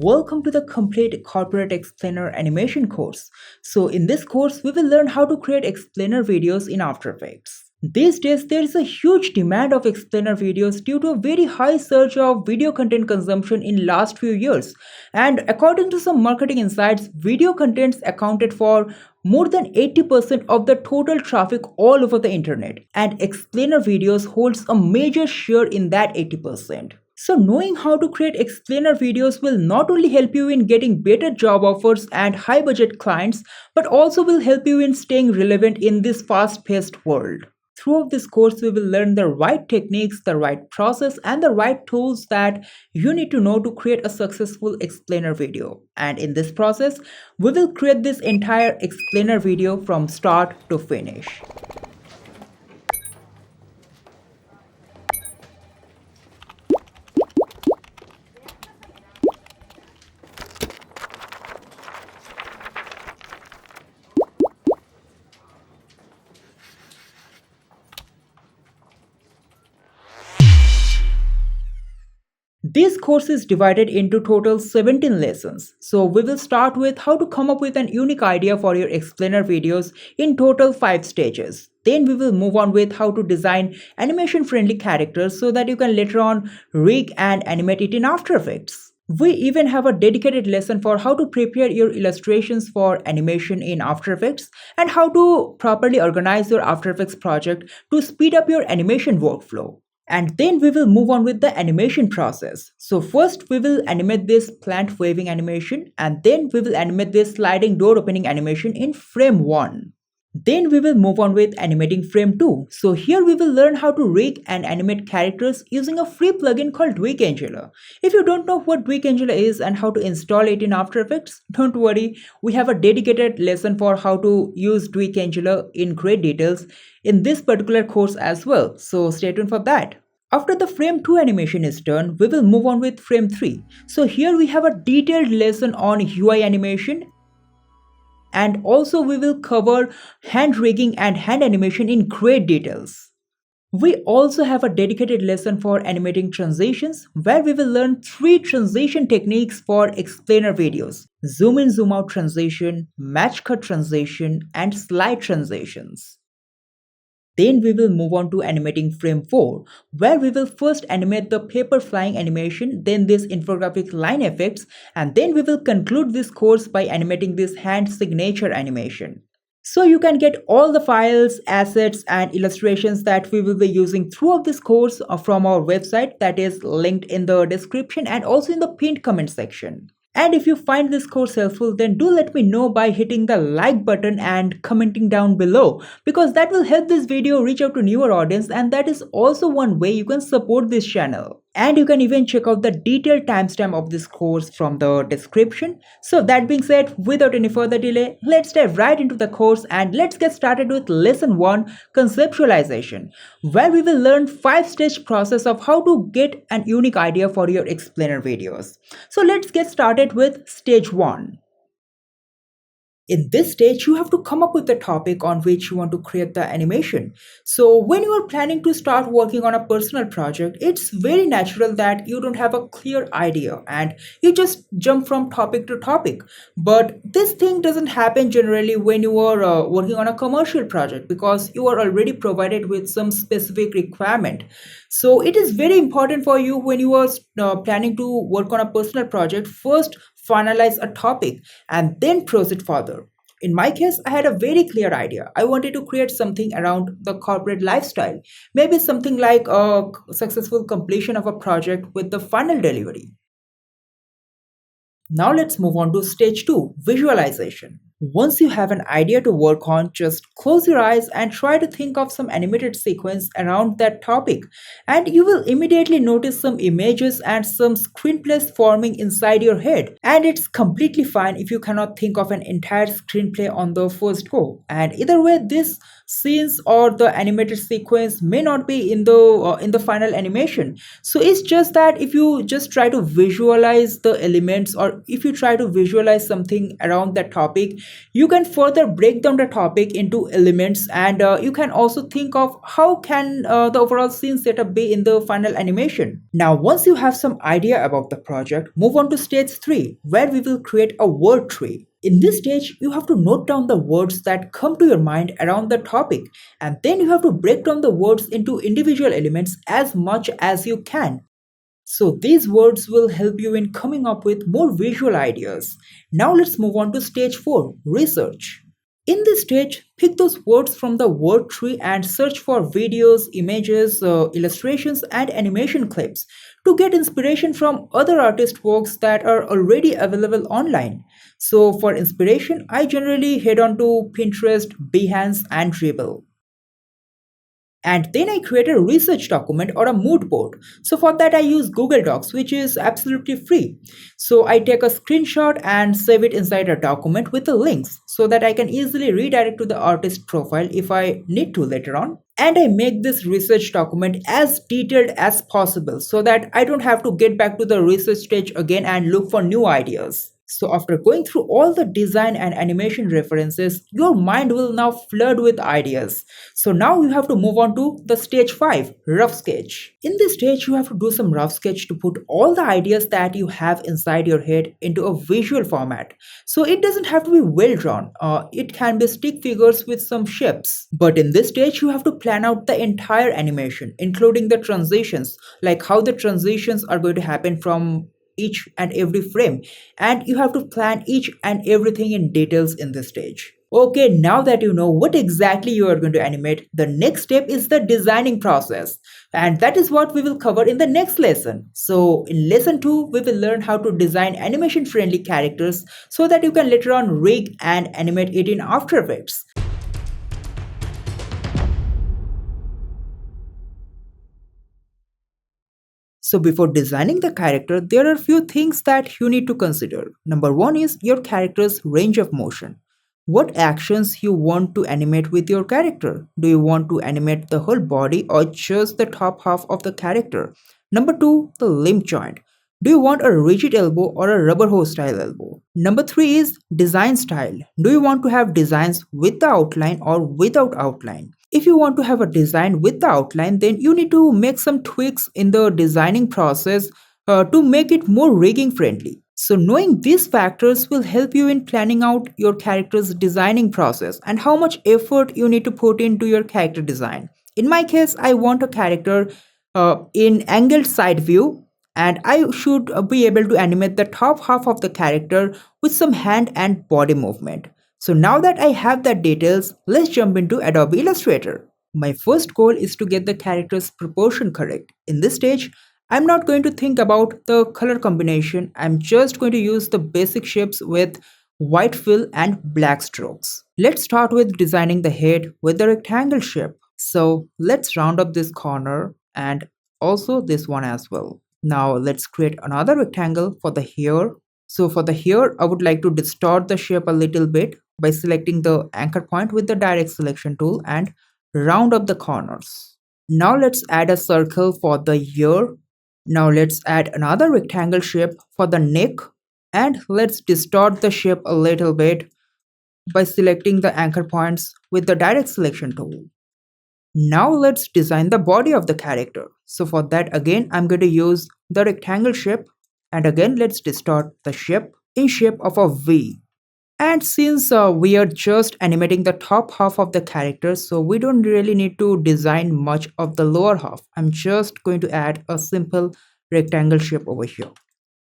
welcome to the complete corporate explainer animation course. In this course, we will learn how to create explainer videos in After Effects. These days, there is a huge demand of explainer videos due to a very high surge of video content consumption in last few years. And according to some marketing insights, video contents accounted for more than 80% of the total traffic all over the internet. And explainer videos holds a major share in that 80%. So knowing how to create explainer videos will not only help you in getting better job offers and high budget clients, but also will help you in staying relevant in this fast paced world. Throughout this course, we will learn the right techniques, the right process, and the right tools that you need to know to create a successful explainer video. And in this process, we will create this entire explainer video from start to finish. This course is divided into total 17 lessons. So we will start with how to come up with an unique idea for your explainer videos in total 5 stages. Then we will move on with how to design animation friendly characters so that you can later on rig and animate it in After Effects. We even have a dedicated lesson for how to prepare your illustrations for animation in After Effects and how to properly organize your After Effects project to speed up your animation workflow. And then we will move on with the animation process. So first we will animate this plant waving animation, and then we will animate this sliding door opening animation in frame 1. Then we will move on with animating frame 2. So here we will learn how to rig and animate characters using a free plugin called Duik. If you don't know what Duik is and how to install it in After Effects, don't worry, we have a dedicated lesson for how to use Duik in great details in this particular course as well. So stay tuned for that. After the frame 2 animation is done, we will move on with frame 3. So here we have a detailed lesson on UI animation, and also we will cover hand rigging and hand animation in great details. We also have a dedicated lesson for animating transitions where we will learn 3 transition techniques for explainer videos: zoom in zoom out transition, match cut transition, and slide transitions. Then we will move on to animating frame 4, where we will first animate the paper flying animation, then this infographic line effects, and then we will conclude this course by animating this hand signature animation. So you can get all the files, assets, and illustrations that we will be using throughout this course from our website that is linked in the description and also in the pinned comment section. And if you find this course helpful, then do let me know by hitting the like button and commenting down below, because that will help this video reach out to newer audience, and that is also one way you can support this channel. And you can even check out the detailed timestamp of this course from the description. So that being said, without any further delay, let's dive right into the course and let's get started with lesson 1, conceptualization, where we will learn 5-stage process of how to get an unique idea for your explainer videos. So let's get started with stage 1. In this stage, you have to come up with the topic on which you want to create the animation. So when you are planning to start working on a personal project, it's very natural that you don't have a clear idea and you just jump from topic to topic. But this thing doesn't happen generally when you are working on a commercial project, because you are already provided with some specific requirement. So it is very important for you when you are planning to work on a personal project, first finalize a topic and then proceed further. In my case, I had a very clear idea. I wanted to create something around the corporate lifestyle, maybe something like a successful completion of a project with the final delivery. Now let's move on to stage 2, visualization. Once you have an idea to work on, just close your eyes and try to think of some animated sequence around that topic, and you will immediately notice some images and some screenplays forming inside your head. And it's completely fine if you cannot think of an entire screenplay on the first go. And either way, this scenes or the animated sequence may not be in the final animation. So it's just that if you just try to visualize the elements, or if you try to visualize something around that topic, you can further break down the topic into elements, and you can also think of how can the overall scene setup be in the final animation. Now once you have some idea about the project, move on to stage 3, where we will create a word tree. In this stage, you have to note down the words that come to your mind around the topic, and then you have to break down the words into individual elements as much as you can. So these words will help you in coming up with more visual ideas. Now let's move on to stage 4, research. In this stage, pick those words from the word tree and search for videos, images, illustrations, and animation clips to get inspiration from other artist works that are already available online. So for inspiration, I generally head on to Pinterest, Behance, and Dribble. And then I create a research document or a mood board. So for that I use Google Docs, which is absolutely free. So I take a screenshot and save it inside a document with the links so that I can easily redirect to the artist profile if I need to later on. And I make this research document as detailed as possible so that I don't have to get back to the research stage again and look for new ideas. So after going through all the design and animation references, your mind will now flood with ideas. So now you have to move on to the stage 5, rough sketch. In this stage, you have to do some rough sketch to put all the ideas that you have inside your head into a visual format. So it doesn't have to be well drawn. It can be stick figures with some shapes. But in this stage, you have to plan out the entire animation, including the transitions, like how the transitions are going to happen from each and every frame, and you have to plan each and everything in details in this stage. Okay, now that you know what exactly you are going to animate, the next step is the designing process, and that is what we will cover in the next lesson. So in lesson 2 we will learn how to design animation friendly characters so that you can later on rig and animate it in After Effects. So before designing the character, there are a few things that you need to consider. Number one is your character's range of motion. What actions you want to animate with your character? Do you want to animate the whole body or just the top half of the character? Number two, the limb joint. Do you want a rigid elbow or a rubber hose style elbow? Number three is design style. Do you want to have designs with the outline or without outline? If you want to have a design with the outline, then you need to make some tweaks in the designing process to make it more rigging friendly. So knowing these factors will help you in planning out your character's designing process and how much effort you need to put into your character design. In my case, I want a character in angled side view, and I should be able to animate the top half of the character with some hand and body movement. So now that I have that details, let's jump into Adobe Illustrator. My first goal is to get the character's proportion correct. In this stage, I'm not going to think about the color combination. I'm just going to use the basic shapes with white fill and black strokes. Let's start with designing the head with the rectangle shape. So let's round up this corner and also this one as well. Now let's create another rectangle for the hair. So for the hair, I would like to distort the shape a little bit by selecting the anchor point with the direct selection tool and round up the corners. Now let's add a circle for the ear. Now let's add another rectangle shape for the neck, and let's distort the shape a little bit by selecting the anchor points with the direct selection tool. Now let's design the body of the character. So for that again I'm going to use the rectangle shape, and again let's distort the shape in shape of a V. And since we are just animating the top half of the character, so we don't really need to design much of the lower half. I'm just going to add a simple rectangle shape over here.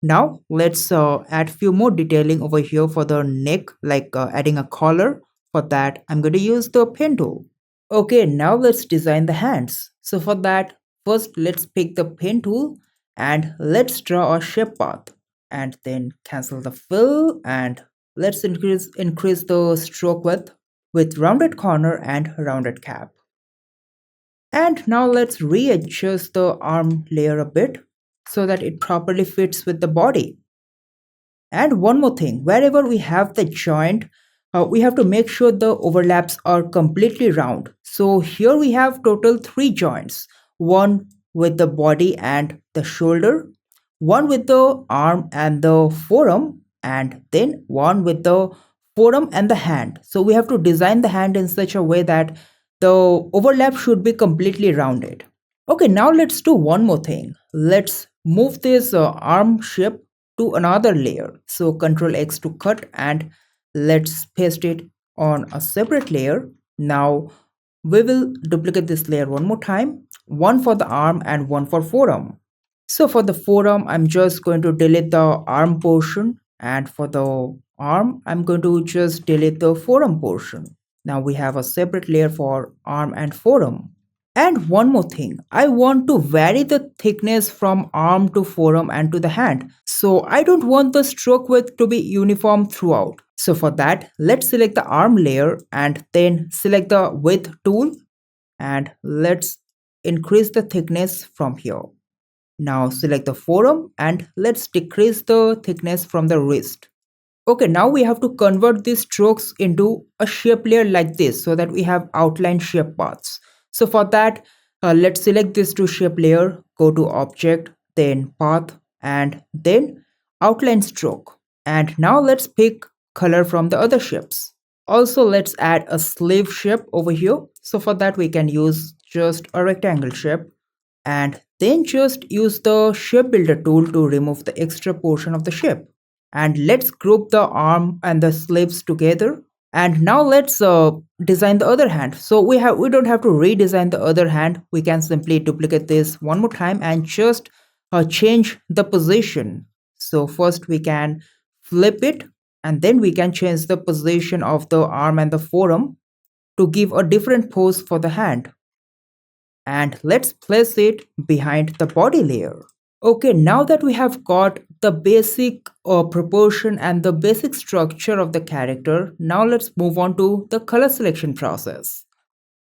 Now let's add few more detailing over here for the neck, like adding a collar. For that I'm going to use the pen tool. Okay, now let's design the hands. So for that, first let's pick the pen tool and let's draw a shape path, and then cancel the fill, and let's increase the stroke width with rounded corner and rounded cap. And now let's readjust the arm layer a bit so that it properly fits with the body. And one more thing, wherever we have the joint, we have to make sure the overlaps are completely round. So here we have total three joints, one with the body and the shoulder, one with the arm and the forearm, and then one with the forearm and the hand. So we have to design the hand in such a way that the overlap should be completely rounded. Okay, now let's do one more thing. Let's move this arm shape to another layer. So Ctrl X to cut, and let's paste it on a separate layer. Now we will duplicate this layer one more time, one for the arm and one for forearm. So for the forearm, I'm just going to delete the arm portion, and for the arm, I'm going to just delete the forearm portion. Now we have a separate layer for arm and forearm. And one more thing, I want to vary the thickness from arm to forearm and to the hand. So I don't want the stroke width to be uniform throughout. So for that, let's select the arm layer and then select the width tool, and let's increase the thickness from here. Now select the forearm and let's decrease the thickness from the wrist. Okay, now we have to convert these strokes into a shape layer like this so that we have outline shape paths. So for that, let's select this to shape layer, go to object, then path, and then outline stroke. And now let's pick color from the other shapes. Also, let's add a sleeve shape over here. So for that, we can use just a rectangle shape, and then just use the shape builder tool to remove the extra portion of the shape. And let's group the arm and the sleeves together. And now let's design the other hand. So we don't have to redesign the other hand. We can simply duplicate this one more time and just change the position. So first we can flip it, and then we can change the position of the arm and the forearm to give a different pose for the hand. And let's place it behind the body layer. Okay, now that we have got the basic proportion and the basic structure of the character, now let's move on to the color selection process.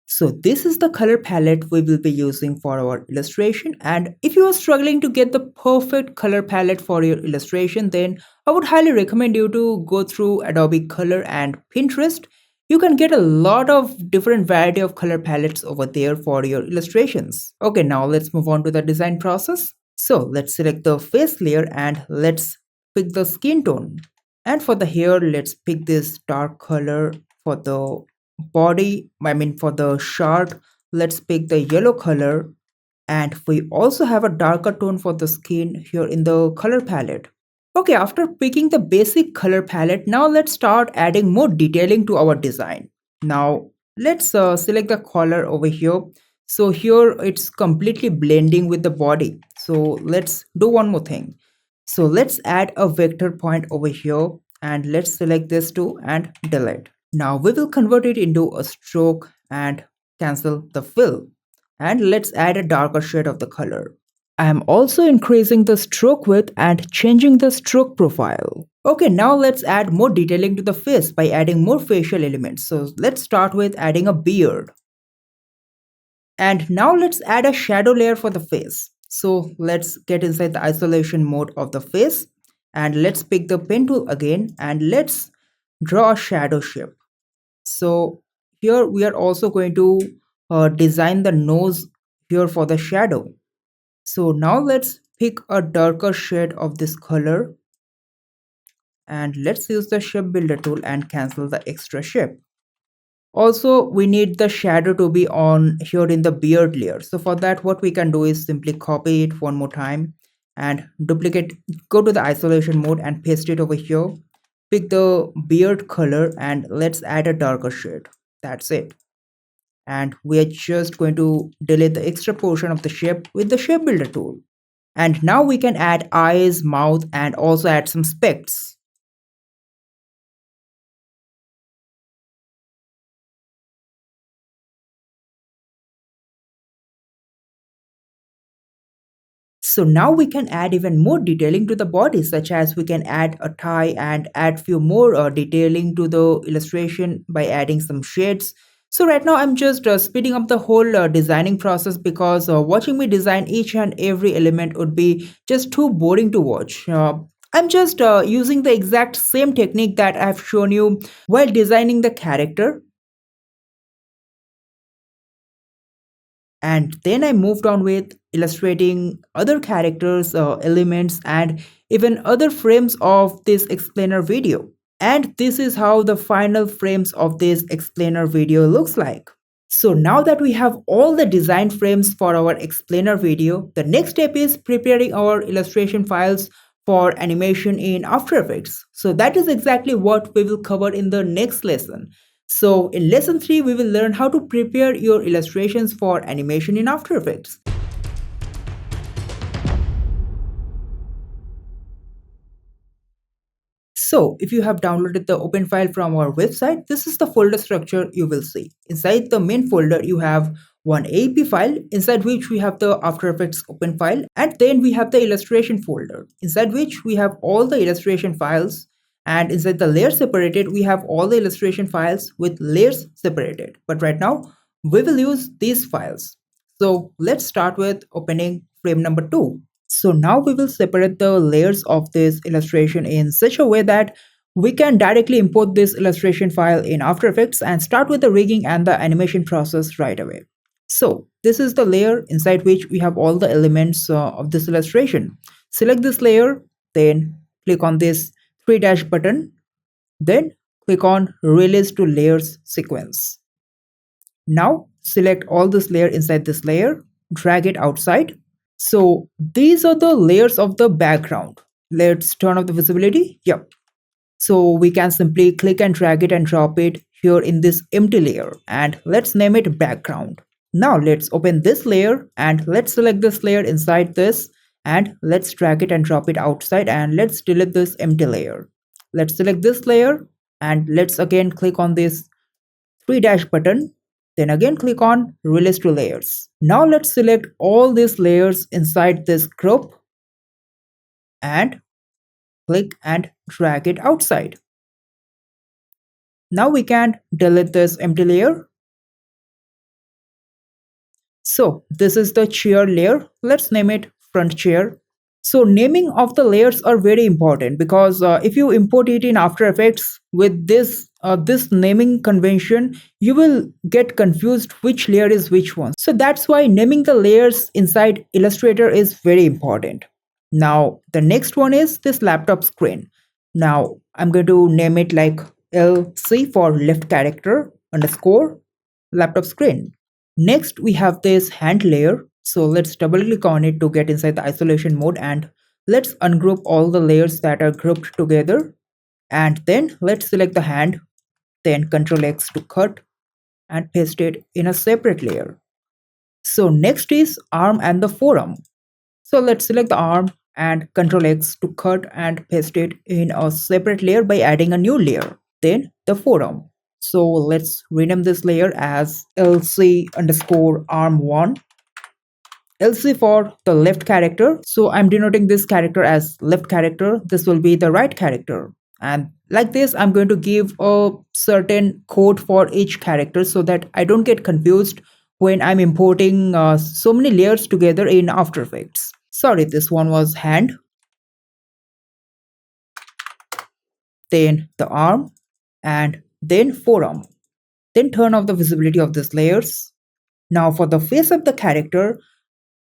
So this is the color palette we will be using for our illustration, and if you are struggling to get the perfect color palette for your illustration, then I would highly recommend you to go through Adobe Color and Pinterest. You can get a lot of different variety of color palettes over there for your illustrations. Okay, now let's move on to the design process. So let's select the face layer and let's pick the skin tone. And for the hair, let's pick this dark color. For the body, for the shirt, let's pick the yellow color. And we also have a darker tone for the skin here in the color palette. Okay, after picking the basic color palette, now let's start adding more detailing to our design. Now let's select the color over here. So here it's completely blending with the body. So let's do one more thing. So let's add a vector point over here, and let's select this too and delete. Now we will convert it into a stroke and cancel the fill. And let's add a darker shade of the color. I am also increasing the stroke width and changing the stroke profile. Okay, now let's add more detailing to the face by adding more facial elements. So let's start with adding a beard. And now let's add a shadow layer for the face. So let's get inside the isolation mode of the face, and let's pick the pen tool again and let's draw a shadow shape. So here we are also going to design the nose here for the shadow. So now let's pick a darker shade of this color, and let's use the shape builder tool and cancel the extra shape. Also, we need the shadow to be on here in the beard layer. So for that, what we can do is simply copy it one more time and duplicate, go to the isolation mode and paste it over here. Pick the beard color and let's add a darker shade. That's it. And we are just going to delete the extra portion of the shape with the shape builder tool. And now we can add eyes, mouth, and also add some specs. So now we can add even more detailing to the body, such as we can add a tie and add few more detailing to the illustration by adding some shades. So right now I'm just speeding up the whole designing process, because watching me design each and every element would be just too boring to watch. I'm just using the exact same technique that I've shown you while designing the character. And then I moved on with illustrating other characters, elements, and even other frames of this explainer video. And this is how the final frames of this explainer video looks like. So now that we have all the design frames for our explainer video, the next step is preparing our illustration files for animation in After Effects. So that is exactly what we will cover in the next lesson. So in lesson 3, we will learn how to prepare your illustrations for animation in After Effects. So, if you have downloaded the open file from our website, this is the folder structure you will see. Inside the main folder, you have one AEP file, inside which we have the After Effects open file, and then we have the illustration folder, inside which we have all the illustration files, and inside the layer separated, we have all the illustration files with layers separated. But right now, we will use these files. So, let's start with opening frame number 2. So now we will separate the layers of this illustration in such a way that we can directly import this illustration file in After Effects and start with the rigging and the animation process right away. So this is the layer inside which we have all the elements of this illustration. Select this layer, then click on this three dash button, then click on Release to Layers sequence. Now select all this layer inside this layer, drag it outside. So these are the layers of the background. Let's turn off the visibility. Yep. So we can simply click and drag it and drop it here in this empty layer, and let's name it background. Now let's open this layer and let's select this layer inside this, and let's drag it and drop it outside, and let's delete this empty layer. Let's select this layer and let's again click on this three dash button, then again click on Release to Layers. Now let's select all these layers inside this group and click and drag it outside. Now we can delete this empty layer. So this is the chair layer. Let's name it front chair. So naming of the layers are very important because if you import it in After Effects with this naming convention, you will get confused which layer is which one. So that's why naming the layers inside Illustrator is very important. Now the next one is this laptop screen. Now I'm going to name it like LC for left character underscore laptop screen. Next, we have this hand layer. So let's double click on it to get inside the isolation mode, and let's ungroup all the layers that are grouped together. And then let's select the hand, then Ctrl X to cut and paste it in a separate layer. So next is arm and the forearm. So let's select the arm and Ctrl X to cut and paste it in a separate layer by adding a new layer. Then the forearm. So let's rename this layer as LC underscore arm1. LC for the left character. So I'm denoting this character as left character. This will be the right character. And like this, I'm going to give a certain code for each character so that I don't get confused when I'm importing so many layers together in After Effects. Sorry, this one was hand. Then the arm and then forearm. Then turn off the visibility of these layers. Now for the face of the character,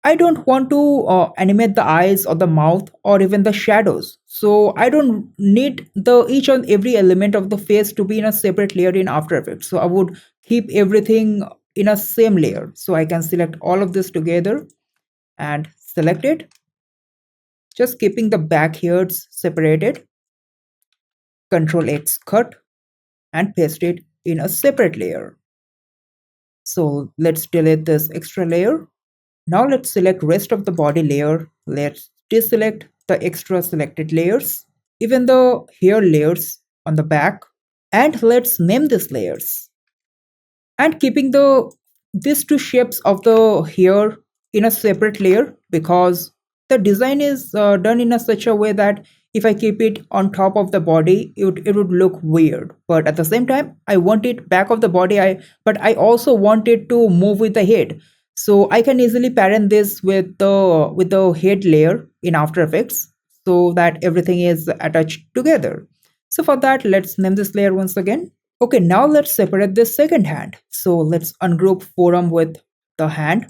I don't want to animate the eyes or the mouth or even the shadows. So I don't need the each and every element of the face to be in a separate layer in After Effects. So I would keep everything in a same layer. So I can select all of this together and select it. Just keeping the back hairs separated. Ctrl X cut and paste it in a separate layer. So let's delete this extra layer. Now let's select rest of the body layer. Let's deselect the extra selected layers, even the hair layers on the back, and let's name these layers. And keeping these two shapes of the hair in a separate layer because the design is done in a such a way that if I keep it on top of the body, it would look weird. But at the same time, I want it back of the body. But I also want it to move with the head. So I can easily parent this with the head layer in After Effects. so that everything is attached together. So for that, let's name this layer once again. Okay, now let's separate this second hand. So let's ungroup forum with the hand.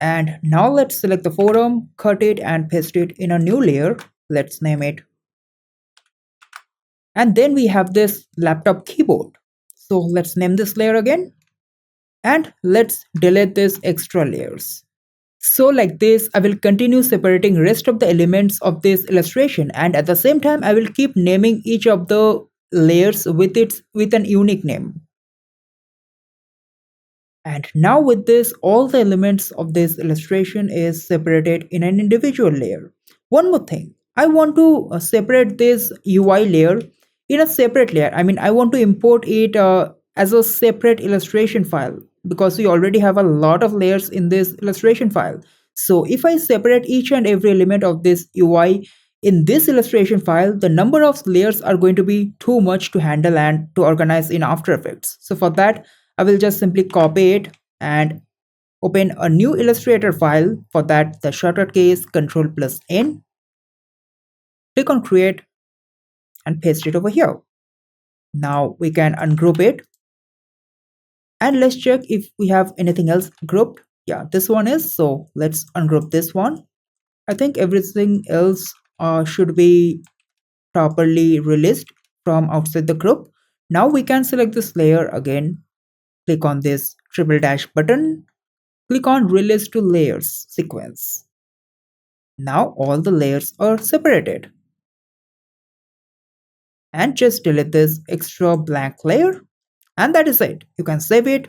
And now let's select the forum, cut it and paste it in a new layer. Let's name it. And then we have this laptop keyboard. So let's name this layer again. And let's delete these extra layers. So like this, I will continue separating rest of the elements of this illustration, and at the same time I will keep naming each of the layers with an unique name. And now with this, all the elements of this illustration is separated in an individual layer. One more thing, I want to separate this UI layer in a separate layer. I mean, I want to import it as a separate illustration file because we already have a lot of layers in this illustration file. So if I separate each and every element of this UI in this illustration file, the number of layers are going to be too much to handle and to organize in After Effects. So for that, I will just simply copy it and open a new Illustrator file. For that, the shortcut key is Ctrl+N. Click on Create and paste it over here. Now we can ungroup it. And let's check if we have anything else grouped. Yeah, this one is. So let's ungroup this one. I think everything else should be properly released from outside the group. Now we can select this layer again. Click on this triple dash button. Click on Release to Layers sequence. Now all the layers are separated. And just delete this extra blank layer. And that is it. You can save it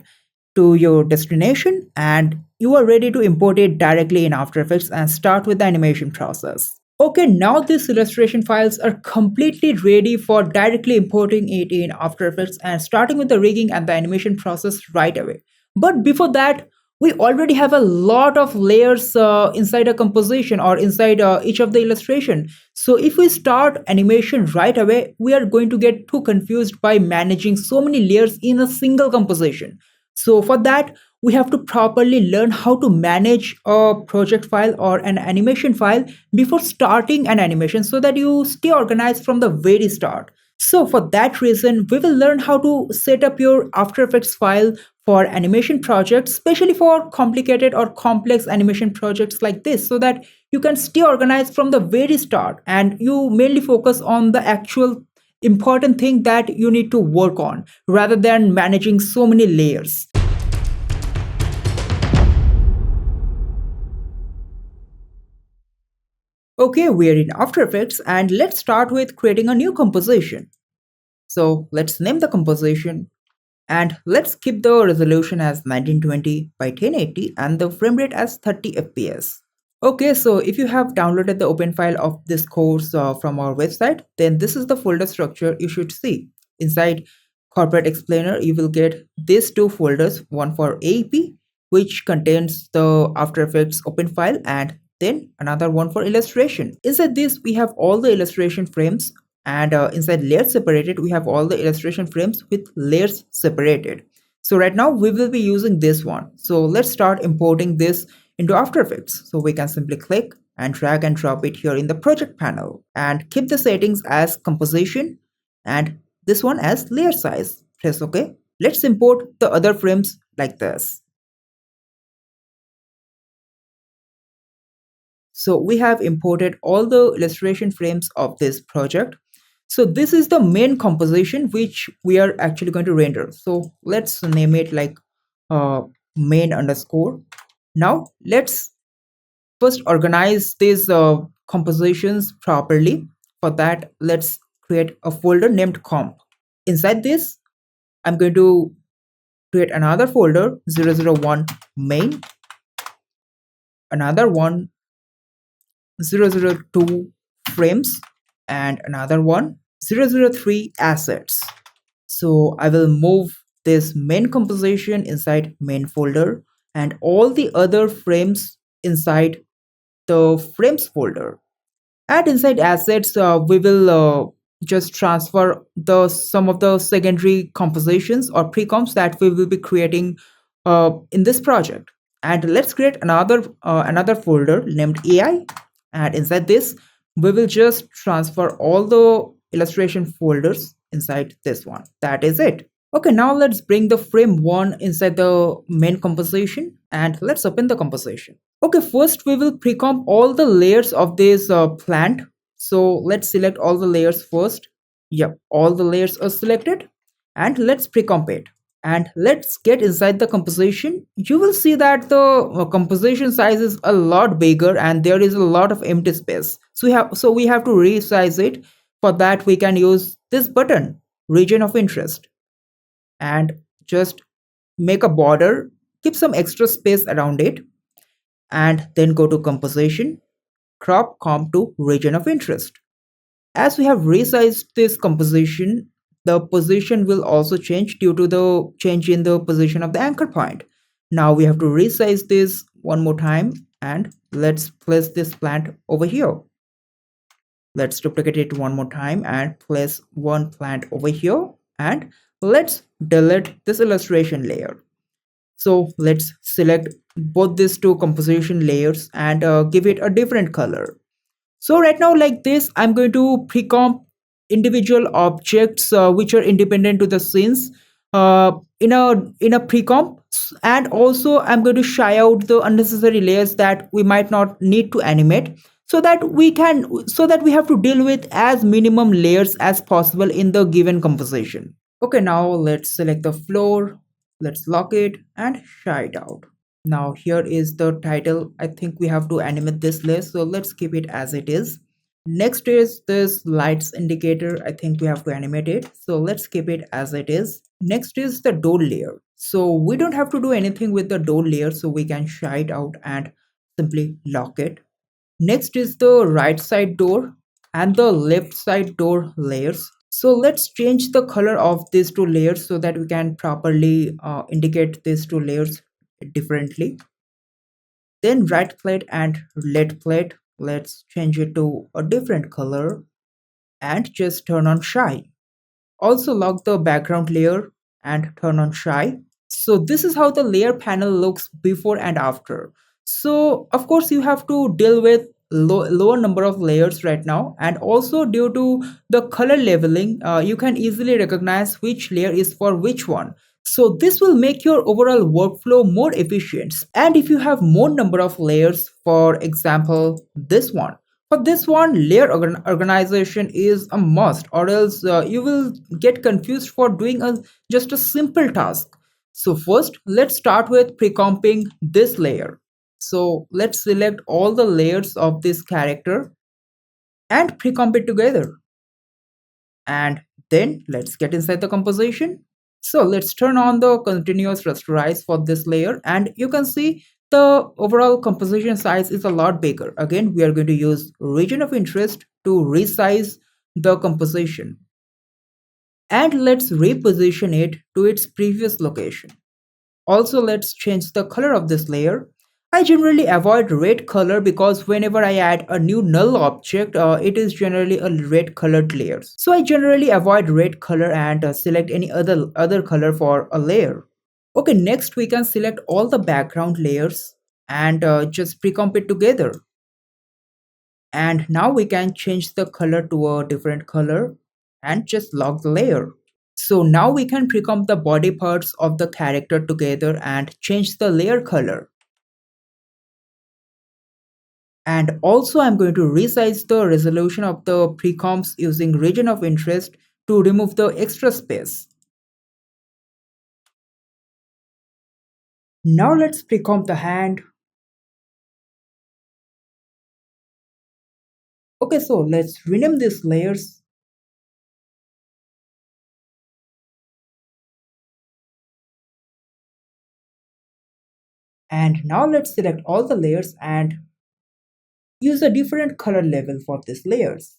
to your destination and you are ready to import it directly in After Effects and start with the animation process. Okay, now these illustration files are completely ready for directly importing it in After Effects and starting with the rigging and the animation process right away. But before that, we already have a lot of layers inside a composition or inside each of the illustration. So if we start animation right away, we are going to get too confused by managing so many layers in a single composition. So for that, we have to properly learn how to manage a project file or an animation file before starting an animation so that you stay organized from the very start. So for that reason, we will learn how to set up your After Effects file for animation projects, especially for complicated or complex animation projects like this, so that you can stay organized from the very start and you mainly focus on the actual important thing that you need to work on rather than managing so many layers. Okay, we are in After Effects and let's start with creating a new composition. So let's name the composition and let's keep the resolution as 1920 by 1080 and the frame rate as 30 fps. Okay, so if you have downloaded the open file of this course from our website, then this is the folder structure you should see. Inside Corporate Explainer, you will get these two folders, one for AEP, which contains the After Effects open file, and then another one for illustration. Inside this, we have all the illustration frames, and inside layers separated, we have all the illustration frames with layers separated. So right now we will be using this one. So let's start importing this into After Effects. So we can simply click and drag and drop it here in the project panel and keep the settings as composition and this one as layer size. Press OK. Let's import the other frames like this. So we have imported all the illustration frames of this project. So this is the main composition which we are actually going to render. So let's name it like main underscore. Now let's first organize these compositions properly. For that, let's create a folder named comp. Inside this, I'm going to create another folder 001 main, another one 002 frames, and another one 003 assets. So I will move this main composition inside main folder and all the other frames inside the frames folder. And inside assets, we will just transfer some of the secondary compositions or pre-comps that we will be creating in this project. And let's create another folder named AI. And inside this, we will just transfer all the illustration folders inside this one. That is it. Okay, now let's bring the frame 1 inside the main composition and let's open the composition. Okay, first we will pre-comp all the layers of this plant. So let's select all the layers first. Yep, all the layers are selected and let's pre-comp it. And let's get inside the composition. You will see that the composition size is a lot bigger and there is a lot of empty space. So we have to resize it. For that we can use this button, region of interest, and just make a border, keep some extra space around it, and then go to composition, crop comp to region of interest. As we have resized this composition, the position will also change due to the change in the position of the anchor point. Now we have to resize this one more time and let's place this plant over here. Let's duplicate it one more time and place one plant over here, and let's delete this illustration layer. So let's select both these two composition layers and give it a different color. So right now, like this, I'm going to pre-comp individual objects which are independent to the scenes in a pre-comp, and also I'm going to shy out the unnecessary layers that we might not need to animate, so that we have to deal with as minimum layers as possible in the given composition. Okay, now let's select the floor, let's lock it and shy it out. Now here is the title. I think we have to animate this layer, so let's keep it as it is. Next is this lights indicator. I think we have to animate it, so let's keep it as it is. Next is the door layer. So we don't have to do anything with the door layer, so we can shy it out and simply lock it. Next is the right side door and the left side door layers. So let's change the color of these two layers so that we can properly indicate these two layers differently. Then right plate and left plate, let's change it to a different color and just turn on shy. Also lock the background layer and turn on shy. So this is how the layer panel looks before and after. So of course you have to deal with lower number of layers right now, and also due to the color leveling you can easily recognize which layer is for which one. So this will make your overall workflow more efficient. And if you have more number of layers, for example this one, for this one, layer organization is a must, or else you will get confused for doing just a simple task. So first, let's start with pre-comping this layer. So let's select all the layers of this character and pre-comp it together. And then let's get inside the composition. So let's turn on the continuous rasterize for this layer, and you can see the overall composition size is a lot bigger. Again, we are going to use region of interest to resize the composition. And let's reposition it to its previous location. Also, let's change the color of this layer. I generally avoid red color because whenever I add a new null object, it is generally a red colored layer. So I generally avoid red color and select any other color for a layer. Okay, next we can select all the background layers and just pre-comp it together. And now we can change the color to a different color and just lock the layer. So now we can pre-comp the body parts of the character together and change the layer color. And also I'm going to resize the resolution of the pre-comps using region of interest to remove the extra space. Now let's pre-comp the hand. Okay, so let's rename these layers. And now let's select all the layers and use a different color level for these layers.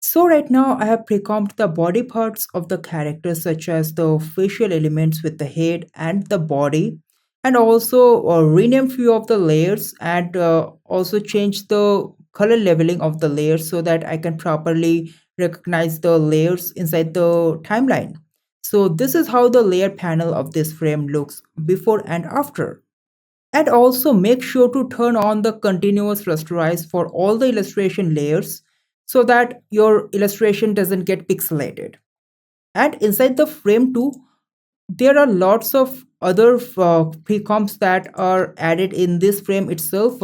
So right now I have pre-comped the body parts of the character, such as the facial elements with the head and the body, and also rename few of the layers and also change the color leveling of the layers so that I can properly recognize the layers inside the timeline. So this is how the layer panel of this frame looks before and after. And also make sure to turn on the continuous rasterize for all the illustration layers so that your illustration doesn't get pixelated. And inside the frame 2, there are lots of other pre-comps that are added in this frame itself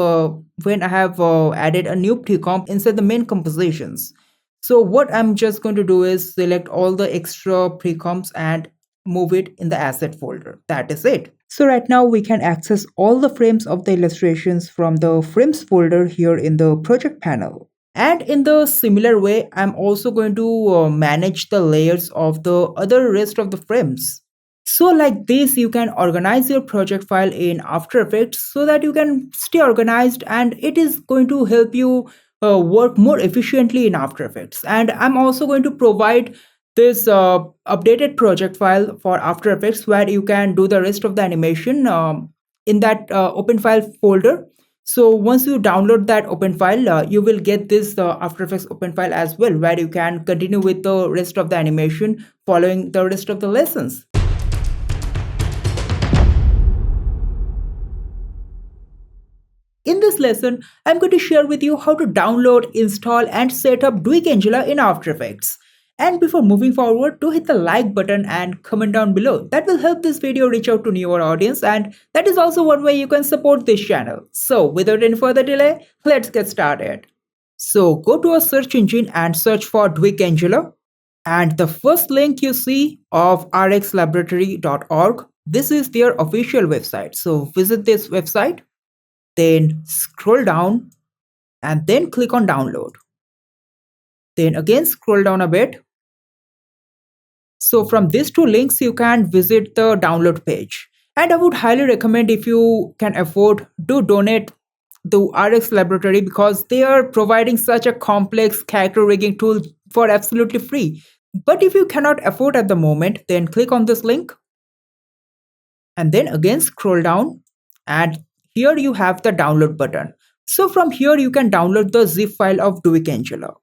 when I have added a new pre-comp inside the main compositions. So what I'm just going to do is select all the extra pre-comps and move it in the asset folder. That is it. So right now we can access all the frames of the illustrations from the frames folder here in the project panel. And in the similar way, I'm also going to manage the layers of the other rest of the frames. So like this, you can organize your project file in After Effects so that you can stay organized, and it is going to help you work more efficiently in After Effects. And I'm also going to provide this updated project file for After Effects where you can do the rest of the animation in that open file folder. So once you download that open file, you will get this After Effects open file as well, where you can continue with the rest of the animation following the rest of the lessons. In this lesson, I'm going to share with you how to download, install and set up Duik Angela in After Effects. And before moving forward, do hit the like button and comment down below. That will help this video reach out to newer audience, and that is also one way you can support this channel. So without any further delay, let's get started. So go to a search engine and search for Duik Angela. And the first link you see of rxlaboratory.org, this is their official website. So visit this website, then scroll down and then click on download. Then again scroll down a bit. So from these two links you can visit the download page. And I would highly recommend, if you can afford, do donate to RX Laboratory because they are providing such a complex character rigging tool for absolutely free. But if you cannot afford at the moment, then click on this link and then again scroll down, and here you have the download button. So from here you can download the zip file of Duik Angela.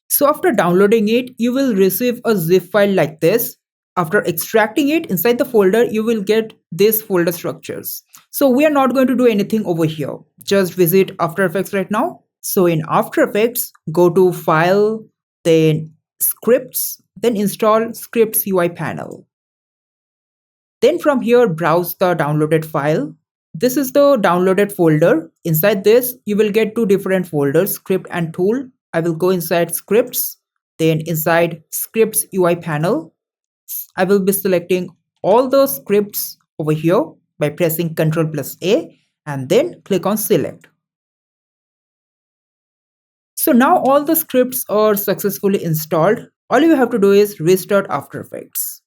So after downloading it, you will receive a zip file like this. After extracting it inside the folder, you will get this folder structures. So we are not going to do anything over here. Just visit After Effects right now. So in After Effects, go to File, then Scripts, then install Scripts UI panel. Then from here, browse the downloaded file. This is the downloaded folder. Inside this, you will get two different folders, Script and Tool. I will go inside Scripts, then inside Scripts UI panel. I will be selecting all the scripts over here by pressing Ctrl+A and then click on Select. So now all the scripts are successfully installed. All you have to do is restart After Effects.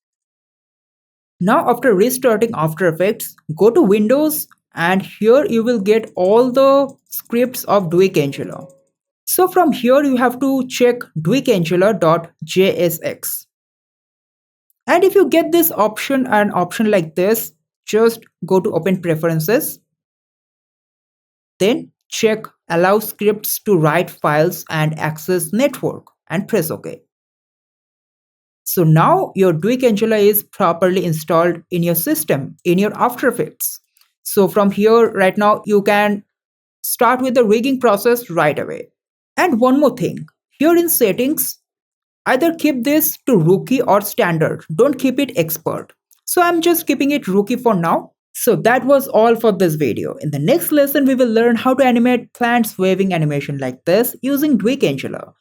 Now after restarting After Effects, go to Windows and here you will get all the scripts of Duik Angela. So from here you have to check duikangela.jsx. And if you get this option, an option like this, just go to Open Preferences. Then check Allow Scripts to Write Files and Access Network and press OK. So now your Duik Angela is properly installed in your system, in your After Effects. So from here right now you can start with the rigging process right away. And one more thing, here in settings, either keep this to rookie or standard. Don't keep it expert. So I'm just keeping it rookie for now. So that was all for this video. In the next lesson, we will learn how to animate plants waving animation like this using Duik Angela.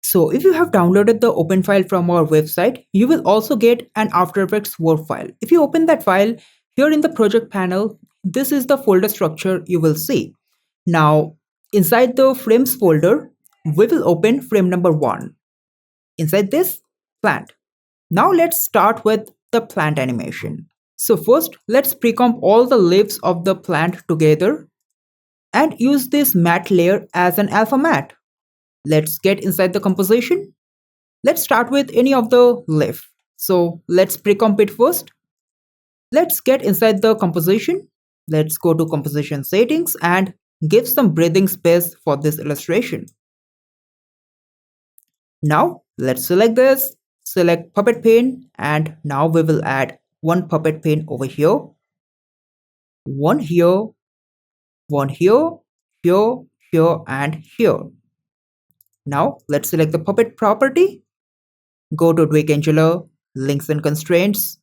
So if you have downloaded the open file from our website, you will also get an After Effects Word file. If you open that file, here in the project panel, this is the folder structure you will see. Now, inside the frames folder, we will open frame number 1. Inside this, plant. Now let's start with the plant animation. So first, let's pre-comp all the leaves of the plant together and use this matte layer as an alpha matte. Let's get inside the composition. Let's start with any of the leaf. So let's pre-comp it first. Let's get inside the composition. Let's go to composition settings and give some breathing space for this illustration. Now let's select this, select puppet pane, and now we will add one puppet pane over here, one here, one here, here, here, and here. Now let's select the puppet property, go to Duik Angular, links and constraints,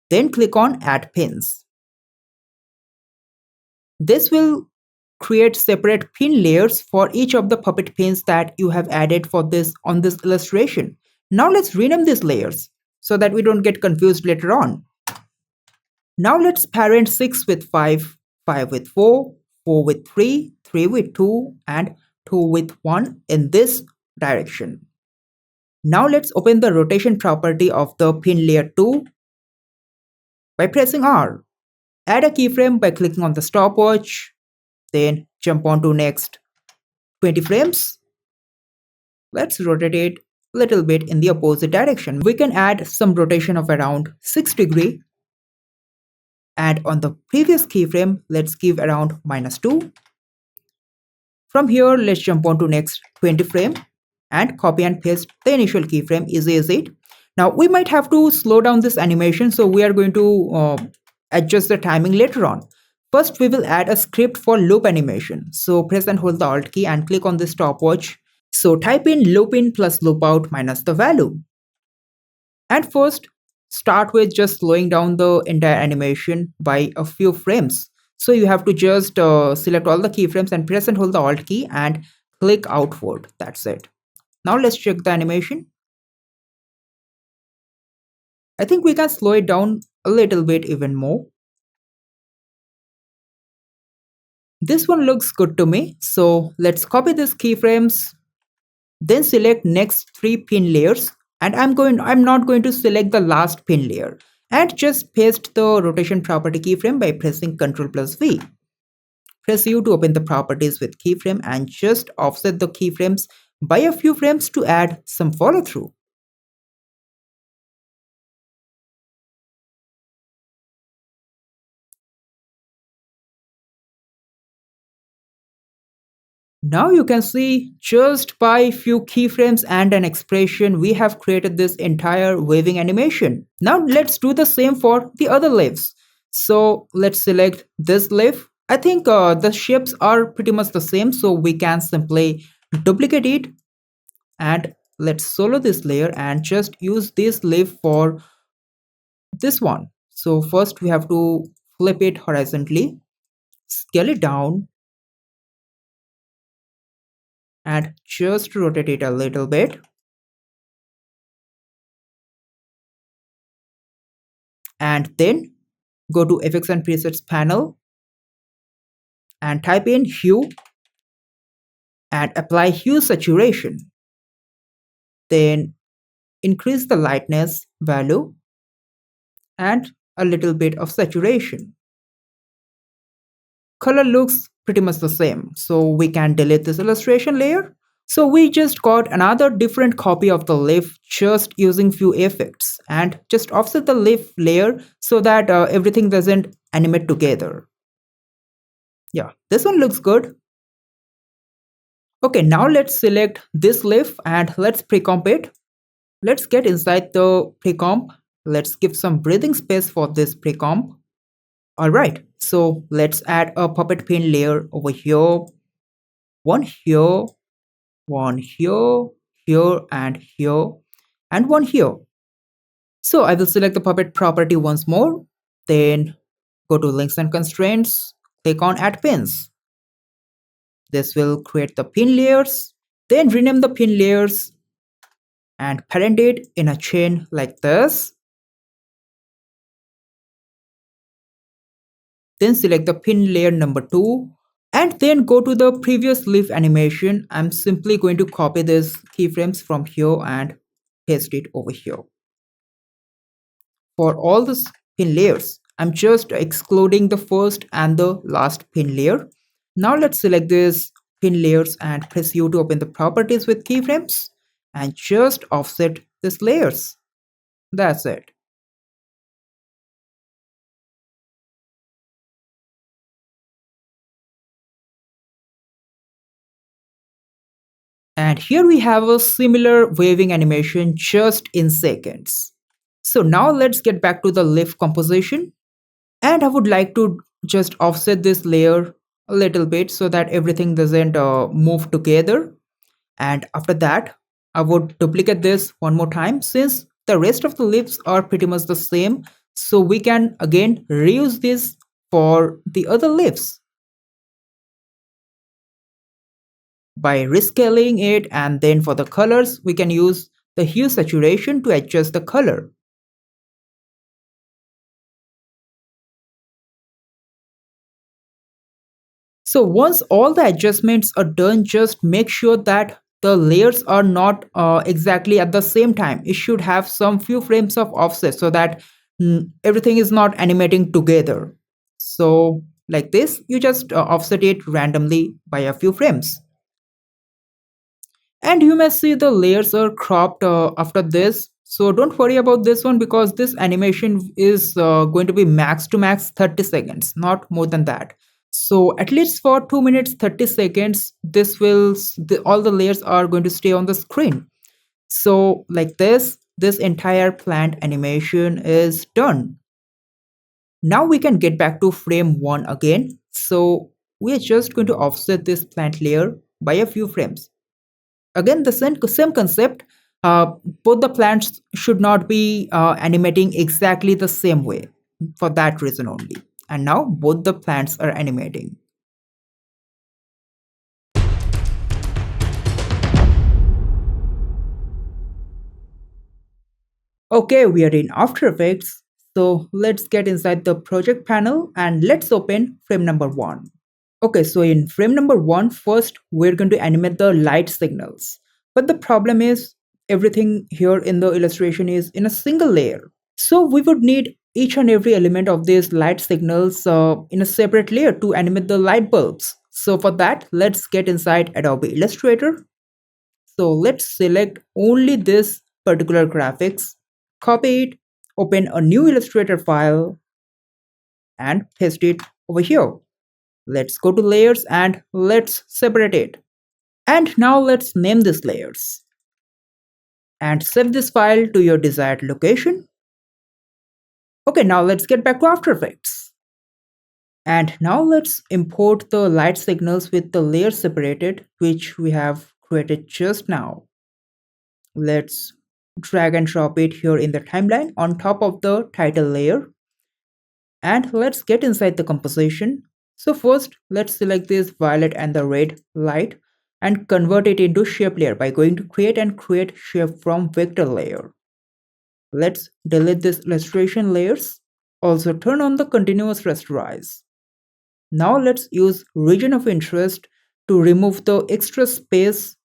then click on add pins. This will create separate pin layers for each of the puppet pins that you have added for this on this illustration. Now let's rename these layers so that we don't get confused later on. Now let's parent 6 with 5, 5 with 4, 4 with 3, 3 with 2, and 2 with 1 in this direction. Now let's open the rotation property of the pin layer 2 by pressing R. Add a keyframe by clicking on the stopwatch, then jump on to next 20 frames. Let's rotate it a little bit in the opposite direction. We can add some rotation of around 6 degree. And on the previous keyframe, let's give around -2. From here, let's jump on to next 20 frame and copy and paste the initial keyframe. Easy as it. Now we might have to slow down this animation, so we are going to adjust the timing later on. First, we will add a script for loop animation. So press and hold the Alt key and click on the stopwatch. So type in loop in plus loop out minus the value. And first, start with just slowing down the entire animation by a few frames. So you have to just select all the keyframes and press and hold the Alt key and click outward. That's it. Now let's check the animation. I think we can slow it down a little bit even more. This one looks good to me. So let's copy these keyframes. Then select next 3 pin layers, and I'm not going to select the last pin layer, and just paste the rotation property keyframe by pressing Ctrl plus V. Press U to open the properties with keyframe and just offset the keyframes by a few frames to add some follow through. Now you can see just by few keyframes and an expression, we have created this entire waving animation. Now let's do the same for the other leaves. So let's select this leaf. I think the shapes are pretty much the same, so we can simply duplicate it, and let's solo this layer and just use this leaf for this one. So first we have to flip it horizontally, scale it down, and just rotate it a little bit. And then go to Effects and Presets panel and type in Hue and apply Hue Saturation. Then increase the lightness value and a little bit of saturation. Color looks pretty much the same, so we can delete this illustration layer. So we just got another different copy of the leaf just using few effects, and just offset the leaf layer so that everything doesn't animate together. Yeah, this one looks good. Okay, now let's select this leaf and let's pre-comp it. Let's get inside the pre-comp. Let's give some breathing space for this pre-comp. Alright, so let's add a puppet pin layer over here. One here, one here, here and here, and one here. So I will select the puppet property once more. Then go to links and constraints, click on add pins. This will create the pin layers. Then rename the pin layers and parent it in a chain like this. Then select the pin layer number 2 and then go to the previous leaf animation. I'm simply going to copy these keyframes from here and paste it over here. For all the pin layers, I'm just excluding the first and the last pin layer. Now let's select these pin layers and press U to open the properties with keyframes and just offset these layers. That's it. And here we have a similar waving animation just in seconds. So now let's get back to the leaf composition. And I would like to just offset this layer a little bit so that everything doesn't move together. And after that, I would duplicate this one more time since the rest of the leaves are pretty much the same. So we can again reuse this for the other leaves by rescaling it, and then for the colors we can use the hue saturation to adjust the color. So once all the adjustments are done, just make sure that the layers are not exactly at the same time. It should have some few frames of offset so that everything is not animating together. So like this, you just offset it randomly by a few frames. And you may see the layers are cropped after this. So don't worry about this one because this animation is going to be max to max 30 seconds, not more than that. So at least for 2 minutes 30 seconds, all the layers are going to stay on the screen. So like this entire plant animation is done. Now we can get back to frame 1 again. So we are just going to offset this plant layer by a few frames. Again, the same concept. Uh, both the plants should not be animating exactly the same way for that reason only. And now both the plants are animating. Okay, we are in After Effects. So let's get inside the project panel and let's open frame number 1. Okay, so in frame number 1, first we're going to animate the light signals. But the problem is everything here in the illustration is in a single layer. So we would need each and every element of these light signals in a separate layer to animate the light bulbs. So for that, let's get inside Adobe Illustrator. So let's select only this particular graphics, copy it, open a new Illustrator file and paste it over here. Let's go to layers and let's separate it. And now let's name these layers. And save this file to your desired location. Okay, now let's get back to After Effects. And now let's import the light signals with the layer separated, which we have created just now. Let's drag and drop it here in the timeline on top of the title layer. And let's get inside the composition. So first, let's select this violet and the red light and convert it into shape layer by going to create and create shape from vector layer. Let's delete this illustration layers. Also turn on the continuous rasterize. Now let's use region of interest to remove the extra space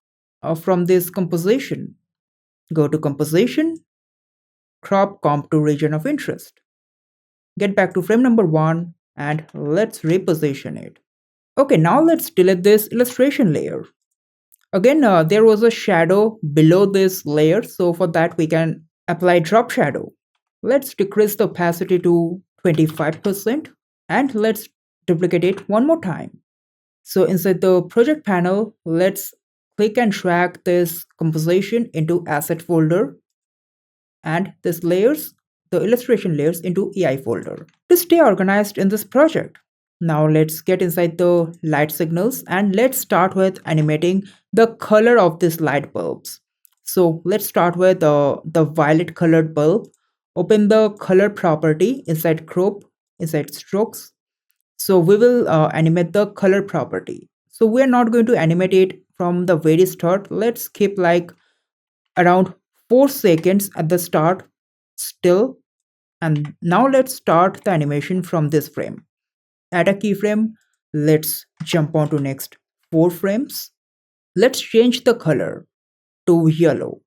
from this composition. Go to composition, crop comp to region of interest. Get back to frame number 1 and let's reposition it. Okay, now let's delete this illustration layer. Again, there was a shadow below this layer, so for that we can apply drop shadow. Let's decrease the opacity to 25% and let's duplicate it one more time. So inside the project panel, let's click and drag this composition into asset folder and this layers, the illustration layers into EI folder to stay organized in this project. Now let's get inside the light signals and let's start with animating the color of these light bulbs. So let's start with the violet colored bulb. Open the color property inside crop, inside strokes. So we will animate the color property. So we are not going to animate it from the very start. Let's keep like around 4 seconds at the start still. And now let's start the animation from this frame. Add a keyframe. Let's jump on to next 4 frames. Let's change the color to yellow.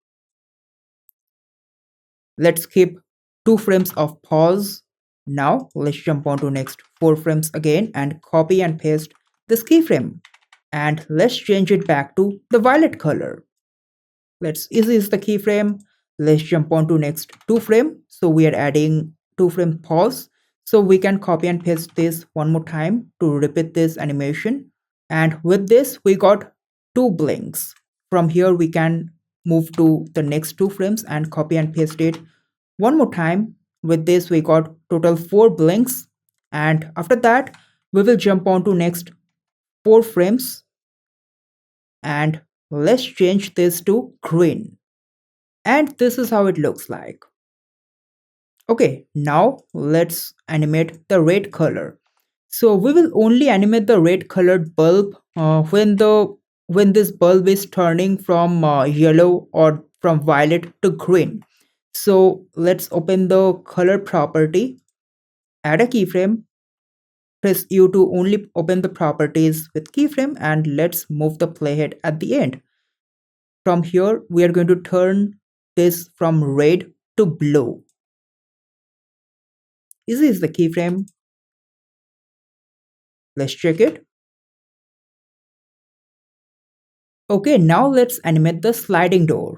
Let's keep 2 frames of pause. Now let's jump on to next 4 frames again and copy and paste this keyframe. And let's change it back to the violet color. Let's erase the keyframe. Let's jump on to next 2 frame. So we are adding 2 frame pause. So we can copy and paste this one more time to repeat this animation. And with this, we got 2 blinks. From here, we can move to the next two frames and copy and paste it one more time. With this, we got total 4 blinks. And after that, we will jump on to next 4 frames and let's change this to green. And this is how it looks like. Okay, now let's animate the red color. So we will only animate the red colored bulb when this bulb is turning from yellow or from violet to green. So let's open the color property, add a keyframe, press U to only open the properties with keyframe, and let's move the playhead at the end. From here, we are going to turn this from red to blue. Easy is the keyframe. Let's check it. Okay, now let's animate the sliding door.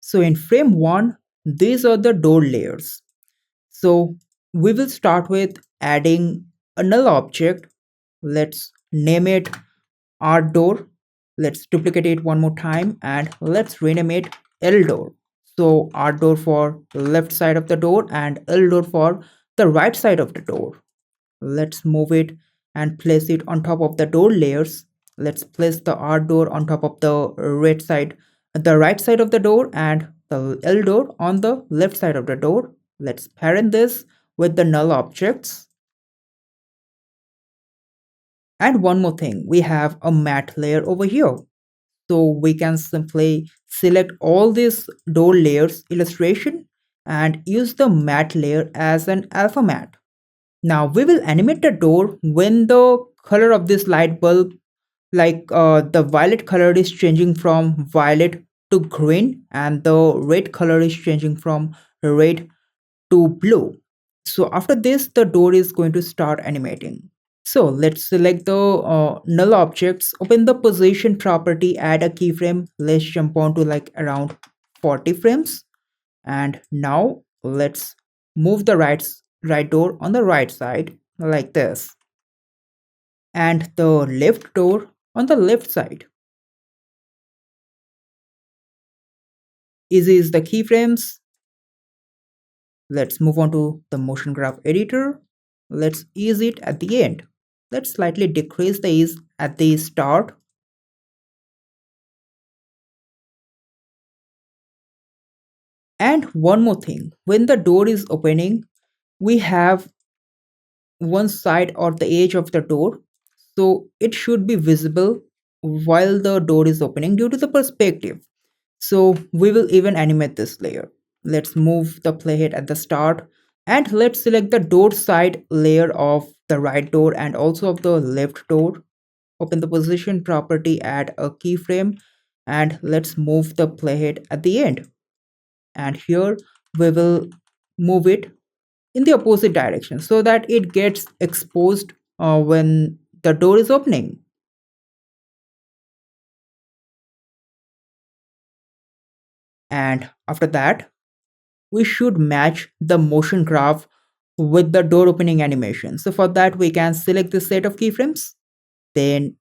So in frame 1, these are the door layers. So we will start with adding a null object. Let's name it art door. Let's duplicate it one more time and let's rename it L door. So art door for left side of the door and L door for the right side of the door. Let's move it and place it on top of the door layers. Let's place the R door on top of the the right side of the door, and the L door on the left side of the door. Let's parent this with the null objects. And one more thing, we have a matte layer over here. So we can simply select all these door layers illustration and use the matte layer as an alpha matte. Now we will animate the door when the color of this light bulb, the violet color is changing from violet to green and the red color is changing from red to blue. So after this, the door is going to start animating. So let's select the null objects, open the position property, add a keyframe. Let's jump on to like around 40 frames. And now let's move the right door on the right side like this, and the left door on the left side. Easy is the keyframes. Let's move on to the motion graph editor. Let's ease it at the end. Let's slightly decrease the ease at the start. And one more thing, when the door is opening, we have one side or the edge of the door, so it should be visible while the door is opening due to the perspective. So we will even animate this layer. Let's move the playhead at the start and let's select the door side layer of the right door and also of the left door. Open the position property, add a keyframe, and let's move the playhead at the end. And here we will move it in the opposite direction so that it gets exposed when the door is opening. And after that, we should match the motion graph with the door opening animation. So for that, we can select the set of keyframes. Then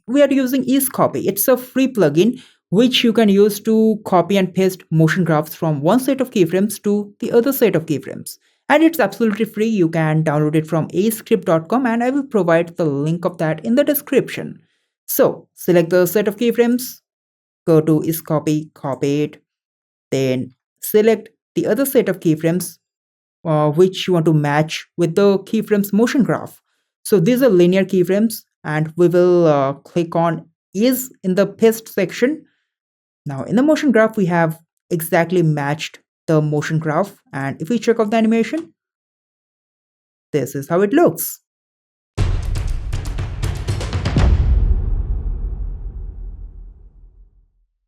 we are using Ease Copy. It's a free plugin which you can use to copy and paste motion graphs from one set of keyframes to the other set of keyframes. And it's absolutely free. You can download it from ascript.com and I will provide the link of that in the description. So select the set of keyframes, go to Ease Copy, copy it, then select the other set of keyframes which you want to match with the keyframes motion graph. So these are linear keyframes and we will click on Ease in the paste section. Now in the motion graph, we have exactly matched the motion graph, and if we check off the animation, this is how it looks.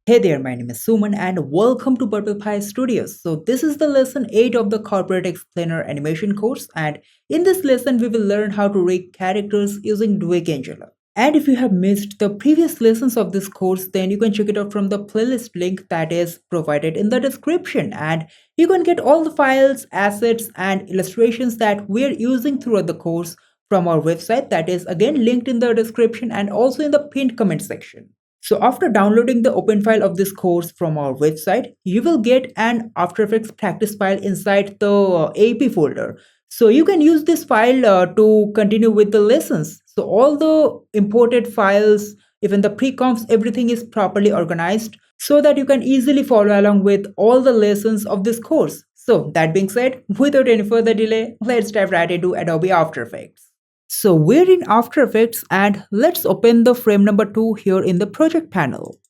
Hey there, my name is Suman and welcome to Purple Pie Studios. So this is the lesson 8 of the Corporate Explainer animation course, and in this lesson we will learn how to rig characters using Duik Angela. And if you have missed the previous lessons of this course, then you can check it out from the playlist link that is provided in the description. And you can get all the files, assets, and illustrations that we are using throughout the course from our website that is again linked in the description and also in the pinned comment section. So after downloading the open file of this course from our website, you will get an After Effects practice file inside the AP folder. So you can use this file to continue with the lessons. So all the imported files, even the pre-comps, everything is properly organized so that you can easily follow along with all the lessons of this course. So that being said, without any further delay, let's dive right into Adobe After Effects. So we're in After Effects and let's open the frame number 2 here in the project panel.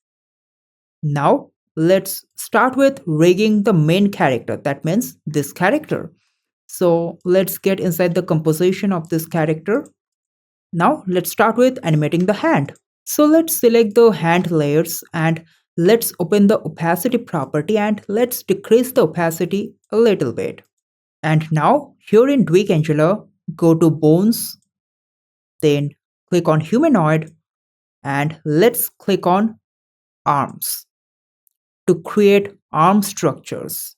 Now let's start with rigging the main character, that means this character. So let's get inside the composition of this character. Now let's start with animating the hand. So let's select the hand layers and let's open the opacity property and let's decrease the opacity a little bit. And now here in Duik Angular, go to Bones, then click on Humanoid and let's click on Arms to create arm structures.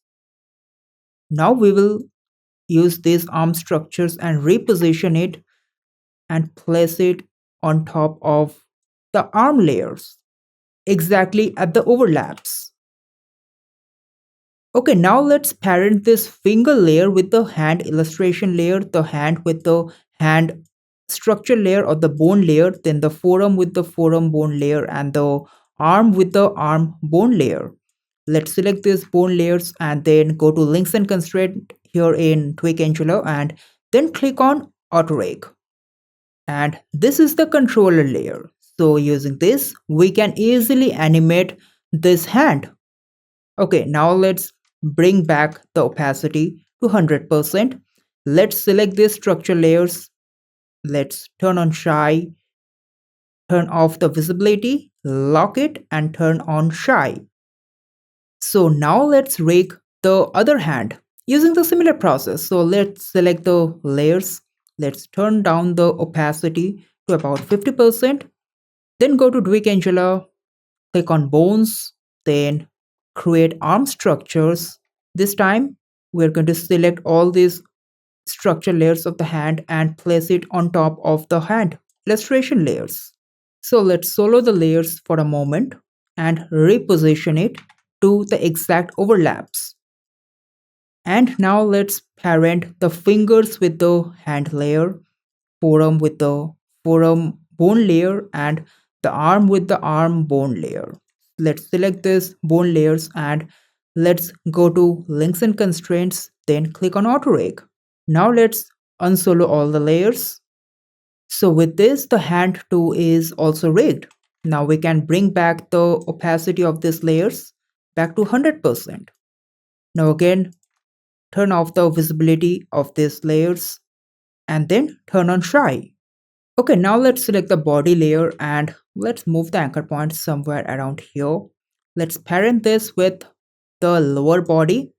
Now we will use these arm structures and reposition it and place it on top of the arm layers, exactly at the overlaps. Okay, now let's parent this finger layer with the hand illustration layer, the hand with the hand structure layer or the bone layer, then the forearm with the forearm bone layer and the arm with the arm bone layer. Let's select these bone layers and then go to links and constraint here in Duik Angular and then click on auto rig. And this is the controller layer. So using this, we can easily animate this hand. Okay, now let's bring back the opacity to 100%. Let's select these structure layers. Let's turn on shy, turn off the visibility, lock it and turn on shy. So now let's rig the other hand using the similar process. So let's select the layers. Let's turn down the opacity to about 50%. Then go to Duik Angular, click on bones, then create arm structures. This time we're going to select all these structure layers of the hand and place it on top of the hand illustration layers. So let's solo the layers for a moment and reposition it to the exact overlaps. And now let's parent the fingers with the hand layer, forearm with the forearm bone layer and the arm with the arm bone layer. Let's select this bone layers and let's go to links and constraints, then click on auto rig. Now let's unsolo all the layers. So with this, the hand too is also rigged. Now we can bring back the opacity of these layers back to 100%. Now again, turn off the visibility of these layers and then turn on shy. Okay, now let's select the body layer and let's move the anchor point somewhere around here. Let's parent this with the lower body.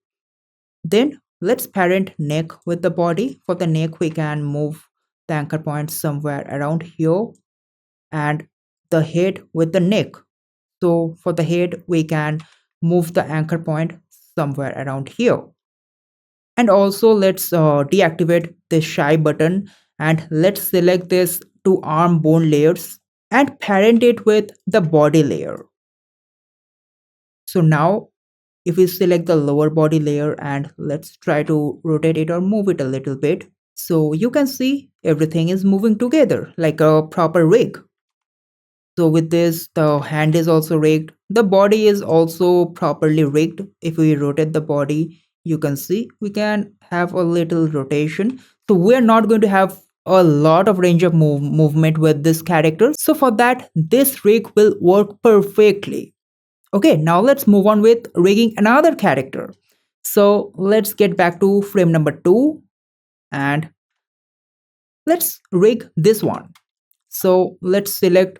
Then let's parent neck with the body. For the neck, we can move the anchor point somewhere around here and the head with the neck. So for the head, we can move the anchor point somewhere around here. And also let's deactivate this shy button and let's select this two arm bone layers and parent it with the body layer. So now if we select the lower body layer and let's try to rotate it or move it a little bit, so you can see everything is moving together like a proper rig. So with this, the hand is also rigged. The body is also properly rigged. If we rotate the body, you can see we can have a little rotation. So we're not going to have a lot of range of movement with this character. So for that, this rig will work perfectly. Okay, now let's move on with rigging another character. So let's get back to frame number 2 and let's rig this one. So let's select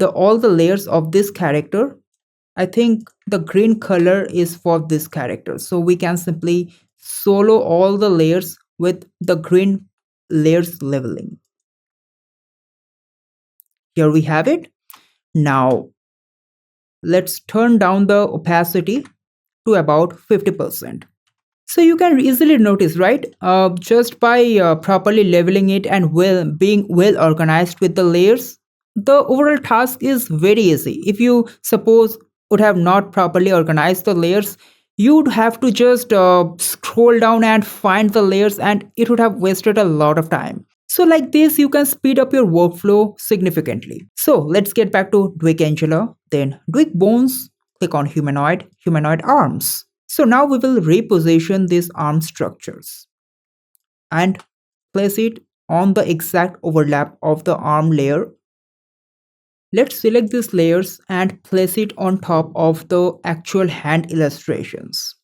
all the layers of this character. I think the green color is for this character. So we can simply solo all the layers with the green layers leveling. Here we have it. Now let's turn down the opacity to about 50%. So you can easily notice, right? Just by properly leveling it and being well organized with the layers, the overall task is very easy. If you suppose would have not properly organized the layers, you'd have to just scroll down and find the layers, and it would have wasted a lot of time. So like this you can speed up your workflow significantly. So let's get back to Duik Angela, then Duik Bones, click on humanoid arms. So now we will reposition these arm structures and place it on the exact overlap of the arm layer. Let's select these layers and place it on top of the actual hand illustrations.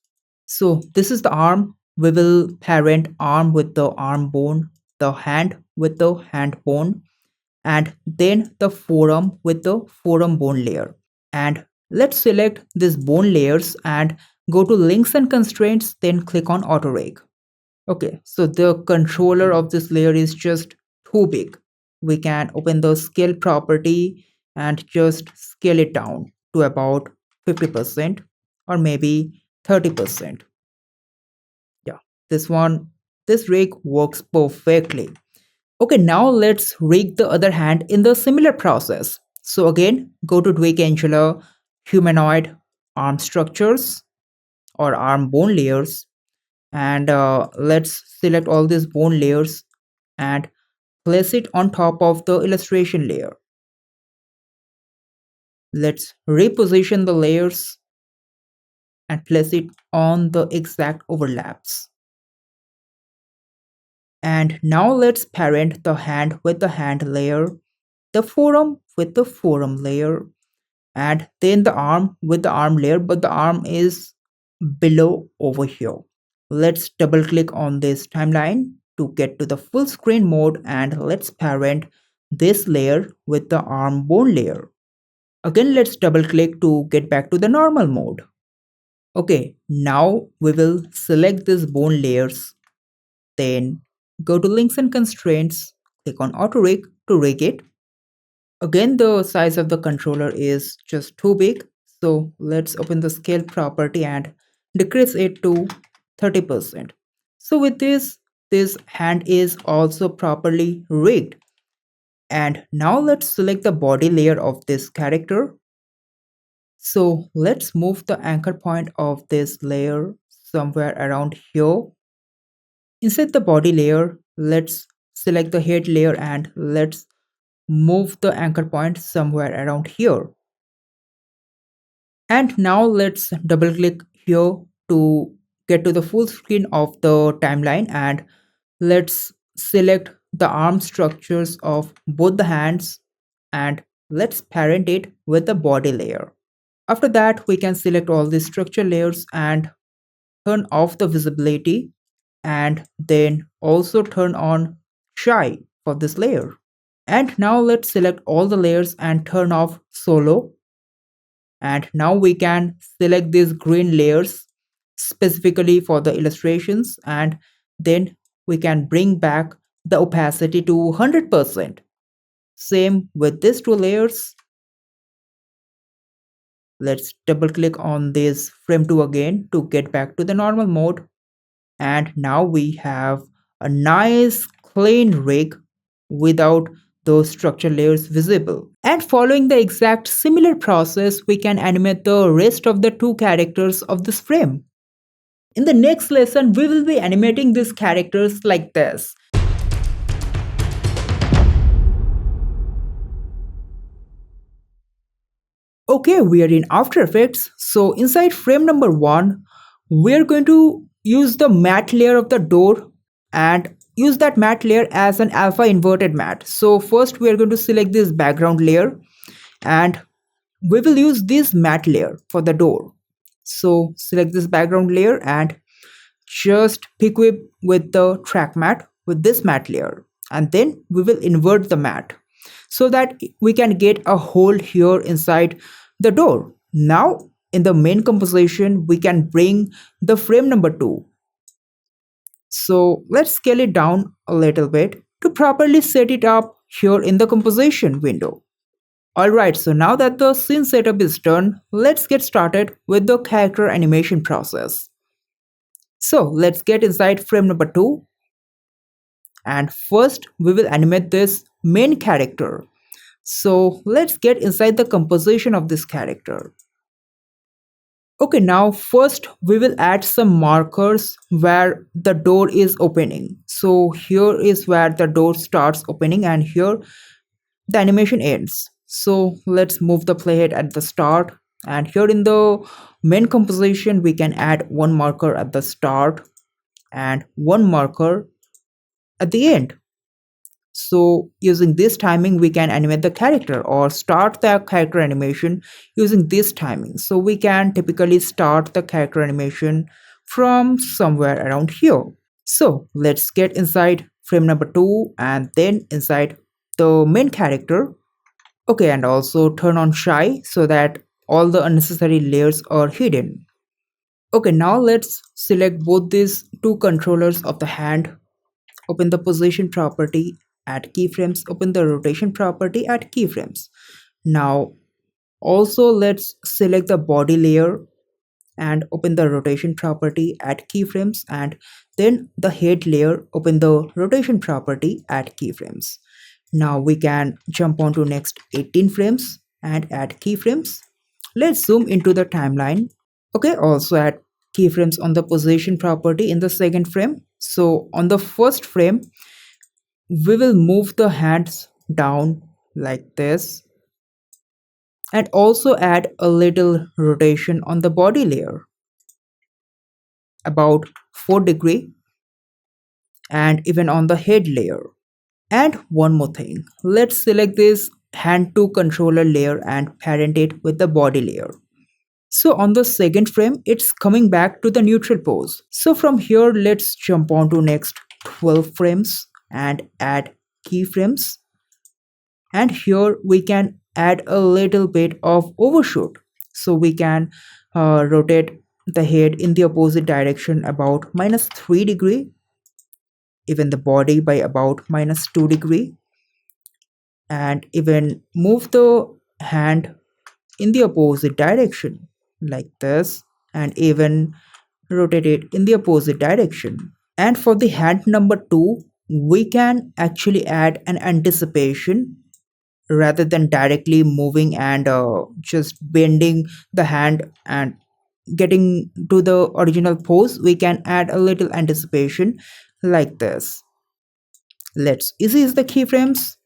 So this is the arm. We will parent arm with the arm bone, the hand with the hand bone, and then the forearm with the forearm bone layer. And let's select these bone layers and go to links and constraints, then click on auto rake. Okay, so the controller of this layer is just too big. We can open the scale property and just scale it down to about 50% or maybe 30%. Yeah, this one, this rig works perfectly. Okay, now let's rig the other hand in the similar process. So again, go to Duik Angela, humanoid arm structures or arm bone layers, and let's select all these bone layers and place it on top of the illustration layer. Let's reposition the layers and place it on the exact overlaps. And now let's parent the hand with the hand layer, the forearm with the forearm layer, and then the arm with the arm layer, but the arm is below over here. Let's double click on this timeline to get to the full screen mode, and let's parent this layer with the arm bone layer. Again, let's double click to get back to the normal mode. Okay, now we will select these bone layers, then go to links and constraints, click on auto rig to rig it. Again, the size of the controller is just too big, so let's open the scale property and decrease it to 30%. So with this hand is also properly rigged. And now let's select the body layer of this character. So let's move the anchor point of this layer somewhere around here. Inside the body layer, let's select the head layer and let's move the anchor point somewhere around here. And now let's double click here to get to the full screen of the timeline, and let's select the arm structures of both the hands and let's parent it with the body layer. After that, we can select all the structure layers and turn off the visibility, and then also turn on shy for this layer. And now let's select all the layers and turn off solo. And now we can select these green layers specifically for the illustrations, and then we can bring back the opacity to 100%. Same with these two layers. Let's double click on this frame 2 again to get back to the normal mode. And now we have a nice clean rig without those structure layers visible. And following the exact similar process, we can animate the rest of the two characters of this frame. In the next lesson, we will be animating these characters like this. Okay, we are in After Effects. So inside frame number 1, we are going to use the matte layer of the door and use that matte layer as an alpha inverted matte. So first we are going to select this background layer and we will use this matte layer for the door. So select this background layer and just pick with the track matte with this matte layer, and then we will invert the matte so that we can get a hole here inside the door. Now in the main composition we can bring the frame number 2. So let's scale it down a little bit to properly set it up here in the composition window. Alright, so now that the scene setup is done, let's get started with the character animation process. So let's get inside frame number 2, and first we will animate this main character. So let's get inside the composition of this character. Okay, now first we will add some markers where the door is opening. So here is where the door starts opening and here the animation ends. So let's move the playhead at the start, and here in the main composition we can add one marker at the start and one marker at the end. So using this timing we can animate the character or start the character animation using this timing. So we can typically start the character animation from somewhere around here. So let's get inside frame number 2 and then inside the main character. Okay, and also turn on shy so that all the unnecessary layers are hidden. Okay, now let's select both these two controllers of the hand. Open the position property, add keyframes, open the rotation property, add keyframes. Now also let's select the body layer and open the rotation property, add keyframes, and then the head layer, open the rotation property, add keyframes. Now we can jump on to next 18 frames and add keyframes. Let's zoom into the timeline. Okay, also add keyframes on the position property in the second frame. So on the first frame, we will move the hands down like this and also add a little rotation on the body layer about 4 degree and even on the head layer. And one more thing, let's select this hand to controller layer and parent it with the body layer. So on the second frame, it's coming back to the neutral pose. So from here, let's jump on to next 12 frames and add keyframes. And here we can add a little bit of overshoot. So we can rotate the head in the opposite direction about -3 degree, even the body by about -2 degree, and even move the hand in the opposite direction like this, and even rotate it in the opposite direction. And for the hand number 2, we can actually add an anticipation rather than directly moving and just bending the hand and getting to the original pose. We can add a little anticipation like this. Let's ease the keyframes.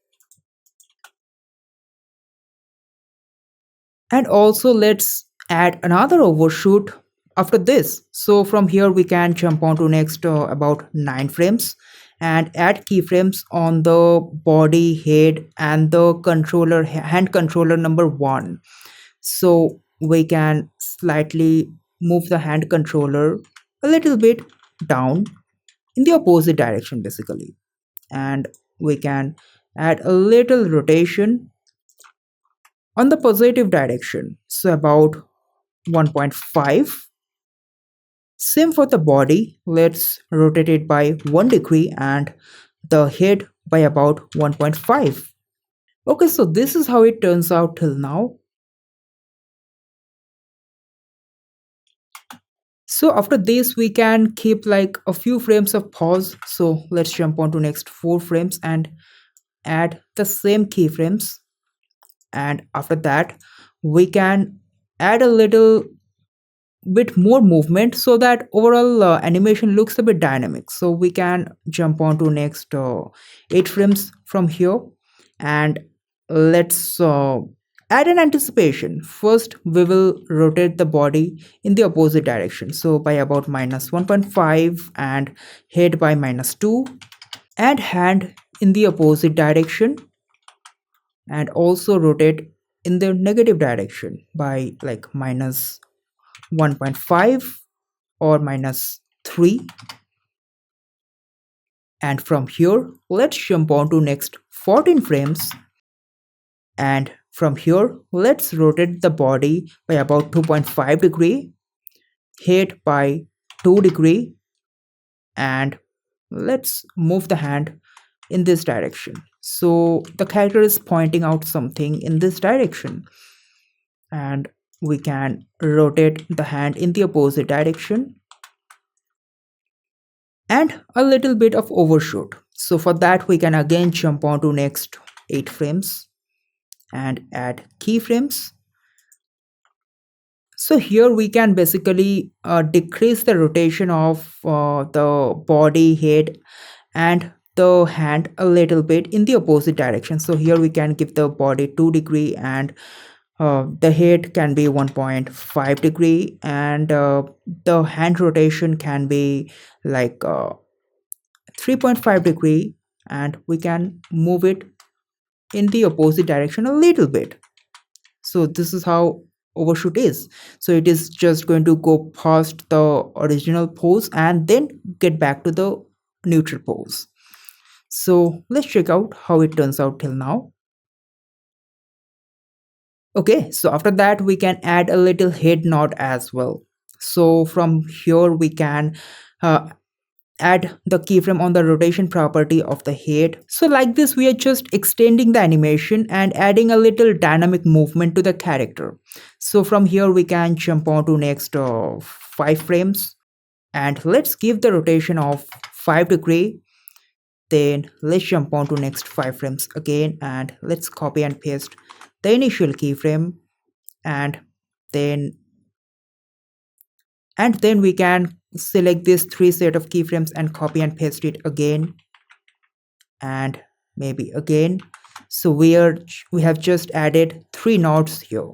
And also let's add another overshoot after this. So from here we can jump on to next about 9 frames and add keyframes on the body, head, and the controller, hand controller number 1. So we can slightly move the hand controller a little bit down in the opposite direction basically, and we can add a little rotation on the positive direction, so about 1.5. Same for the body, let's rotate it by 1 degree and the head by about 1.5. Okay, so this is how it turns out till now. So after this we can keep like a few frames of pause. So let's jump on to next 4 frames and add the same keyframes, and after that we can add a little bit more movement so that overall animation looks a bit dynamic. So we can jump on to next 8 frames from here, and let's add an anticipation. First we will rotate the body in the opposite direction, so by about -1.5, and head by -2, and hand in the opposite direction, and also rotate in the negative direction by like -1.5 or -3. And from here let's jump on to next 14 frames, and from here let's rotate the body by about 2.5 degree, head by 2 degree, and let's move the hand in this direction. So the character is pointing out something in this direction, and we can rotate the hand in the opposite direction and a little bit of overshoot. So for that we can again jump on to next 8 frames and add keyframes. So here we can basically decrease the rotation of the body, head, and the hand a little bit in the opposite direction. So here we can give the body 2 degree, and the head can be 1.5 degree, and the hand rotation can be like 3.5 degree, and we can move it in the opposite direction a little bit. So this is how overshoot is. So it is just going to go past the original pose and then get back to the neutral pose. So let's check out how it turns out till now. Okay, so after that we can add a little head nod as well. So from here we can uh, add the keyframe on the rotation property of the head. So like this we are just extending the animation and adding a little dynamic movement to the character. So from here we can jump on to next 5 frames, and let's give the rotation of 5 degree. Then let's jump on to next 5 frames again, and let's copy and paste the initial keyframe, and then we can select this 3 set of keyframes and copy and paste it again, and maybe again. So we have just added 3 nodes here.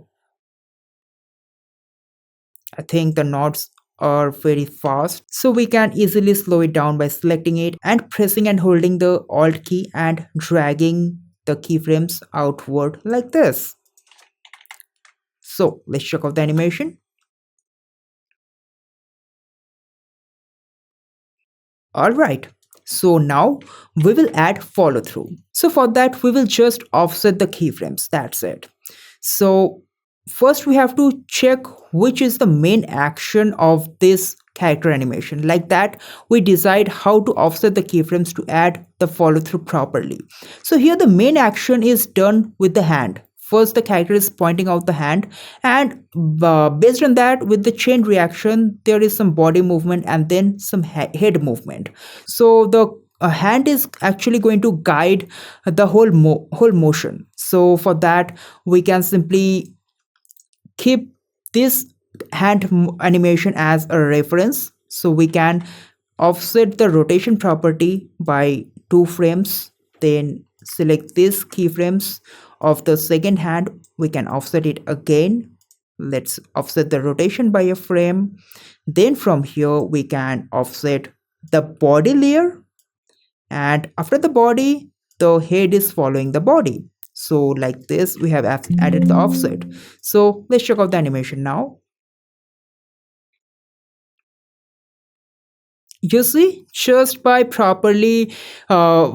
I think the nodes are very fast, so we can easily slow it down by selecting it and pressing and holding the alt key and dragging the keyframes outward like this. So let's check out the animation. Alright, so now we will add follow through. So for that we will just offset the keyframes, that's it. So first we have to check which is the main action of this character animation. Like that we decide how to offset the keyframes to add the follow through properly. So here the main action is done with the hand. First the character is pointing out the hand, and based on that, with the chain reaction there is some body movement and then some head movement. So the hand is actually going to guide the whole motion. So for that we can simply keep this animation as a reference. So we can offset the rotation property by 2 frames, then select these keyframes of the second hand, we can offset it again. Let's offset the rotation by a frame. Then from here we can offset the body layer, and after the body the head is following the body. So like this we have added the offset. So let's check out the animation now. You see, just by properly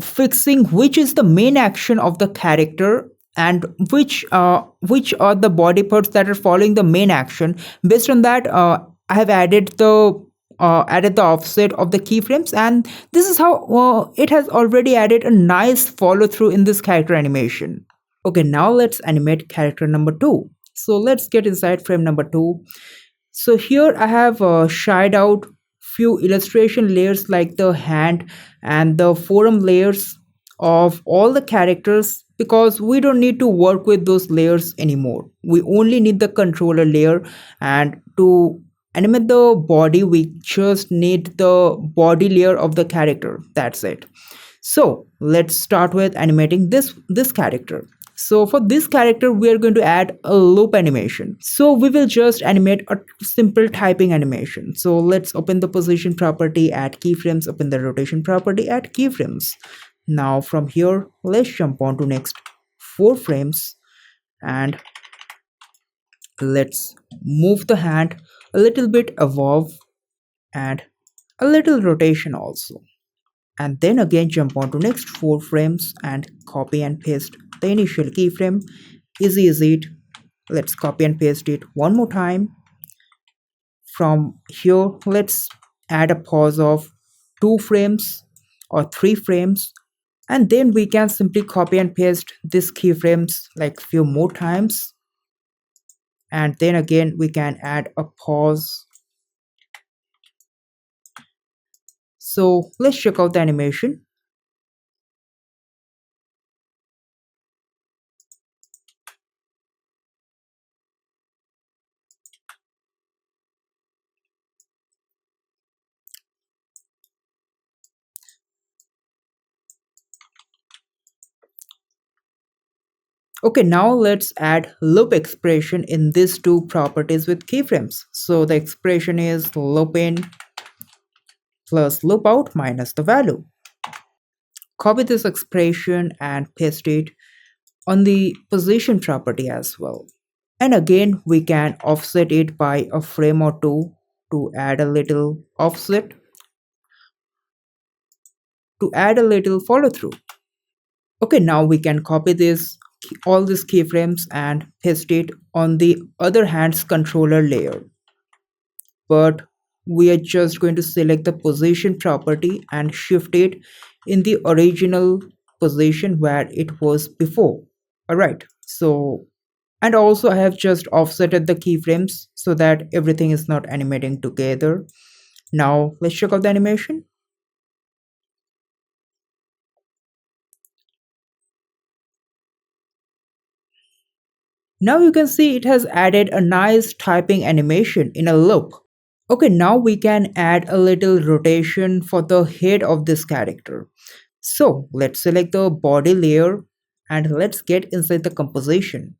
fixing which is the main action of the character and which are the body parts that are following the main action, based on that I have added the offset of the keyframes, and this is how it has already added a nice follow through in this character animation. Okay, now let's animate character number 2. So let's get inside frame number 2. So here I have shied out few illustration layers like the hand and the forearm layers of all the characters, because we don't need to work with those layers anymore. We only need the controller layer, and to animate the body we just need the body layer of the character. That's it. So let's start with animating this character. So for this character we are going to add a loop animation. So we will just animate a simple typing animation. So let's open the position property, add keyframes, open the rotation property, add keyframes. Now from here let's jump on to next 4 frames, and let's move the hand a little bit above and a little rotation also, and then again jump on to next 4 frames and copy and paste the initial keyframe. Easy is it. Let's copy and paste it one more time. From here let's add a pause of 2 frames or 3 frames, and then we can simply copy and paste these keyframes like few more times, and then again we can add a pause. So let's check out the animation. Okay, now let's add loop expression in these two properties with keyframes. So the expression is loop in plus loop out minus the value. Copy this expression and paste it on the position property as well. And again, we can offset it by a frame or two to add a little offset, to add a little follow through. Okay, now we can copy this all these keyframes and paste it on the other hand's controller layer. But we are just going to select the position property and shift it in the original position where it was before. Alright, so and also I have just offsetted the keyframes so that everything is not animating together. Now let's check out the animation. Now you can see it has added a nice typing animation in a loop. Okay, now we can add a little rotation for the head of this character. So let's select the body layer and let's get inside the composition.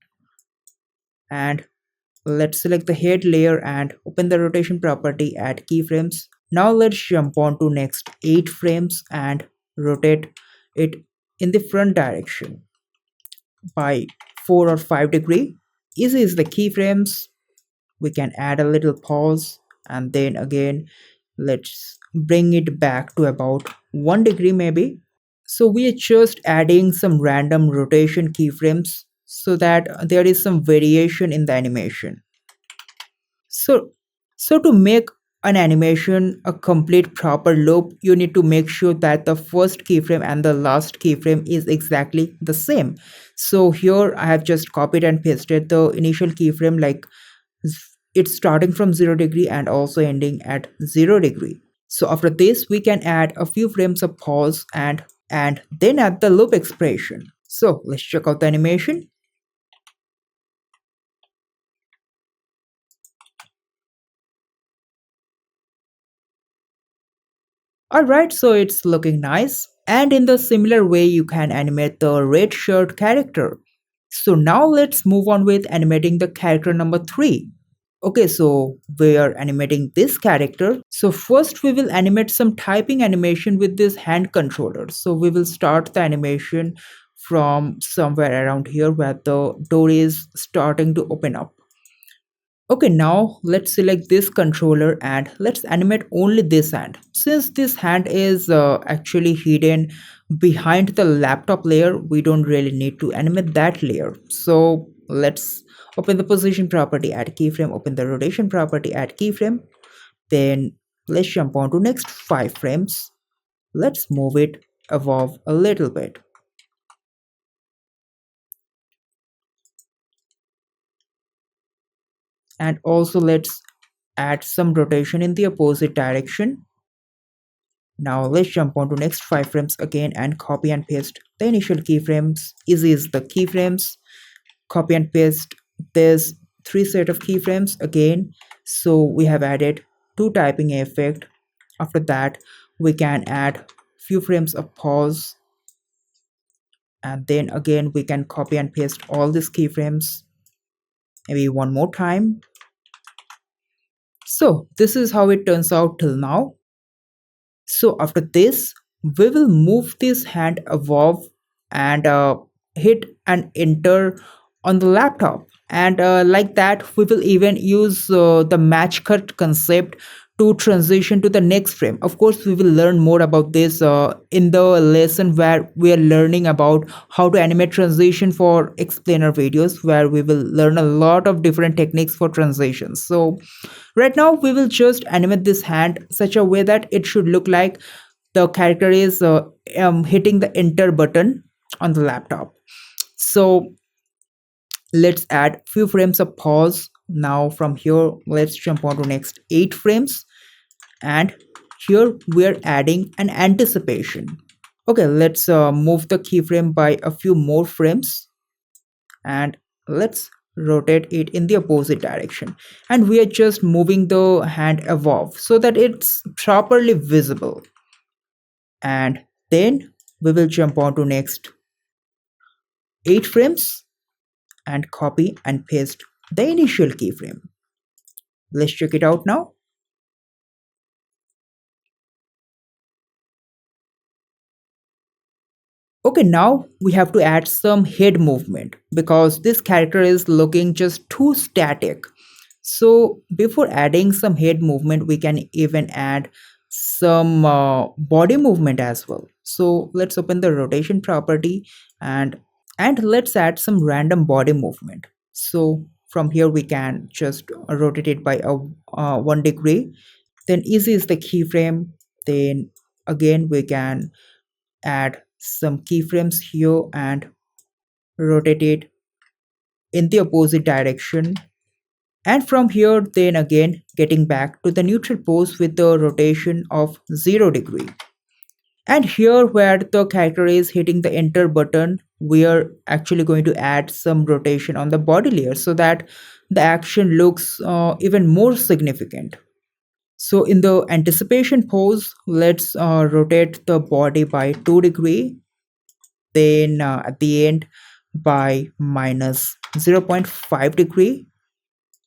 And let's select the head layer and open the rotation property at keyframes. Now let's jump on to next 8 frames and rotate it in the front direction by 4 or 5 degree. Easy is the keyframes. We can add a little pause and then again let's bring it back to about 1 degree maybe. So we are just adding some random rotation keyframes so that there is some variation in the animation. So, so to make an animation a complete proper loop, you need to make sure that the first keyframe and the last keyframe is exactly the same. So here I have just copied and pasted the initial keyframe like it's starting from 0 degree and also ending at 0 degree. So after this we can add a few frames of pause and then add the loop expression. So let's check out the animation. Alright, so it's looking nice. And in the similar way, you can animate the red shirt character. So now let's move on with animating the character number 3. Okay, so we are animating this character. So first we will animate some typing animation with this hand controller. So we will start the animation from somewhere around here where the door is starting to open up. Okay, now let's select this controller and let's animate only this hand. Since this hand is actually hidden behind the laptop layer, we don't really need to animate that layer. So let's open the position property at keyframe, open the rotation property at keyframe. Then let's jump on to next 5 frames. Let's move it above a little bit. And also let's add some rotation in the opposite direction. Now let's jump on to next 5 frames again and copy and paste the initial keyframes. Easy is the keyframes. Copy and paste this 3 set of keyframes again. So we have added 2 typing effect. After that we can add few frames of pause and then again we can copy and paste all these keyframes maybe one more time. So this is how it turns out till now. So after this, we will move this hand above and hit and enter on the laptop. And like that, we will even use the match cut concept to transition to the next frame. Of course, we will learn more about this in the lesson where we are learning about how to animate transition for explainer videos, where we will learn a lot of different techniques for transitions. So right now we will just animate this hand such a way that it should look like the character is hitting the enter button on the laptop. So let's add few frames of pause. Now from here let's jump on to next 8 frames and here we are adding an anticipation. Okay, let's move the keyframe by a few more frames and let's rotate it in the opposite direction, and we are just moving the hand above so that it's properly visible. And then we will jump on to next 8 frames and copy and paste the initial keyframe. Let's check it out now. Okay, now we have to add some head movement because this character is looking just too static. So before adding some head movement, we can even add some body movement as well. So let's open the rotation property and let's add some random body movement. So from here we can just rotate it by a 1 degree. Then easy is the keyframe. Then again we can add some keyframes here and rotate it in the opposite direction. And from here, then again, getting back to the neutral pose with the rotation of 0 degree. And here where the character is hitting the enter button, we are actually going to add some rotation on the body layer so that the action looks even more significant. So in the anticipation pose, let's rotate the body by 2 degree, then at the end by minus 0.5 degree,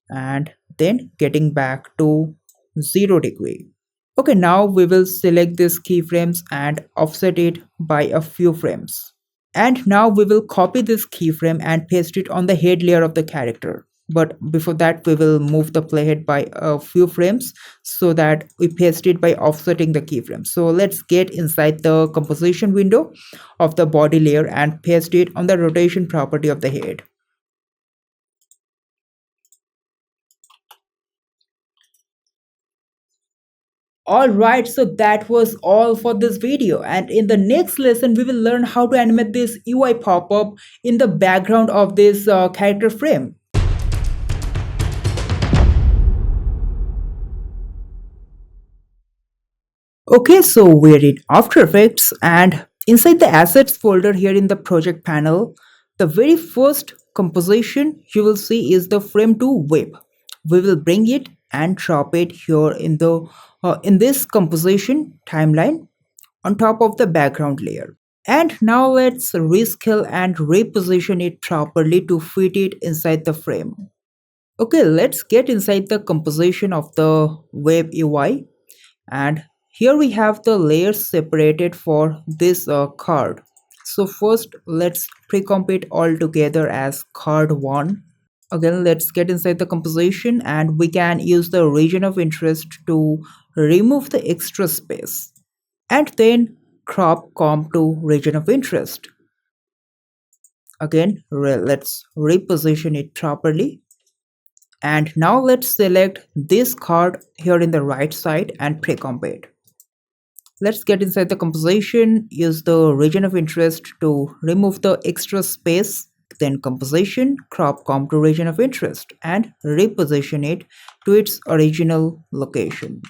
and then getting back to 0 degree. Okay, now we will select these keyframes and offset it by a few frames. And now we will copy this keyframe and paste it on the head layer of the character. But before that, we will move the playhead by a few frames so that we paste it by offsetting the keyframe. So let's get inside the composition window of the body layer and paste it on the rotation property of the head. Alright, so that was all for this video, and in the next lesson we will learn how to animate this UI pop-up in the background of this character frame. Okay, so we're in After Effects, and inside the assets folder here in the project panel, the very first composition you will see is the frame to web. We will bring it and drop it here in the in this composition timeline on top of the background layer. And now let's rescale and reposition it properly to fit it inside the frame. Okay, let's get inside the composition of the web UI, and here we have the layers separated for this card. So first let's pre-comp it all together as card 1. Again, let's get inside the composition and we can use the region of interest to remove the extra space, and then crop comp to region of interest. Again, let's reposition it properly. And now let's select this card here in the right side and pre-comp it. Let's get inside the composition, use the region of interest to remove the extra space, then composition, crop comp to region of interest, and reposition it to its original location.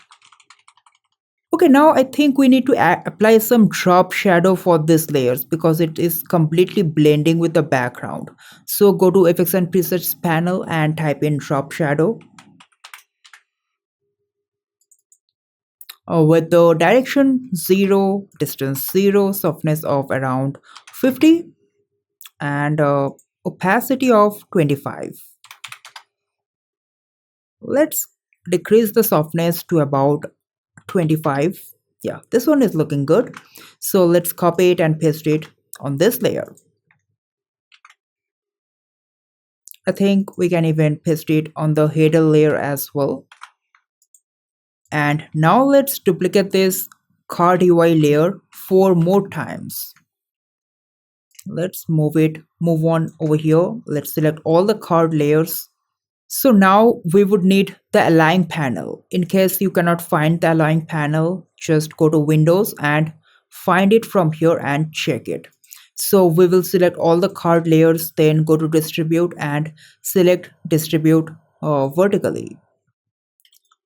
Okay, now I think we need to apply some drop shadow for these layers because it is completely blending with the background. So go to effects and presets panel and type in drop shadow. With the direction 0, distance 0, softness of around 50, and opacity of 25. Let's decrease the softness to about 25. Yeah, this one is looking good. So let's copy it and paste it on this layer. I think we can even paste it on the header layer as well. And now let's duplicate this card UI layer 4 more times. Let's move on over here. Let's select all the card layers. So now we would need the align panel. In case you cannot find the align panel, just go to Windows and find it from here and check it. So we will select all the card layers, then go to distribute and select distribute vertically.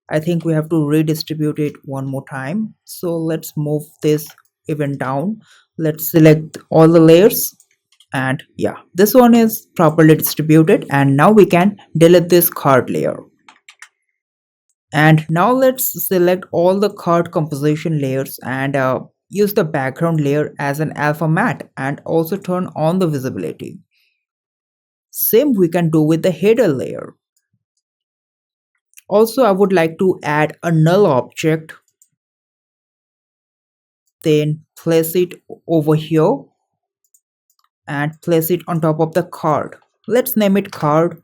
I think we have to redistribute it one more time. So let's move this even down. Let's select all the layers, and yeah, this one is properly distributed, and now we can delete this card layer. And now let's select all the card composition layers and use the background layer as an alpha matte and also turn on the visibility. Same we can do with the header layer. Also, I would like to add a null object, then place it over here and place it on top of the card. Let's name it card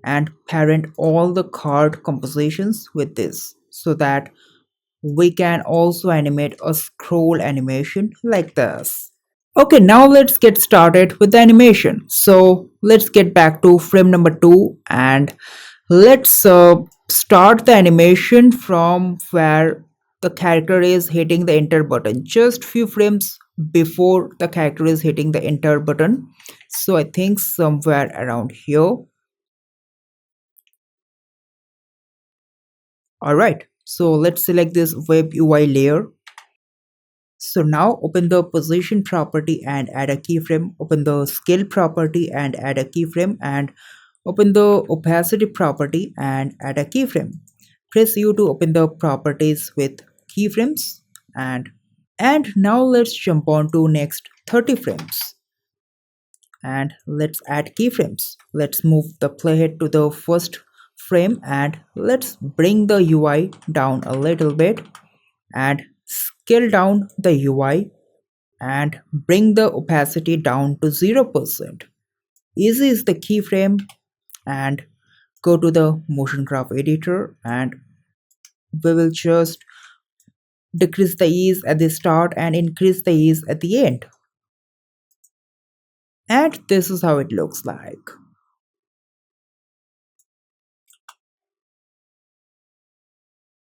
and parent all the card compositions with this so that we can also animate a scroll animation like this. Okay, now let's get started with the animation. So let's get back to frame number 2 and let's start the animation from where the character is hitting the enter button, just few frames before the character is hitting the enter button. So I think somewhere around here. Alright, so let's select this web UI layer. So now open the position property and add a keyframe, open the scale property and add a keyframe, and open the opacity property and add a keyframe. Press U to open the properties with keyframes, and now let's jump on to next 30 frames and let's add keyframes. Let's move the playhead to the first frame and let's bring the UI down a little bit and scale down the UI and bring the opacity down to 0%. Easy is the keyframe, and go to the motion graph editor and we will just decrease the ease at the start and increase the ease at the end. And this is how it looks like.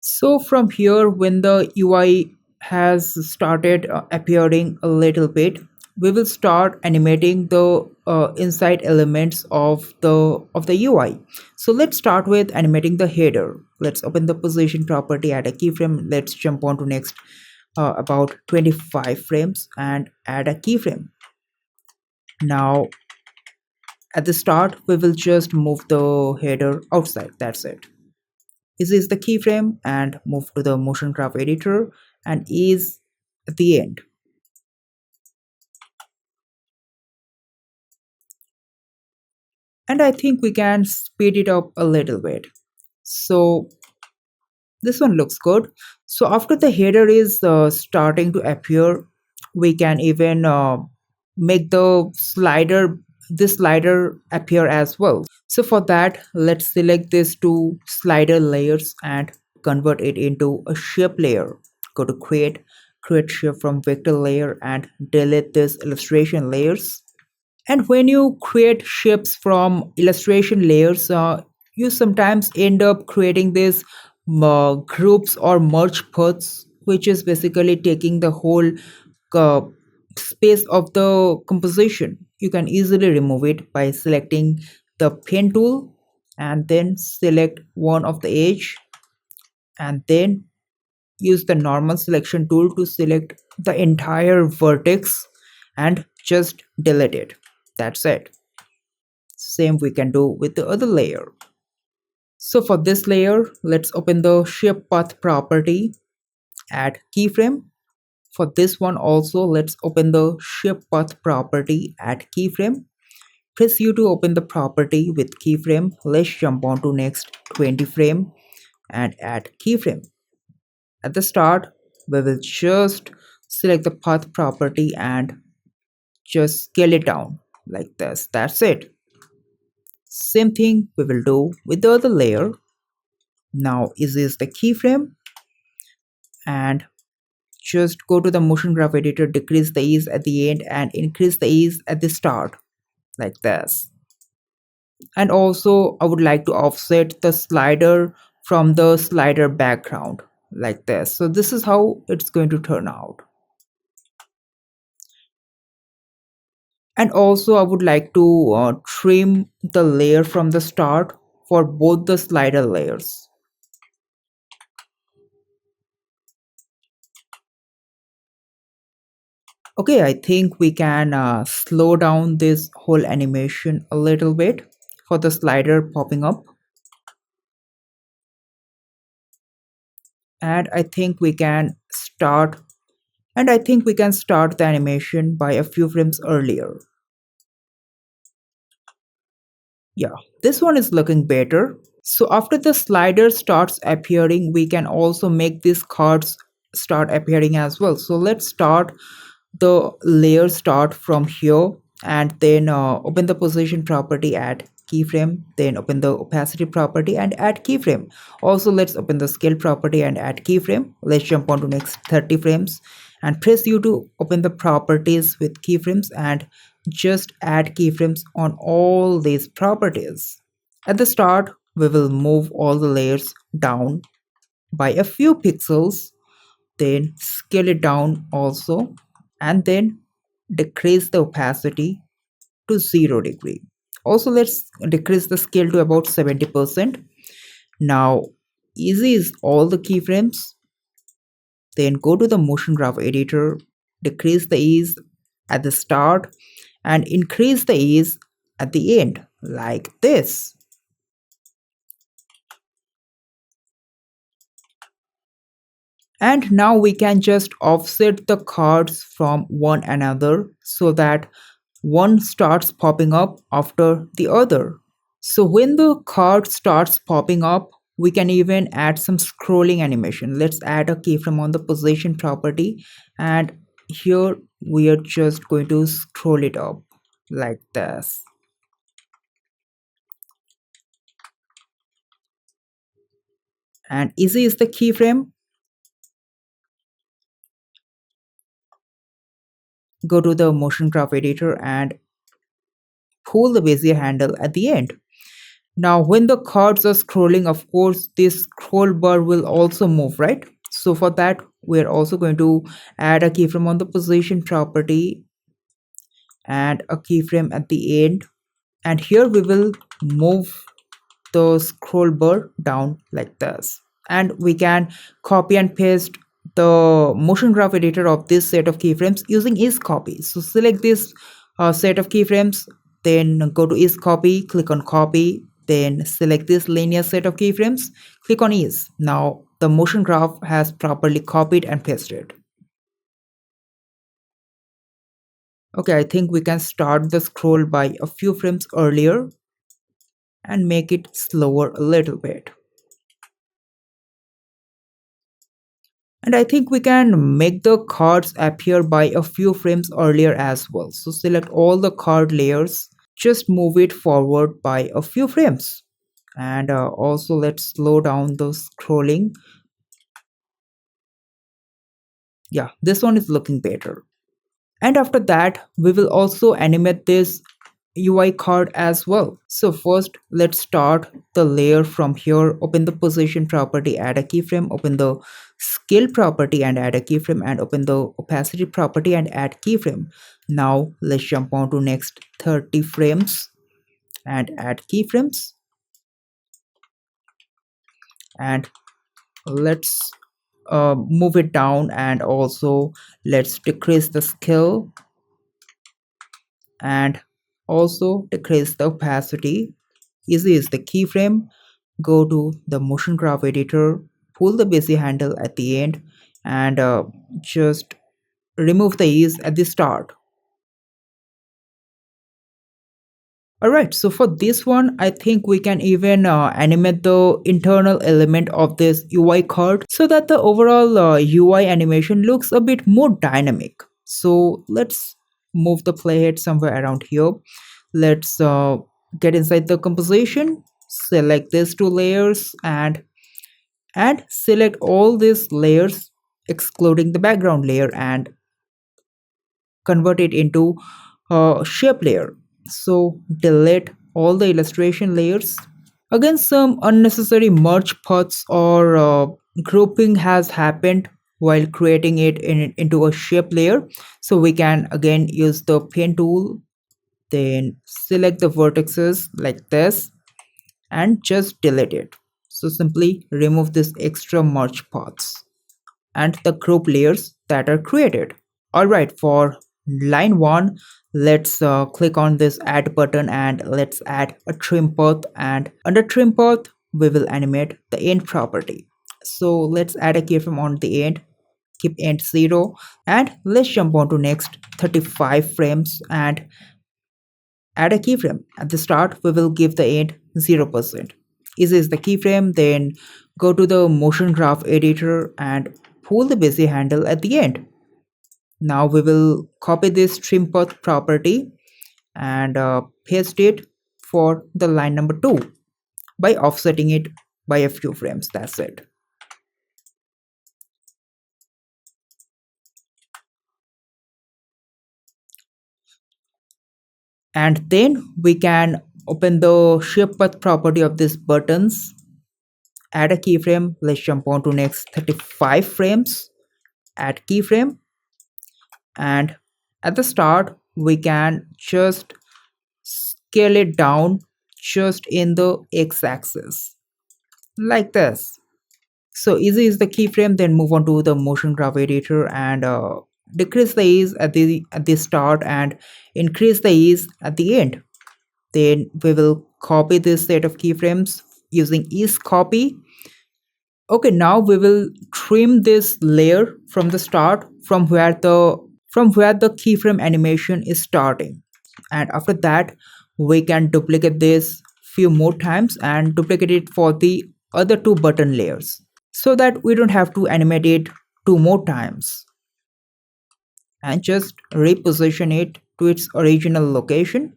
So from here, when the UI has started appearing a little bit, we will start animating the inside elements of the UI. So let's start with animating the header. Let's open the position property, add a keyframe. Let's jump on to next about 25 frames and add a keyframe. Now at the start, we will just move the header outside. That's it. This is the keyframe and move to the motion graph editor and ease at the end. And I think we can speed it up a little bit. So this one looks good. So after the header is starting to appear, we can even make the slider, this slider appear as well. So for that, let's select these two slider layers and convert it into a shape layer. Go to create shape from vector layer and delete this illustration layers. And when you create shapes from illustration layers, you sometimes end up creating these groups or merge paths, which is basically taking the whole uh, space of the composition. You can easily remove it by selecting the pen tool and then select one of the edge and then use the normal selection tool to select the entire vertex and just delete it. That's it. Same we can do with the other layer. So for this layer, let's open the shape path property, add keyframe. For this one also, let's open the shape path property, add keyframe. Press U to open the property with keyframe. Let's jump on to next 20 frame and add keyframe. At the start, we will just select the path property and just scale it down like this. That's it. Same thing we will do with the other layer. Now is this the keyframe and just go to the motion graph editor, decrease the ease at the end and increase the ease at the start like this. And also I would like to offset the slider from the slider background like this. So this is how it's going to turn out. And also I would like to trim the layer from the start for both the slider layers. Okay, I think we can slow down this whole animation a little bit for the slider popping up. And I think we can start the animation by a few frames earlier. Yeah, this one is looking better. So after the slider starts appearing, we can also make these cards start appearing as well. So let's start the layer start from here, and then open the position property, add keyframe, then open the opacity property and add keyframe. Also let's open the scale property and add keyframe. Let's jump on to next 30 frames and press U to open the properties with keyframes, and just add keyframes on all these properties. At the start, we will move all the layers down by a few pixels, then scale it down also, and then decrease the opacity to 0 degree. Also, let's decrease the scale to about 70%. Now, easy is all the keyframes. Then go to the motion graph editor, decrease the ease at the start and increase the ease at the end like this. And now we can just offset the cards from one another so that one starts popping up after the other. So when the card starts popping up, we can even add some scrolling animation. Let's add a keyframe on the position property, and here we are just going to scroll it up like this. And easy is the keyframe. Go to the motion graph editor and pull the bezier handle at the end. Now when the cards are scrolling, of course this scroll bar will also move, right? So for that we're also going to add a keyframe on the position property and a keyframe at the end, and here we will move the scroll bar down like this. And we can copy and paste the motion graph editor of this set of keyframes using is copy. So select this set of keyframes, then go to is copy, click on copy, then select this linear set of keyframes, click on is. Now the motion graph has properly copied and pasted. Okay, I think we can start the scroll by a few frames earlier and make it slower a little bit. And I think we can make the cards appear by a few frames earlier as well. So select all the card layers, just move it forward by a few frames. And also let's slow down the scrolling. Yeah, this one is looking better. And after that, we will also animate this UI card as well. So first let's start the layer from here. Open the position property, add a keyframe, open the scale property and add a keyframe, and open the opacity property and add keyframe. Now let's jump on to next 30 frames and add keyframes, and let's move it down, and also let's decrease the scale and also decrease the opacity. Easy is the keyframe. Go to the motion graph editor, pull the bezier handle at the end, and just remove the ease at the start. Alright, so for this one, I think we can even animate the internal element of this UI card so that the overall UI animation looks a bit more dynamic. So let's move the playhead somewhere around here. Let's get inside the composition, select these two layers, and select all these layers excluding the background layer and convert it into a shape layer. So delete all the illustration layers. Again, some unnecessary merge paths or grouping has happened while creating it into a shape layer. So we can again use the pen tool, then select the vertices like this and just delete it. So simply remove this extra merge paths and the group layers that are created. Alright, for line 1, let's click on this add button and let's add a trim path, and under trim path we will animate the end property. So let's add a keyframe on the end, keep end 0, and let's jump on to next 35 frames and Add a keyframe. At the start, we will give the end 0%. This is the keyframe, then go to the motion graph editor and pull the busy handle at the end. Now we will copy this trim path property and paste it for the line number 2 by offsetting it by a few frames. That's it. And then we can open the shape path property of these buttons, add a keyframe. Let's jump on to next 35 frames, add keyframe, and at the start we can just scale it down just in the x-axis like this. So easy is the keyframe, then move on to the motion graph editor and decrease the ease at the start and increase the ease at the end. Then we will copy this set of keyframes using ease copy. Okay, now we will trim this layer from the start, from where the keyframe animation is starting. And after that we can duplicate this few more times and duplicate it for the other two button layers so that we don't have to animate it two more times, and just reposition it to its original location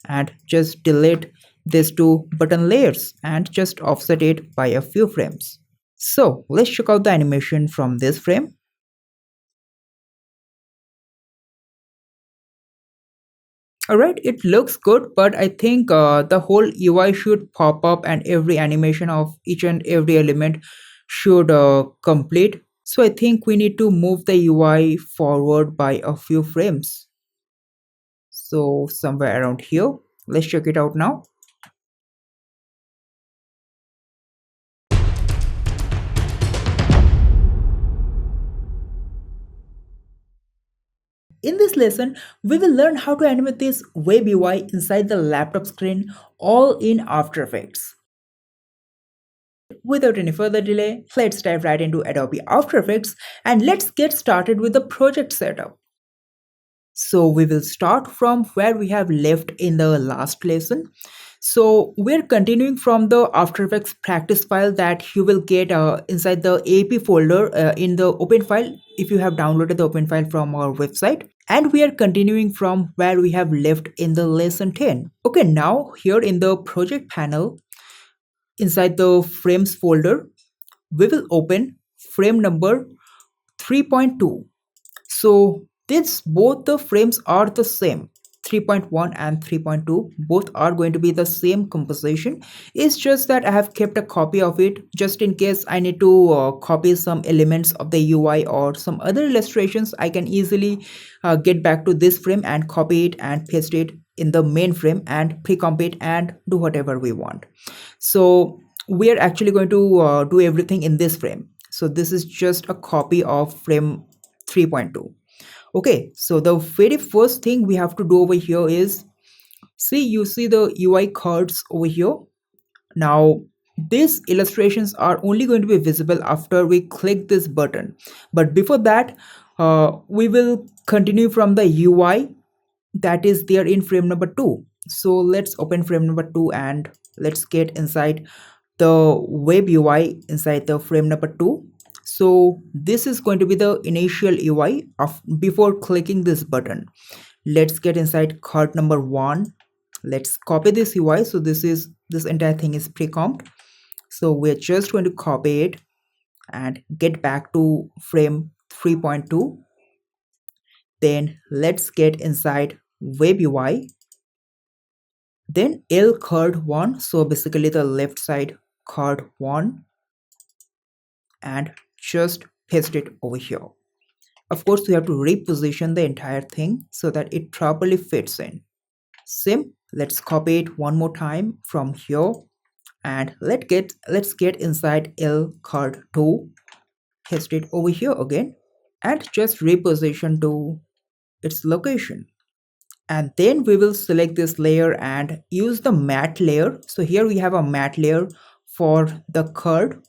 and just delete these two button layers and just offset it by a few frames. So let's check out the animation from this frame. Alright, it looks good, but I think the whole UI should pop up and every animation of each and every element should complete. So I think we need to move the UI forward by a few frames. So somewhere around here, let's check it out now. In this lesson, we will learn how to animate this web UI inside the laptop screen, all in After Effects. Without any further delay, let's dive right into Adobe After Effects and let's get started with the project setup. So we will start from where we have left in the last lesson. So we're continuing from the After Effects practice file that you will get inside the AP folder in the open file if you have downloaded the open file from our website. And we are continuing from where we have left in the lesson 10. Okay, now here in the project panel, inside the frames folder, we will open frame number 3.2. So this both the frames are the same, 3.1 and 3.2 both are going to be the same composition. It's just that I have kept a copy of it just in case I need to copy some elements of the UI or some other illustrations. I can easily get back to this frame and copy it and paste it in the main frame and pre-comp it and do whatever we want. So we are actually going to do everything in this frame. So this is just a copy of frame 3.2. Okay, so the very first thing we have to do over here is, you see the UI cards over here. Now these illustrations are only going to be visible after we click this button, but before that we will continue from the UI that is there in frame number 2. So let's open frame number 2 and let's get inside the web UI inside the frame number 2. So this is going to be the initial UI of before clicking this button. Let's get inside card number 1. Let's copy this UI. So this entire thing is pre-comped. So we're just going to copy it and get back to frame 3.2. Then let's get inside web UI. Then L card 1. So basically the left side card 1, and just paste it over here. Of course, we have to reposition the entire thing so that it properly fits in. Same, let's copy it one more time from here and let's get inside L card 2, paste it over here again and just reposition to its location. And then we will select this layer and use the matte layer. So here we have a matte layer for the card.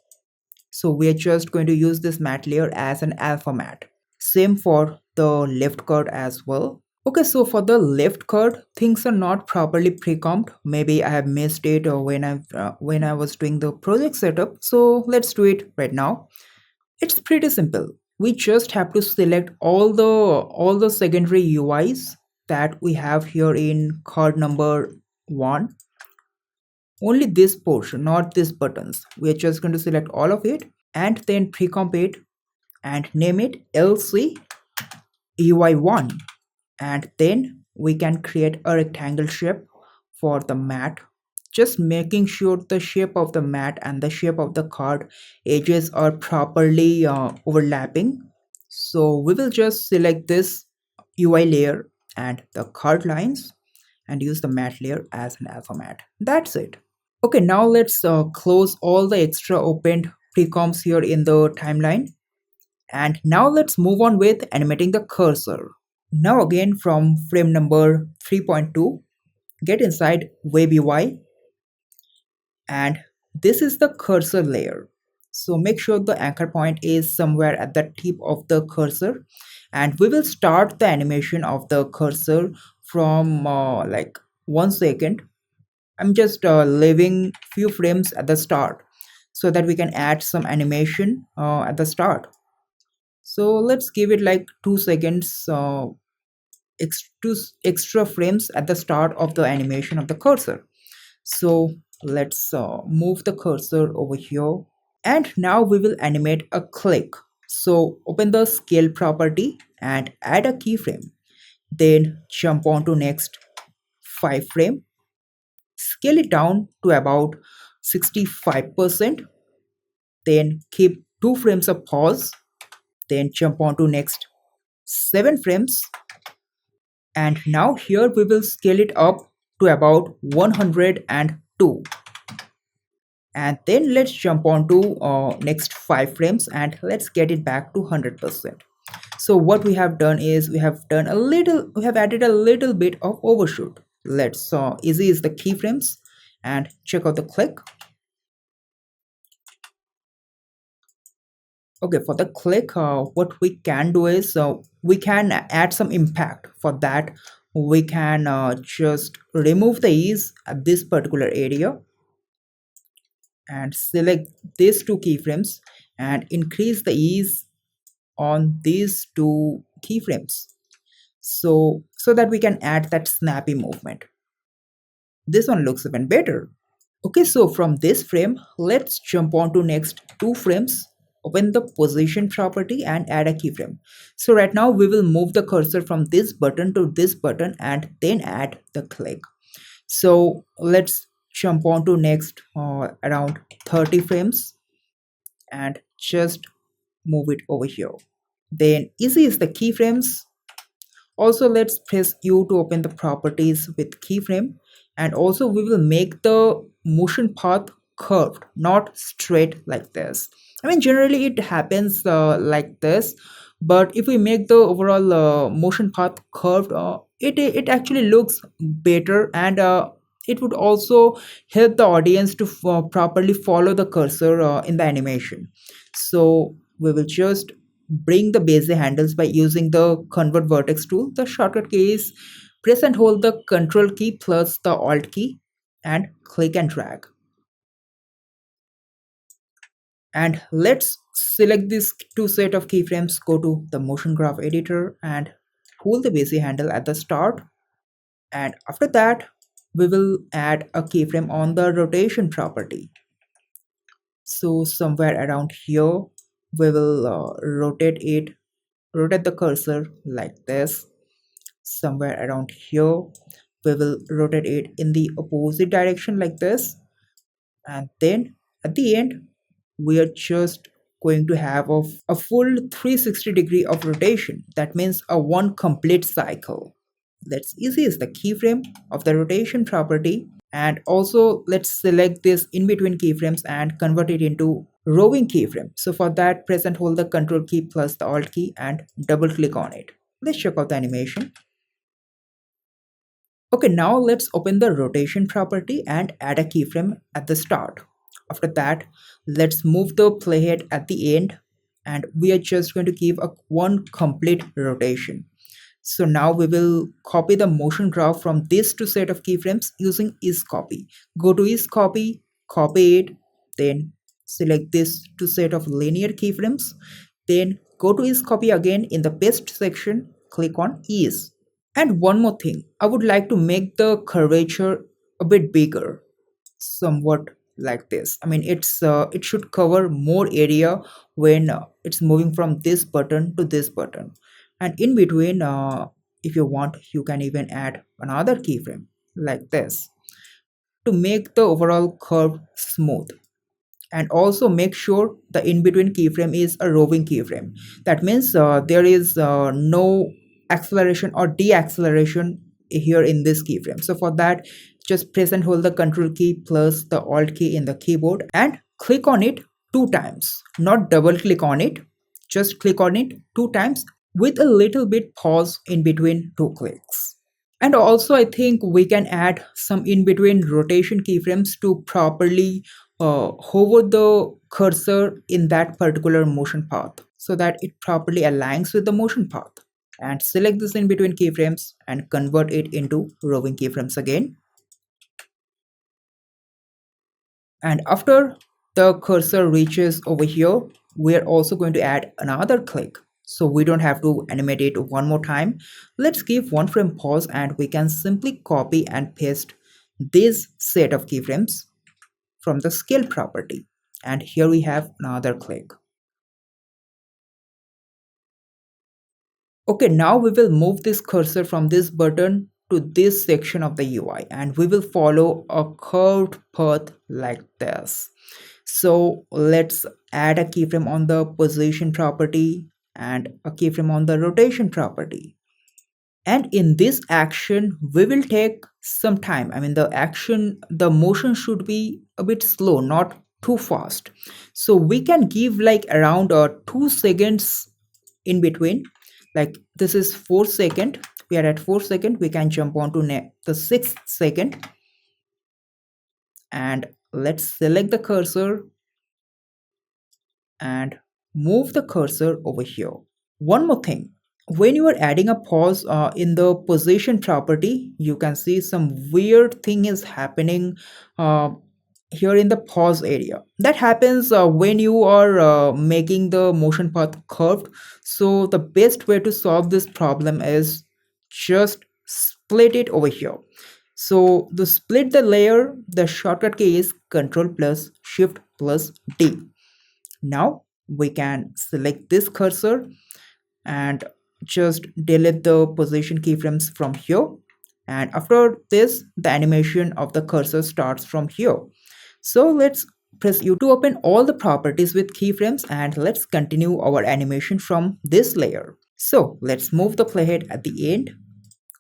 So we are just going to use this matte layer as an alpha matte. Same for the left card as well. Okay, so for the left card, things are not properly pre-comped. Maybe I have missed it when I was doing the project setup. So let's do it right now. It's pretty simple. We just have to select all the secondary UIs that we have here in card number 1. Only this portion, not these buttons. We are just going to select all of it and then pre-comp it and name it LC UI1, and then we can create a rectangle shape for the mat, just making sure the shape of the mat and the shape of the card edges are properly overlapping. So we will just select this UI layer and the card lines and use the mat layer as an alpha mat. That's it. Okay, now let's close all the extra opened precoms here in the timeline. And now let's move on with animating the cursor. Now again from frame number 3.2, get inside Web UI, and this is the cursor layer. So make sure the anchor point is somewhere at the tip of the cursor, and we will start the animation of the cursor from like 1 second. I'm just leaving few frames at the start so that we can add some animation at the start. So let's give it like 2 seconds, two extra frames at the start of the animation of the cursor. So let's move the cursor over here, and now we will animate a click. So open the scale property and add a keyframe, then jump on to next 5 frame, scale it down to about 65%, then keep 2 frames of pause, then jump on to next 7 frames, and now here we will scale it up to about 102, and then let's jump on to next 5 frames and let's get it back to 100%. So what we have done is we have added a little bit of overshoot. Let's easy is the keyframes and check out the click. Okay, for the click, what we can do is we can add some impact. For that, we can just remove the ease at this particular area and select these 2 keyframes and increase the ease on these 2 keyframes, so that we can add that snappy movement. This one looks even better. Okay, so from this frame, let's jump on to next 2 frames, open the position property and add a keyframe. So right now we will move the cursor from this button to this button and then add the click. So let's jump on to next around 30 frames and just move it over here. Then easy is the keyframes. Also, let's press U to open the properties with keyframe, and also we will make the motion path curved, not straight like this. I mean, generally it happens like this, but if we make the overall motion path curved, it actually looks better, and it would also help the audience to properly follow the cursor in the animation. So we will just bring the bezier handles by using the convert vertex tool. The shortcut key is press and hold the control key plus the alt key and click and drag. And let's select these 2 set of keyframes, go to the motion graph editor and pull the bezier handle at the start. And after that, we will add a keyframe on the rotation property. So somewhere around here, we will rotate the cursor like this. Somewhere around here, we will rotate it in the opposite direction like this, and then at the end we are just going to have a full 360-degree of rotation. That means a one complete cycle. Let's easy is the keyframe of the rotation property, and also let's select this in between keyframes and convert it into rowing keyframe. So for that, press and hold the control key plus the alt key and double click on it. Let's check out the animation. Okay, now let's open the rotation property and add a keyframe at the start. After that, let's move the playhead at the end, and we are just going to give a one complete rotation. So now we will copy the motion graph from this to set of keyframes using is copy. Go to is copy, copy it, then select this to set of linear keyframes. Then go to is copy again in the paste section, click on is. And one more thing, I would like to make the curvature a bit bigger, somewhat like this. I mean, it should cover more area when it's moving from this button to this button, and in between, if you want, you can even add another keyframe like this to make the overall curve smooth. And also make sure the in between keyframe is a roving keyframe. That means there is no acceleration or deacceleration here in this keyframe. So for that, just press and hold the control key plus the alt key in the keyboard and click on it 2 times, not double click on it, just click on it 2 times with a little bit pause in between 2 clicks. And also, I think we can add some in between rotation keyframes to properly hover the cursor in that particular motion path so that it properly aligns with the motion path. And select this in between keyframes and convert it into roving keyframes again. And after the cursor reaches over here, we are also going to add another click. So we don't have to animate it one more time. Let's give one frame pause and we can simply copy and paste this set of keyframes from the scale property. And here we have another click. Okay, now we will move this cursor from this button to this section of the UI and we will follow a curved path like this. So let's add a keyframe on the position property and a keyframe on the rotation property. And in this action, we will take some time. I mean, the motion should be a bit slow, not too fast. So we can give like around 2 seconds in between. Like this is 4 second. We are at 4 second. We can jump on to the 6th second. And let's select the cursor and move the cursor over here. One more thing, when you are adding a pause in the position property, you can see some weird thing is happening uh, here in the pause area. That happens when you are making the motion path curved. So the best way to solve this problem is just split it over here. So to split the layer, the shortcut key is Ctrl plus Shift plus D. Now we can select this cursor and just delete the position keyframes from here. And after this, the animation of the cursor starts from here. So let's press U to open all the properties with keyframes and let's continue our animation from this layer. So let's move the playhead at the end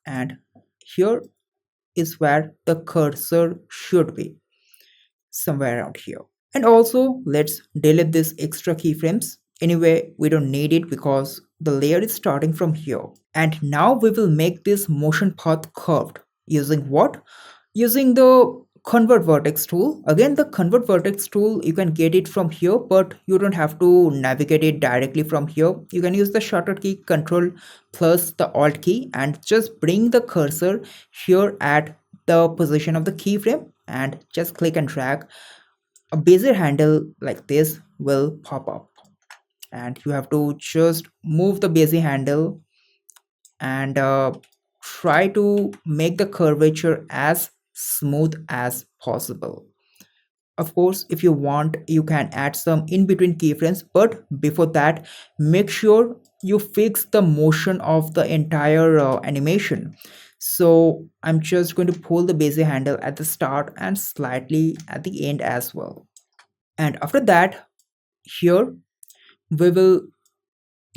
and here is where the cursor should be, somewhere around here. And also let's delete this extra keyframes. Anyway, we don't need it because the layer is starting from here. And now we will make this motion path curved using what? Using the convert vertex tool. Again, the convert vertex tool, you can get it from here, but you don't have to navigate it directly from here. You can use the shortcut key Control plus the Alt key and just bring the cursor here at the position of the keyframe and just click and drag. A bezier handle like this will pop up and you have to just move the bezier handle and try to make the curvature as smooth as possible. Of course, if you want, you can add some in between keyframes, but before that, make sure you fix the motion of the entire animation. So I'm just going to pull the bezier handle at the start and slightly at the end as well. And after that, here we will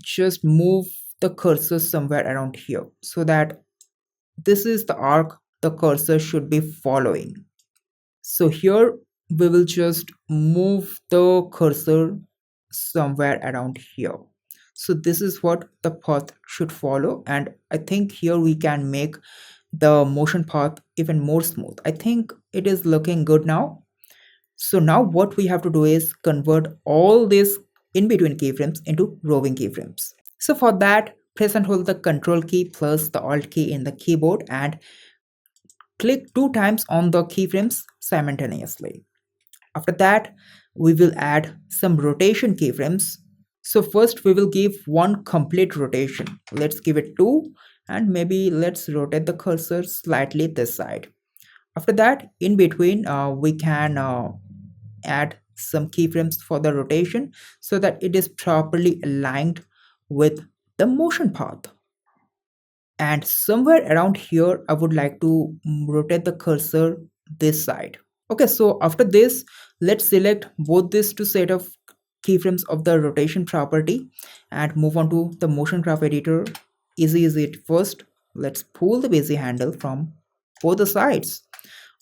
just move the cursor somewhere around here so that this is the arc the cursor should be following. So here we will just move the cursor somewhere around here. So this is what the path should follow, and I think here we can make the motion path even more smooth. I think it is looking good now. So now what we have to do is convert all these in between keyframes into roving keyframes. So for that, press and hold the Control key plus the Alt key in the keyboard and click 2 times on the keyframes simultaneously. After that, we will add some rotation keyframes. So first we will give one complete rotation. Let's give it 2 and maybe let's rotate the cursor slightly this side. After that, in between, we can add some keyframes for the rotation so that it is properly aligned with the motion path. And somewhere around here, I would like to rotate the cursor this side. Okay, so after this, let's select both these two set of keyframes of the rotation property and move on to the motion graph editor. Easy is it first. Let's pull the bezier handle from both the sides.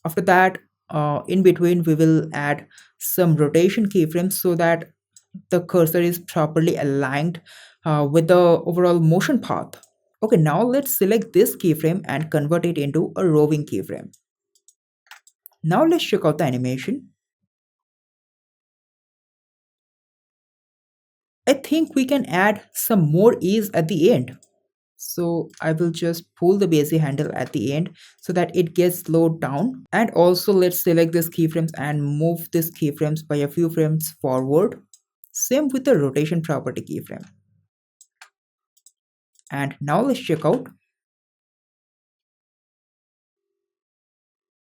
After that, in between, we will add some rotation keyframes so that the cursor is properly aligned with the overall motion path. Okay, now let's select this keyframe and convert it into a roving keyframe. Now let's check out the animation. I think we can add some more ease at the end. So I will just pull the bezier handle at the end so that it gets slowed down. And also let's select this keyframes and move this keyframes by a few frames forward. Same with the rotation property keyframe. And now let's check out.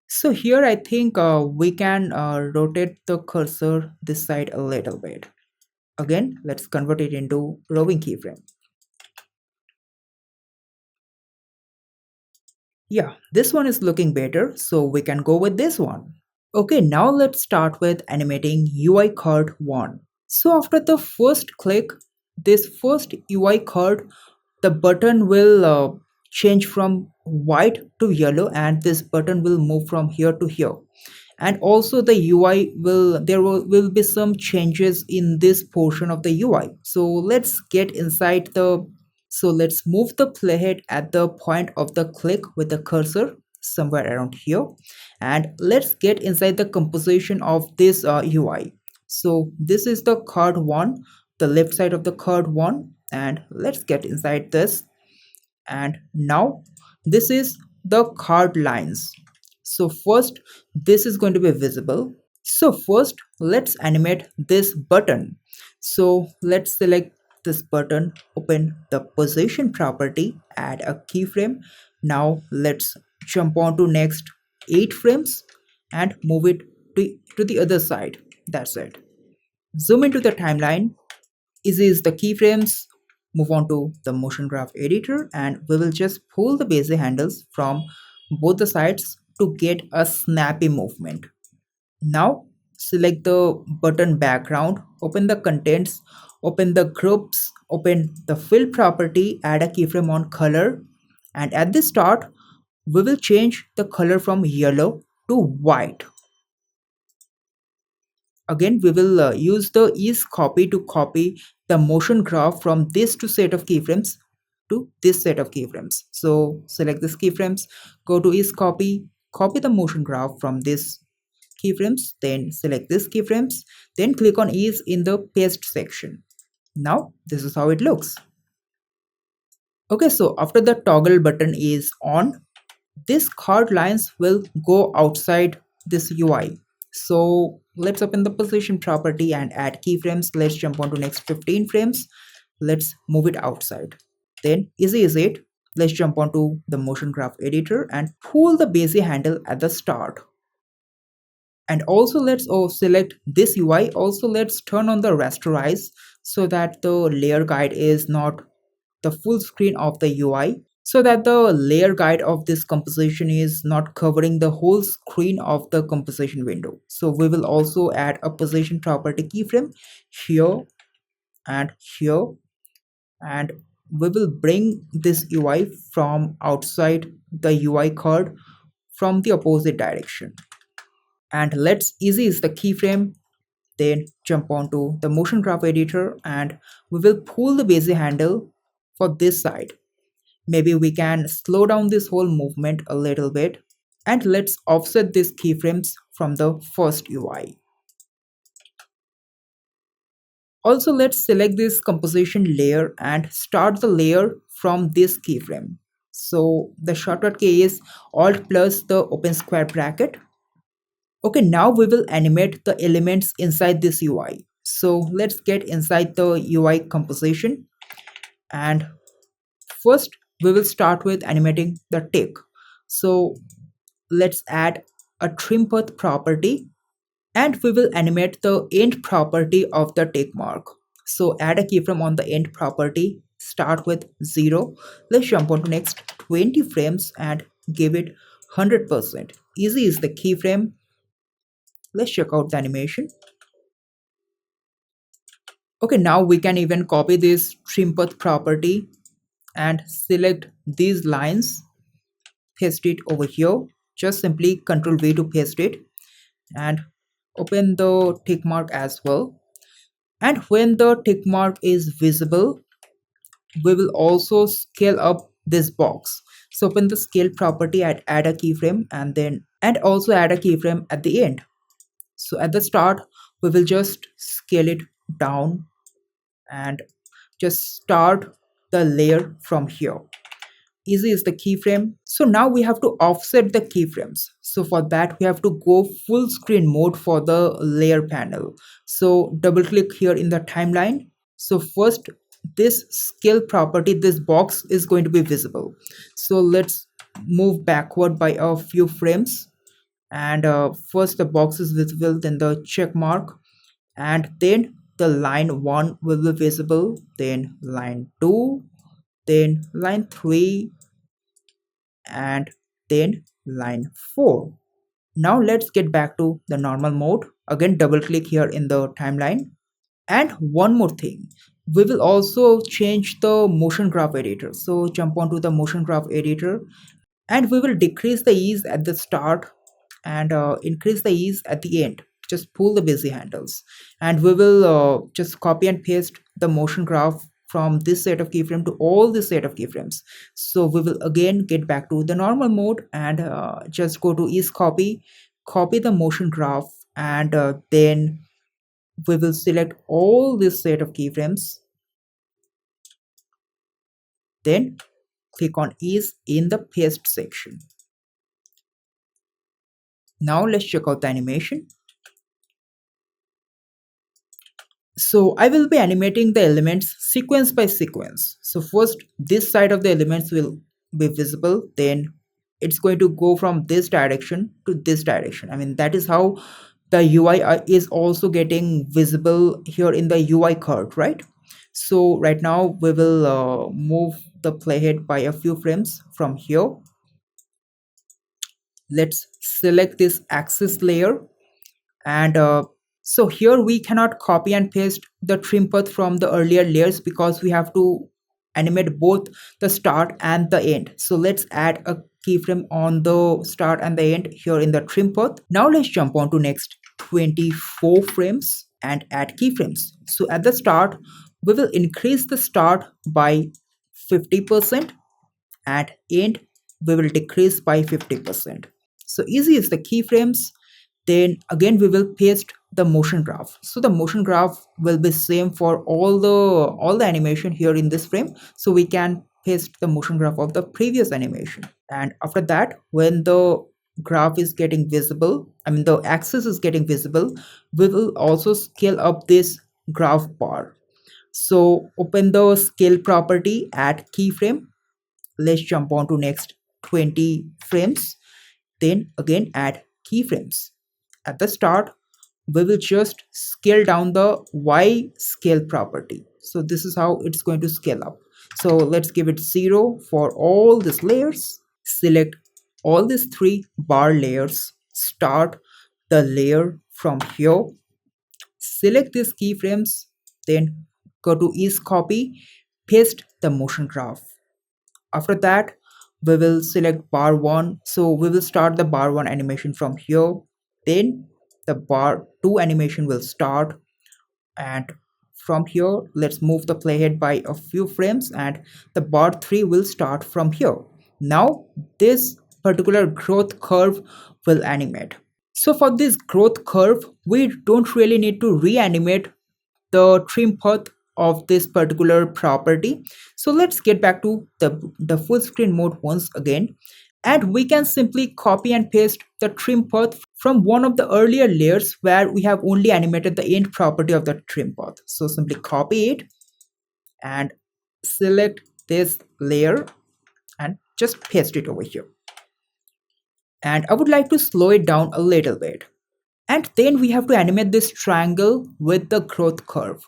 So here I think we can rotate the cursor this side a little bit. Again, let's convert it into roving keyframe. Yeah, this one is looking better, so we can go with this one. Okay, now let's start with animating UI card 1. So after the first click, this first UI card, the button will change from white to yellow and this button will move from here to here. And also the UI will be some changes in this portion of the UI. So let's get inside the so let's move the playhead at the point of the click with the cursor somewhere around here and let's get inside the composition of this UI. So this is the card 1, the left side of the card 1 and let's get inside this and now this is the card lines. So first this is going to be visible. So first let's animate this button. So let's select this button, open the position property, add a keyframe. Now let's jump on to next 8 frames and move it to the other side. That's it. Zoom into the timeline. Easy is the keyframes. Move on to the motion graph editor and we will just pull the bezier handles from both the sides to get a snappy movement. Now select the button background, open the contents, open the groups, open the fill property, add a keyframe on color and at the start we will change the color from yellow to white. Again, we will use the ease copy to copy the motion graph from this to set of keyframes to this set of keyframes. So select this keyframes, go to ease copy, copy the motion graph from this keyframes, then select this keyframes, then click on ease in the paste section. Now this is how it looks. Okay, so after the toggle button is on, this card lines will go outside this UI. So let's open the position property and add keyframes. Let's jump on to next 15 frames. Let's move it outside. Then easy is it. Let's jump onto the motion graph editor and pull the bezier handle at the start. And also let's select this UI. Also let's turn on the rasterize so that the layer guide is not the full screen of the UI, so that the layer guide of this composition is not covering the whole screen of the composition window. So we will also add a position property keyframe here and here and we will bring this UI from outside the UI card from the opposite direction. And let's easy is the keyframe, then jump onto the motion graph editor and we will pull the bezier handle for this side. Maybe we can slow down this whole movement a little bit and let's offset these keyframes from the first UI. Also let's select this composition layer and start the layer from this keyframe. So the shortcut key is Alt plus the open square bracket. Okay, now we will animate the elements inside this UI. So let's get inside the UI composition, and first we will start with animating the tick. So let's add a trim path property, and we will animate the end property of the tick mark. So add a keyframe on the end property, start with 0. Let's jump on to next 20 frames and give it 100%. Easy is the keyframe. Let's check out the animation. Okay, now we can even copy this trim path property and select these lines, paste it over here. Just simply Ctrl V to paste it, and open the tick mark as well. And when the tick mark is visible, we will also scale up this box. So open the scale property and add a keyframe, and also add a keyframe at the end. So at the start we will just scale it down and just start the layer from here. Easy is the keyframe. So now we have to offset the keyframes. So for that we have to go full screen mode for the layer panel. So double click here in the timeline. So first, this scale property, this box is going to be visible. So let's move backward by a few frames, and first the box is visible, then the check mark, and then the line 1 will be visible, then line 2, then line 3, and then line 4. Now let's get back to the normal mode. Again, double click here in the timeline. And one more thing, we will also change the motion graph editor. So jump onto the motion graph editor, and we will decrease the ease at the start and increase the ease at the end. Just pull the busy handles, and we will just copy and paste the motion graph from this set of keyframe to all this set of keyframes. So we will again get back to the normal mode and just go to ease copy, copy the motion graph, and then we will select all this set of keyframes, then click on ease in the paste section. Now let's check out the animation. So I will be animating the elements sequence by sequence. So first this side of the elements will be visible, then it's going to go from this direction to this direction. I mean, that is how the UI is also getting visible here in the UI card, right? So right now we will move the playhead by a few frames from here. Let's select this axis layer, and so here we cannot copy and paste the trim path from the earlier layers because we have to animate both the start and the end. So let's add a keyframe on the start and the end here in the trim path. Now let's jump on to next 24 frames and add keyframes. So at the start we will increase the start by 50%, and end we will decrease by 50%. So easy is the keyframes. Then again we will paste the motion graph. So the motion graph will be same for all the animation here in this frame. So we can paste the motion graph of the previous animation. And after that, when the graph is getting visible, I mean the axis is getting visible, we will also scale up this graph bar. So open the scale property, add keyframe. Let's jump on to next 20 frames, then again add keyframes. At the start we will just scale down the Y scale property. So this is how it's going to scale up. So let's give it 0 for all these layers. Select all these 3 bar layers, start the layer from here, select these keyframes, then go to ease copy, paste the motion graph. After that we will select bar 1. So we will start the bar 1 animation from here, then the bar 2 animation will start, and from here let's move the playhead by a few frames, and the bar 3 will start from here. Now this particular growth curve will animate. So for this growth curve we don't really need to reanimate the trim path of this particular property. So let's get back to the full screen mode once again, and we can simply copy and paste the trim path from one of the earlier layers where we have only animated the end property of the trim path. So simply copy it and select this layer and just paste it over here. And I would like to slow it down a little bit. And then we have to animate this triangle with the growth curve.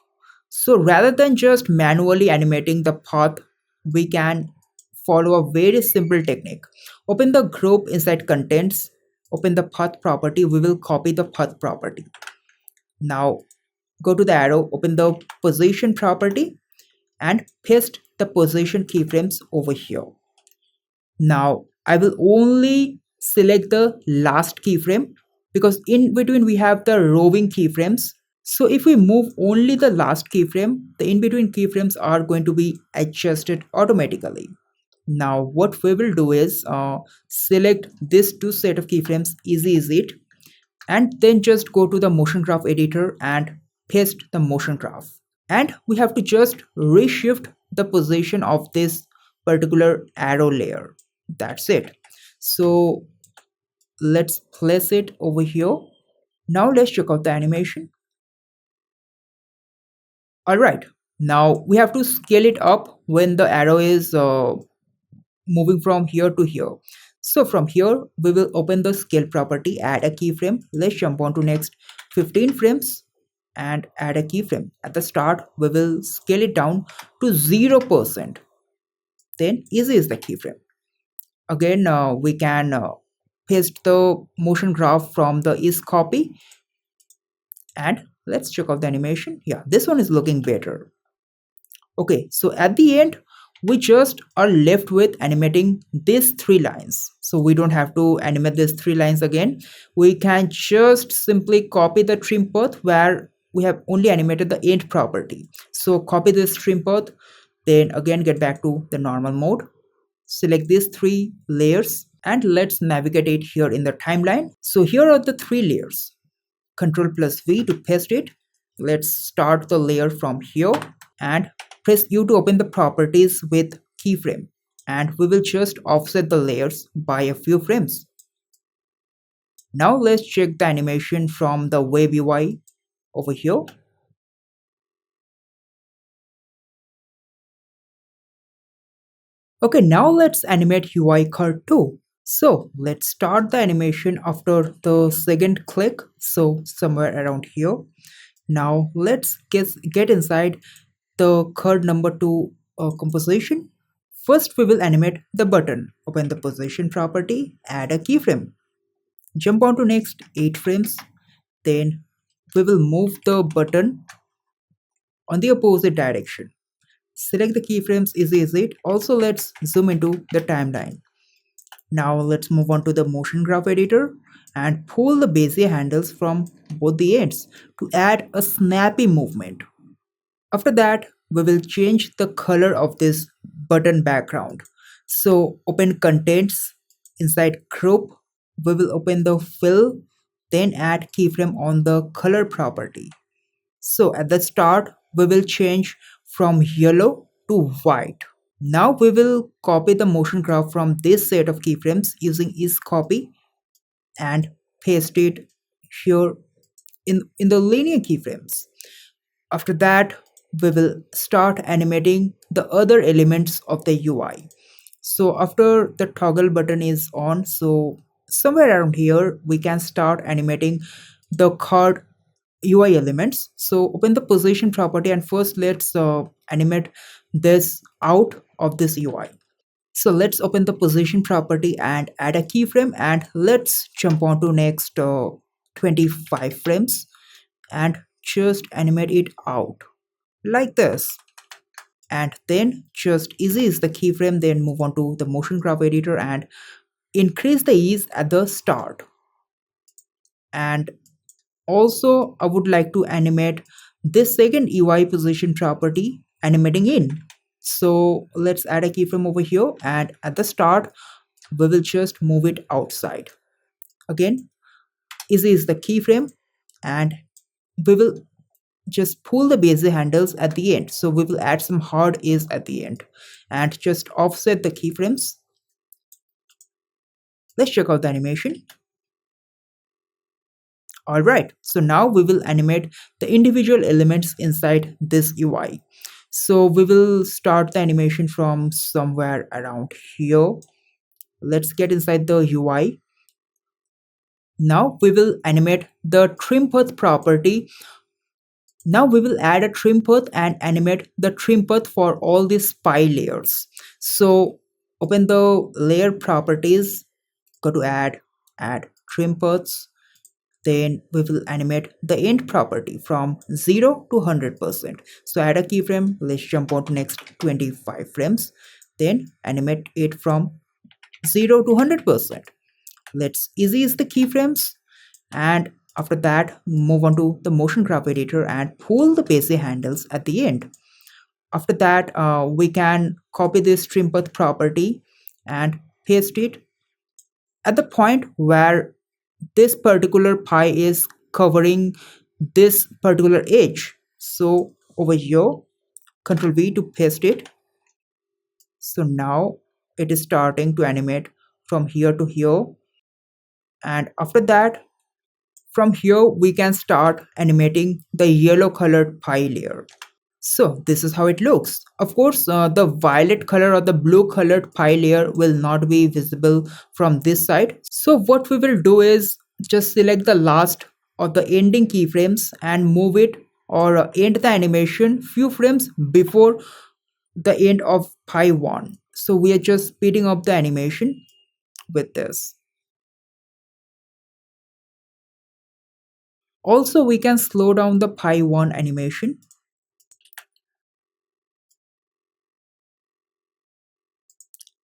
So rather than just manually animating the path, we can follow a very simple technique. Open the group inside contents, open the path property, we will copy the path property. Now go to the arrow, open the position property and paste the position keyframes over here. Now I will only select the last keyframe because in between we have the roving keyframes. So if we move only the last keyframe, the in between keyframes are going to be adjusted automatically. Now what we will do is select this two set of keyframes, easy is it, and then just go to the motion graph editor and paste the motion graph. And we have to just reshift the position of this particular arrow layer. That's it. So let's place it over here. Now let's check out the animation. All right, now we have to scale it up when the arrow is moving from here to here. So from here we will open the scale property, add a keyframe. Let's jump on to next 15 frames and add a keyframe. At the start we will scale it down to 0%. Then easy is the keyframe. Again we can paste the motion graph from the is copy, and let's check out the animation. Yeah, this one is looking better. Okay, so at the end we just are left with animating these three lines. So we don't have to animate these three lines again. We can just simply copy the trim path where we have only animated the end property. So copy this trim path, then again get back to the normal mode, select these three layers and let's navigate it here in the timeline. So here are the three layers. Ctrl plus V to paste it. Let's start the layer from here and press U to open the properties with keyframe, and we will just offset the layers by a few frames. Now let's check the animation from the web UI over here. Okay, now let's animate UI card too. So let's start the animation after the second click, so somewhere around here. Now let's get inside the card number 2 composition. First we will animate the button. Open the position property, add a keyframe. Jump on to next 8 frames. Then we will move the button on the opposite direction. Select the keyframes, easy is it. Also let's zoom into the timeline. Now let's move on to the motion graph editor and pull the bezier handles from both the ends to add a snappy movement. After that, we will change the color of this button background. So open contents, inside group, we will open the fill, then add keyframe on the color property. So at the start, we will change from yellow to white. Now we will copy the motion graph from this set of keyframes using is copy and paste it here in the linear keyframes. After that, we will start animating the other elements of the UI. So after the toggle button is on, so somewhere around here, we can start animating the card UI elements. So open the position property and first let's animate this out of this UI. So let's open the position property and add a keyframe, and let's jump on to next 25 frames and just animate it out like this. And then just easy is the keyframe, then move on to the motion graph editor and increase the ease at the start. And also I would like to animate this second UI position property, animating in. So let's add a keyframe over here, and at the start we will just move it outside. Again, easy is the keyframe, and we will just pull the bezier handles at the end. So we will add some hard edge at the end and just offset the keyframes. Let's check out the animation. Alright, so now we will animate the individual elements inside this UI. So we will start the animation from somewhere around here. Let's get inside the UI. Now we will animate the trim path property. Now we will add a trim path and animate the trim path for all these pie layers. So open the layer properties, go to add trim paths. Then we will animate the end property from 0 to 100%. So add a keyframe. Let's jump on to next 25 frames. Then animate it from 0 to 100%. Let's easy is the keyframes, and after that move on to the motion graph editor and pull the bezier handles at the end. After that we can copy this trim path property and paste it at the point where this particular pie is covering this particular edge. So over here, Ctrl V to paste it. So now it is starting to animate from here to here, and after that from here we can start animating the yellow colored pie layer. So this is how it looks. Of course, the violet color or the blue colored pie layer will not be visible from this side. So what we will do is just select the last or the ending keyframes and move it or end the animation few frames before the end of pie 1. So we are just speeding up the animation with this. Also, we can slow down the pie 1 animation.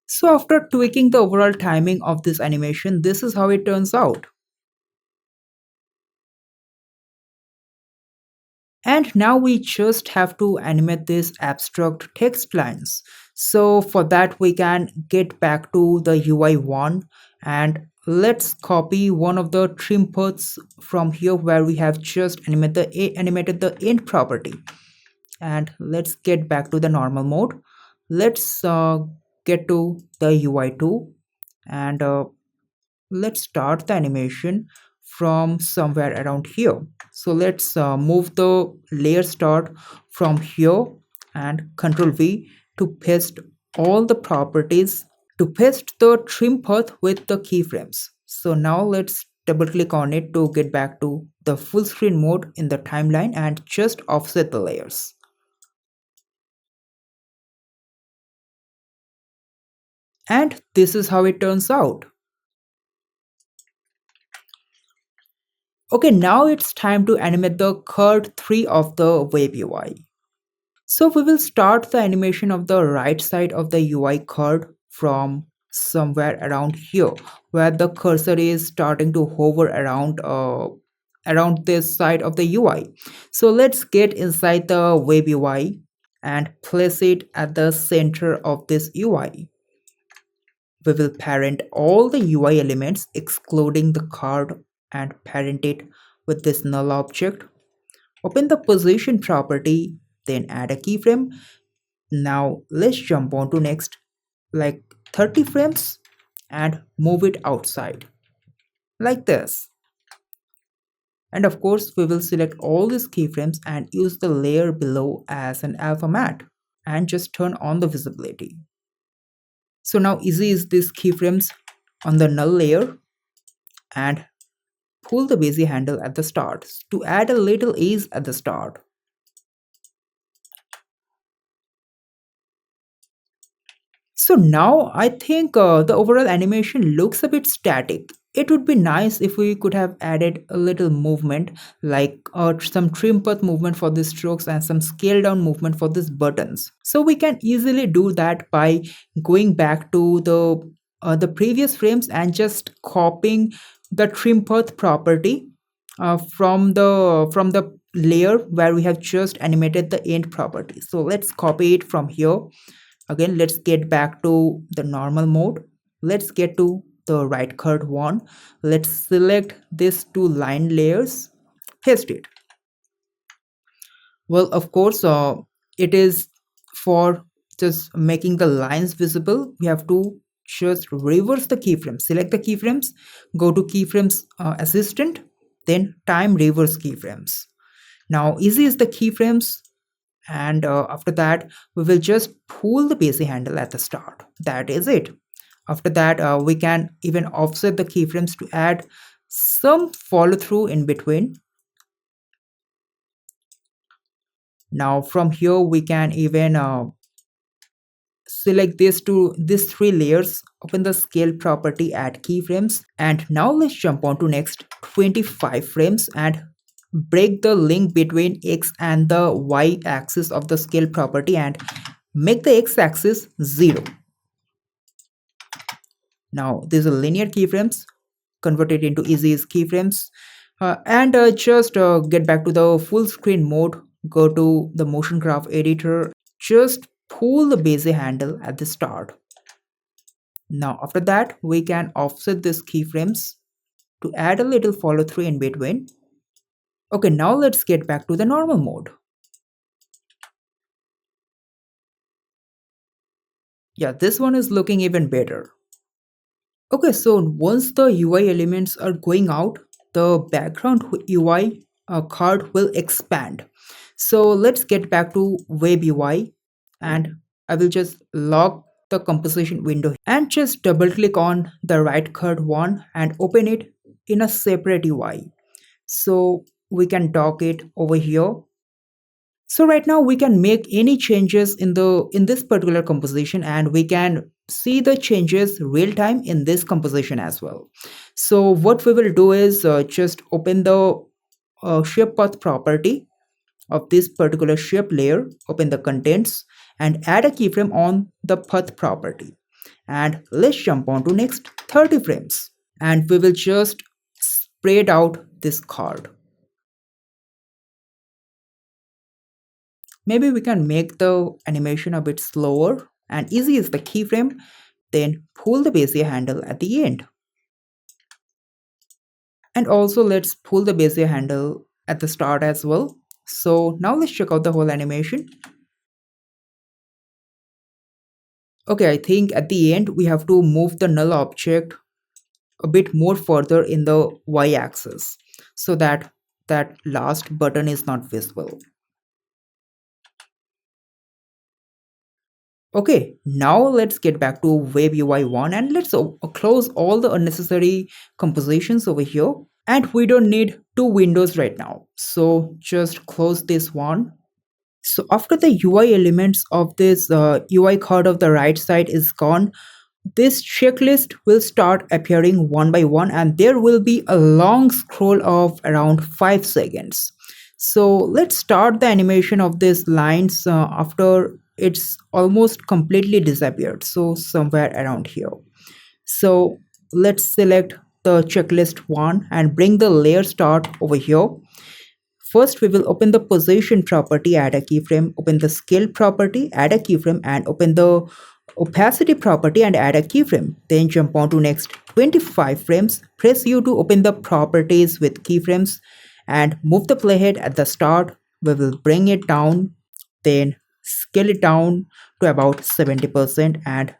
So after tweaking the overall timing of this animation, this is how it turns out. And now we just have to animate these abstract text lines. So for that we can get back to the UI1 and let's copy one of the trim paths from here where we have just animated the end property. And let's get back to the normal mode. Let's get to the UI2 and let's start the animation from somewhere around here. So let's move the layer start from here and Ctrl V to paste all the properties, to paste the trim path with the keyframes. So now let's double click on it to get back to the full screen mode in the timeline and just offset the layers. And this is how it turns out. Okay, now it's time to animate the card 3 of the web UI. So we will start the animation of the right side of the UI card from somewhere around here, where the cursor is starting to hover around this side of the UI. So let's get inside the web UI and place it at the center of this UI. We will parent all the UI elements excluding the card and parent it with this null object. Open the position property, then add a keyframe. Now let's jump on to next like 30 frames and move it outside like this. And of course we will select all these keyframes and use the layer below as an alpha matte and just turn on the visibility. So now easy is these keyframes on the null layer and pull the bezier handle at the start to add a little ease at the start. So now I think the overall animation looks a bit static. It would be nice if we could have added a little movement like some trim path movement for these strokes and some scale down movement for these buttons. So we can easily do that by going back to the previous frames and just copying the trim path property from the layer where we have just animated the end property. So let's copy it from here. Again, let's get back to the normal mode. Let's get to the right card one. Let's select these two line layers, paste it. Well, of course, it is for just making the lines visible. We have to just reverse the keyframes. Select the keyframes, go to keyframes assistant, then time reverse keyframes. Now, easy is the keyframes, and after that, we will just pull the basic handle at the start. That is it. After that, we can even offset the keyframes to add some follow through in between. Now, from here, we can even select these three layers, open the scale property, add keyframes, and now let's jump on to next 25 frames and break the link between x and the y axis of the scale property and make the x axis 0. Now these are linear keyframes, convert it into easy as keyframes, and just get back to the full screen mode, go to the motion graph editor, just pull the bezier handle at the start. Now after that, we can offset these keyframes to add a little follow through in between. Okay, now let's get back to the normal mode. Yeah, this one is looking even better. Okay, so once the UI elements are going out, the background UI card will expand. So let's get back to web UI, and I will just lock the composition window and just double click on the right card one and open it in a separate UI. So we can dock it over here. So right now we can make any changes in this particular composition, and we can see the changes real time in this composition as well. So what we will do is just open the shape path property of this particular shape layer, open the contents and add a keyframe on the path property. And let's jump on to next 30 frames, and we will just spread out this card. Maybe we can make the animation a bit slower, and easy is the keyframe, then pull the bezier handle at the end. And also let's pull the bezier handle at the start as well. So now let's check out the whole animation. Okay, I think at the end we have to move the null object a bit more further in the y-axis so that that last button is not visible. Okay, now let's get back to web UI 1 and let's close all the unnecessary compositions over here. And we don't need two windows right now, so just close this one. So after the UI elements of this UI card of the right side is gone, this checklist will start appearing one by one, and there will be a long scroll of around 5 seconds. So let's start the animation of these lines after it's almost completely disappeared, so somewhere around here. So let's select the checklist one and bring the layer start over here. First, we will open the position property, add a keyframe, open the scale property, add a keyframe, and open the opacity property and add a keyframe. Then jump on to next 25 frames. Press U to open the properties with keyframes and move the playhead at the start. We will bring it down, then scale it down to about 70% and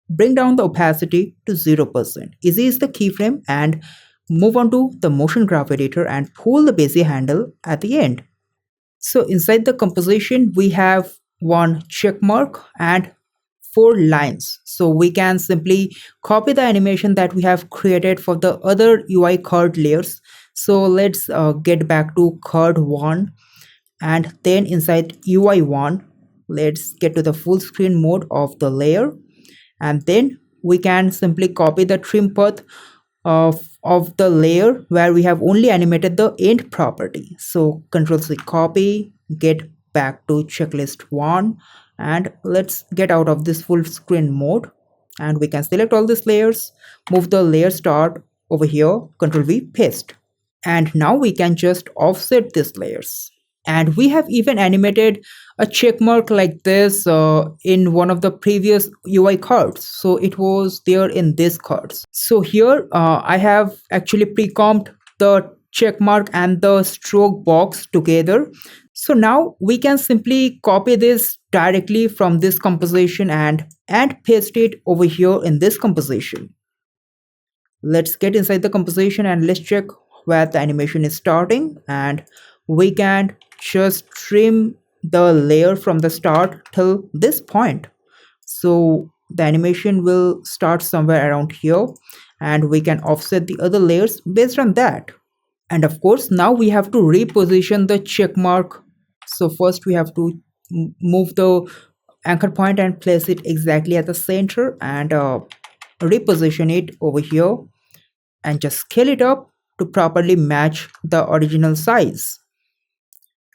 bring down the opacity to 0%. Easy is the keyframe, and move on to the motion graph editor and pull the bezier handle at the end. So inside the composition, we have one check mark and 4 lines. So we can simply copy the animation that we have created for the other UI card layers. So let's get back to card 1, and then inside UI 1, let's get to the full screen mode of the layer, and then we can simply copy the trim path of the layer where we have only animated the end property. So Ctrl C copy, get back to checklist 1, and let's get out of this full screen mode, and we can select all these layers, move the layer start over here, Ctrl V, paste, and now we can just offset these layers. And we have even animated a check mark like this in one of the previous UI cards. So it was there in this cards. So here I have actually pre-comped the check mark and the stroke box together. So now we can simply copy this directly from this composition and paste it over here in this composition. Let's get inside the composition and let's check where the animation is starting, and we can just trim the layer from the start till this point. So the animation will start somewhere around here, and we can offset the other layers based on that. And of course now we have to reposition the check mark. So first we have to move the anchor point and place it exactly at the center, and reposition it over here and just scale it up to properly match the original size.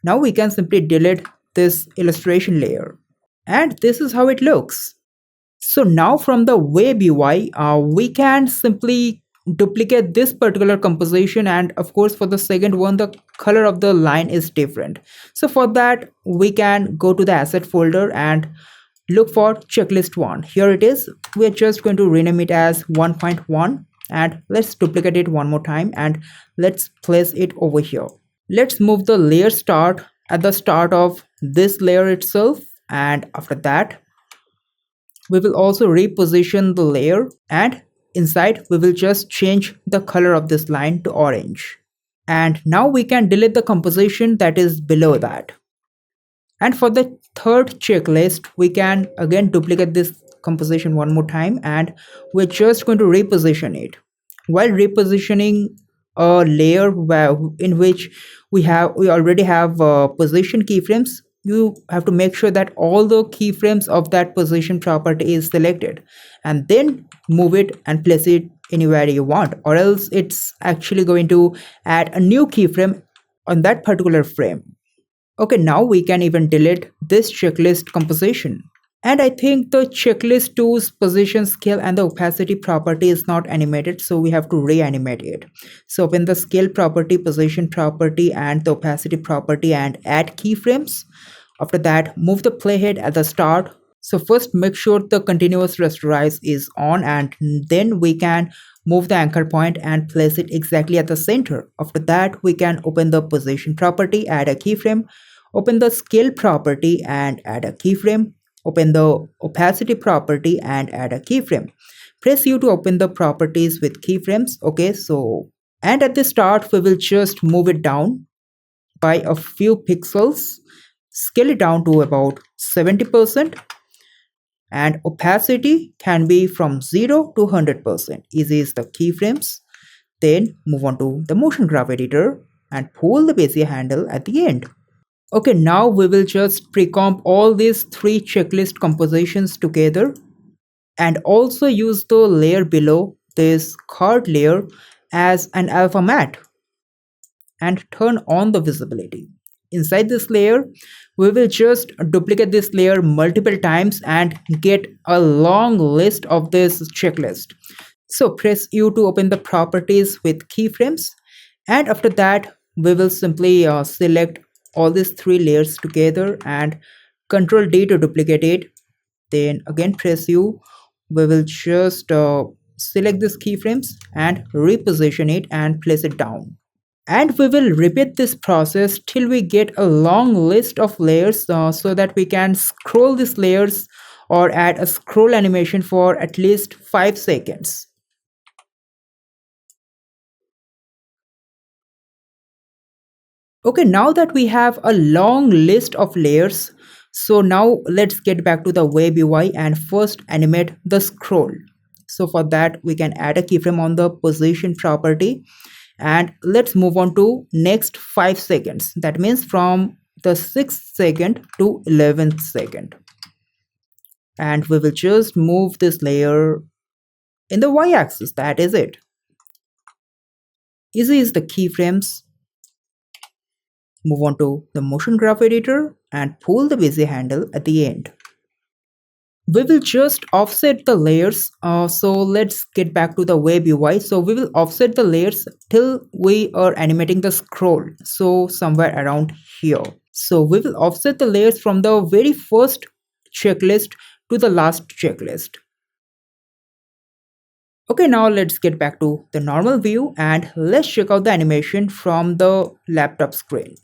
Now we can simply delete this illustration layer, and this is how it looks. So now from the web UI, we can simply duplicate this particular composition, and of course for the second one the color of the line is different. So for that we can go to the asset folder and look for checklist 1. Here it is. We are just going to rename it as 1.1, and let's duplicate it one more time and let's place it over here. Let's move the layer start at the start of this layer itself, and after that we will also reposition the layer, and inside we will just change the color of this line to orange. And now we can delete the composition that is below that. And for the third checklist, we can again duplicate this composition one more time, and we're just going to reposition it. While repositioning a layer in which we already have position keyframes, you have to make sure that all the keyframes of that position property is selected, and then move it and place it anywhere you want, or else it's actually going to add a new keyframe on that particular frame. Okay, now we can even delete this checklist composition. And I think the checklist 2's position scale and the opacity property is not animated, so we have to reanimate it. So open the scale property, position property, and the opacity property and add keyframes. After that, move the playhead at the start. So first make sure the continuous rasterize is on, and then we can move the anchor point and place it exactly at the center. After that, we can open the position property, add a keyframe, open the scale property and add a keyframe, open the opacity property and add a keyframe. Press U to open the properties with keyframes. Okay, so and at the start we will just move it down by a few pixels, scale it down to about 70%, and opacity can be from 0 to 100%. Easy is the keyframes. Then move on to the motion graph editor and pull the Bezier handle at the end. Okay, now we will just pre-comp all these three checklist compositions together, and also use the layer below this card layer as an alpha matte and turn on the visibility. Inside this layer, we will just duplicate this layer multiple times and get a long list of this checklist. So press U to open the properties with keyframes, and after that we will simply select all these three layers together and Control D to duplicate it. Then again press U. We will just select these keyframes and reposition it and place it down. And we will repeat this process till we get a long list of layers, so that we can scroll these layers or add a scroll animation for at least 5 seconds. Okay, now that we have a long list of layers, so now let's get back to the web UI and first animate the scroll. So for that we can add a keyframe on the position property, and let's move on to next 5 seconds. That means from the 6th second to 11th second. And we will just move this layer in the y-axis. That is it. Easy is the keyframes. Move on to the motion graph editor and pull the Bezier handle at the end. We will just offset the layers. So let's get back to the web UI. So we will offset the layers till we are animating the scroll. So somewhere around here. So we will offset the layers from the very first checklist to the last checklist. Okay, now let's get back to the normal view and let's check out the animation from the laptop screen.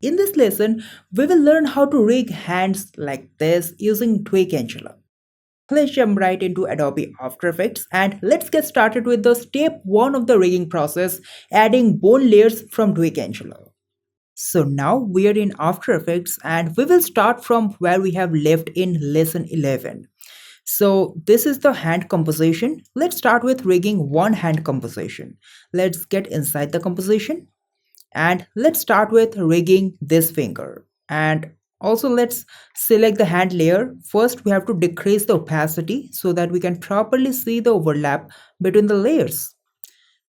In this lesson, we will learn how to rig hands like this using Duik Angela. Let's jump right into Adobe After Effects and let's get started with the step 1 of the rigging process, adding bone layers from Duik Angela. So now we are in After Effects and we will start from where we have left in lesson 11. So this is the hand composition. Let's start with rigging one hand composition. Let's get inside the composition and let's start with rigging this finger. And also let's select the hand layer. First we have to decrease the opacity so that we can properly see the overlap between the layers.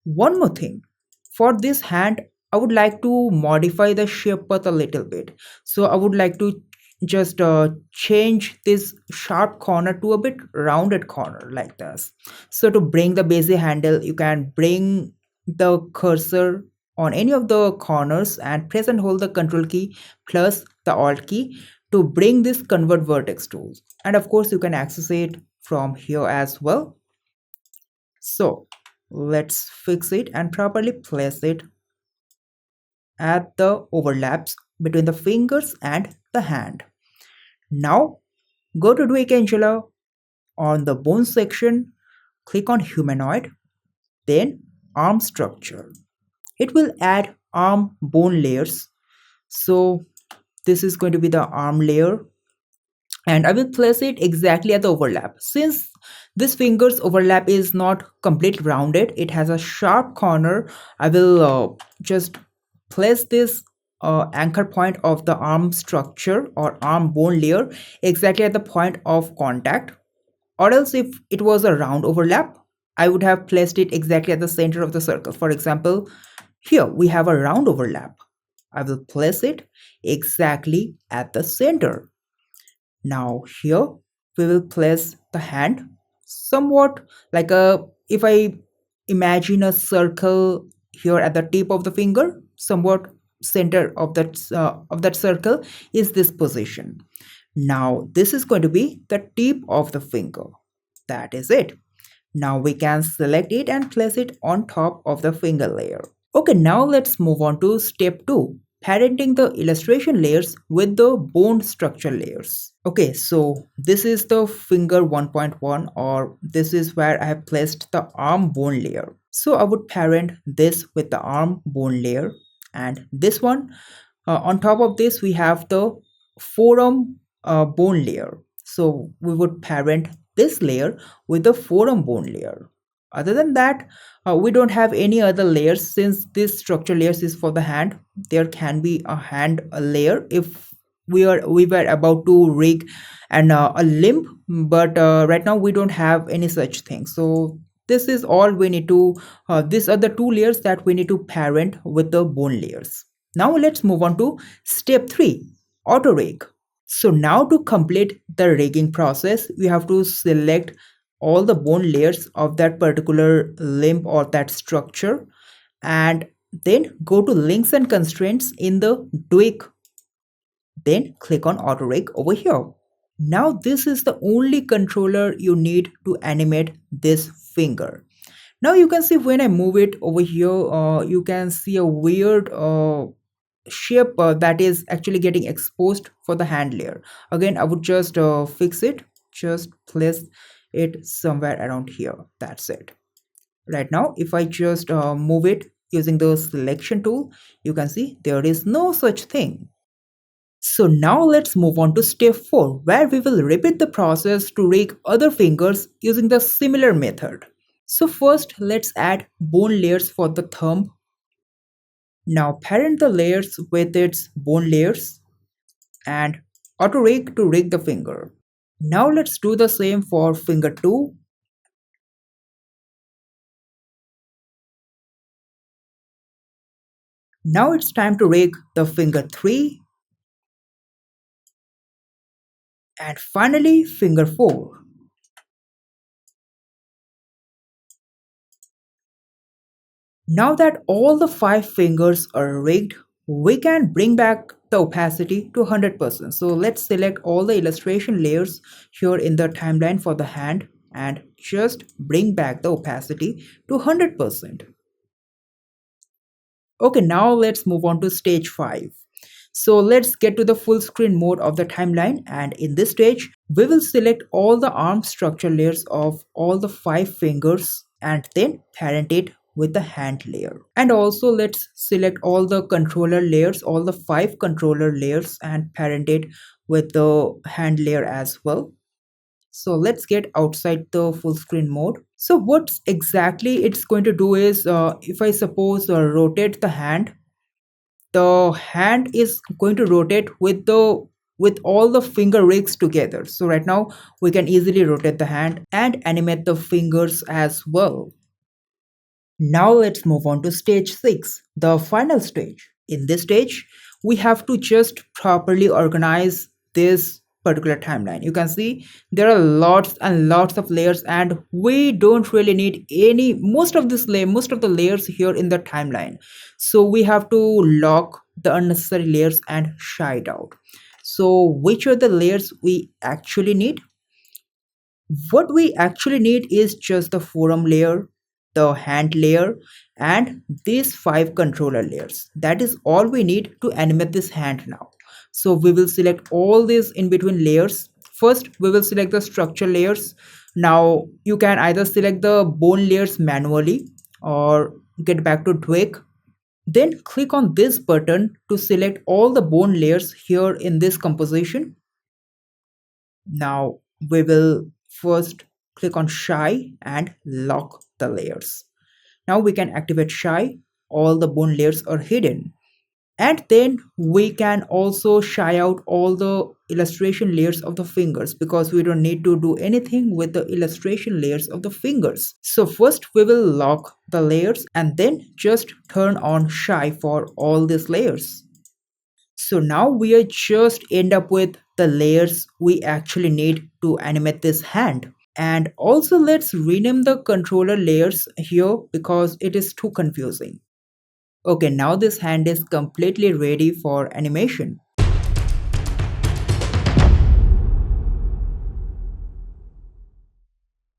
One more thing, for this hand, I would like to modify the shape path a little bit. So I would like to just change this sharp corner to a bit rounded corner like this. So to bring the bezier handle, you can bring the cursor on any of the corners and press and hold the control key plus the alt key to bring this convert vertex tool. And of course, you can access it from here as well. So let's fix it and properly place it at the overlaps between the fingers and the hand. Now go to Duik Angela. On the bone section, click on humanoid, then arm structure. It will add arm bone layers. So this is going to be the arm layer and I will place it exactly at the overlap. Since this finger's overlap is not completely rounded, it has a sharp corner. I will just place this anchor point of the arm structure or arm bone layer exactly at the point of contact. Or else if it was a round overlap, I would have placed it exactly at the center of the circle. For example, here we have a round overlap. I will place it exactly at the center. Now here we will place the hand somewhat like a, if I imagine a circle here at the tip of the finger, somewhat center of that circle is this position. Now this is going to be the tip of the finger. That is it. Now we can select it and place it on top of the finger layer. Okay, now let's move on to step 2, parenting the illustration layers with the bone structure layers. Okay, so this is the finger 1.1 or this is where I have placed the arm bone layer. So I would parent this with the arm bone layer and this one on top of this we have the forearm bone layer. So we would parent this layer with the forearm bone layer. Other than that, we don't have any other layers. Since this structure layers is for the hand, there can be a hand layer if we were about to rig and a limb, but right now we don't have any such thing. So this is all we need to these are the two layers that we need to parent with the bone layers. Now let's move on to step 3, auto rig. So now to complete the rigging process, we have to select all the bone layers of that particular limb or that structure and then go to links and constraints in the Duik. Then click on auto rig over here. Now this is the only controller you need to animate this finger. Now you can see when I move it over here, you can see a weird shape that is actually getting exposed for the hand layer. Again, I would just fix it, just place it somewhere around here. That's it. Right now, if I just move it using the selection tool, you can see there is no such thing. So now let's move on to step 4, where we will repeat the process to rig other fingers using the similar method. So first, let's add bone layers for the thumb. Now parent the layers with its bone layers and auto rig to rig the finger. Now let's do the same for finger 2. Now it's time to rig the finger 3 and finally finger 4. Now that all the 5 fingers are rigged, we can bring back the opacity to 100%. So let's select all the illustration layers here in the timeline for the hand and just bring back the opacity to 100%. Okay, now let's move on to stage 5. So let's get to the full screen mode of the timeline, and in this stage we will select all the arm structure layers of all the 5 fingers and then parent it with the hand layer. And also let's select all the controller layers, all the 5 controller layers, and parent it with the hand layer as well. So let's get outside the full screen mode. So what exactly it's going to do is, if I suppose rotate the hand is going to rotate with all the finger rigs together. So right now we can easily rotate the hand and animate the fingers as well. Now let's move on to stage 6, the final stage. In this stage, we have to just properly organize this particular timeline. You can see there are lots and lots of layers, and we don't really need most of the layers here in the timeline. So we have to lock the unnecessary layers and shy it out. So which are the layers we actually need? What we actually need is just the forearm layer, the hand layer, and these 5 controller layers. That is all we need to animate this hand now. So we will select all these in between layers. First, we will select the structure layers. Now you can either select the bone layers manually or get back to Duik. Then click on this button to select all the bone layers here in this composition. Now we will first click on shy and lock the layers. Now we can activate shy, all the bone layers are hidden. And then we can also shy out all the illustration layers of the fingers, because we don't need to do anything with the illustration layers of the fingers. So first we will lock the layers and then just turn on shy for all these layers. So now we are just end up with the layers we actually need to animate this hand. And also let's rename the controller layers here because it is too confusing. Okay, now this hand is completely ready for animation.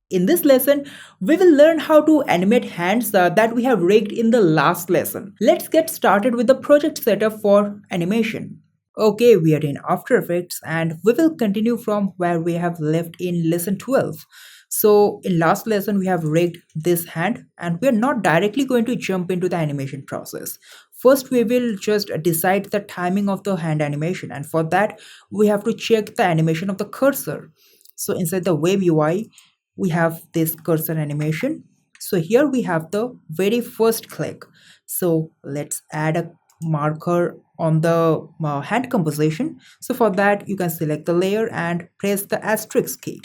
In this lesson, we will learn how to animate hands that we have rigged in the last lesson. Let's get started with the project setup for animation. Okay, we are in After Effects and we will continue from where we have left in lesson 12. So in last lesson we have rigged this hand and we are not directly going to jump into the animation process. First we will just decide the timing of the hand animation, and for that we have to check the animation of the cursor. So inside the web UI we have this cursor animation. So here we have the very first click. So let's add a marker on the hand composition. So for that you can select the layer and press the asterisk key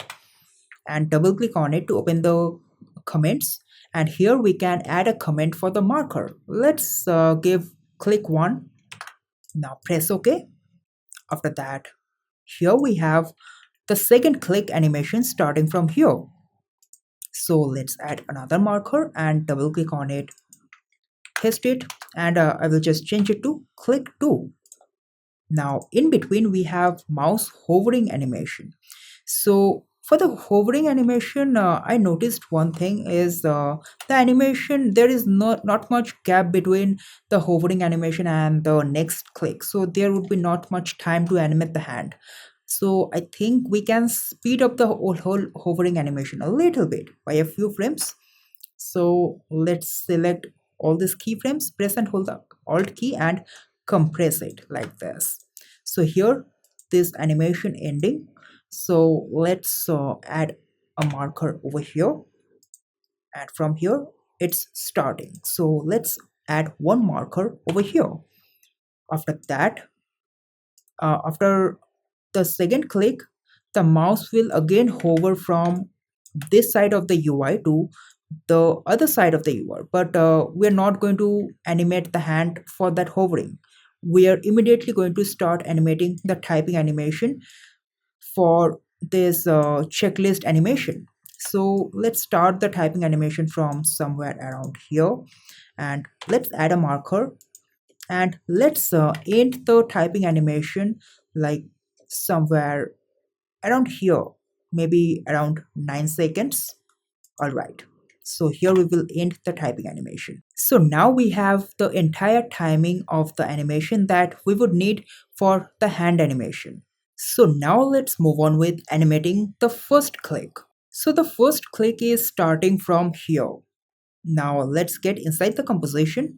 and double click on it to open the comments, and here we can add a comment for the marker. Let's give click 1. Now press OK. After that, here we have the second click animation starting from here. So let's add another marker and double click on it, paste it, and I will just change it to click 2. Now in between we have mouse hovering animation. So for the hovering animation, I noticed one thing is the animation, there is not much gap between the hovering animation and the next click. So there would be not much time to animate the hand. So I think we can speed up the whole hovering animation a little bit by a few frames. So let's select all these keyframes, press and hold the Alt key and compress it like this. So here this animation ending. So let's add a marker over here, and from here it's starting. So let's add one marker over here. After that, after the second click, the mouse will again hover from this side of the UI to the other side of the UI, but we're not going to animate the hand for that hovering. We are immediately going to start animating the typing animation for this checklist animation. So let's start the typing animation from somewhere around here, and let's add a marker, and let's end the typing animation like somewhere around here, maybe around 9 seconds. All right. So here we will end the typing animation. So now we have the entire timing of the animation that we would need for the hand animation. So now let's move on with animating the first click. So the first click is starting from here. Now let's get inside the composition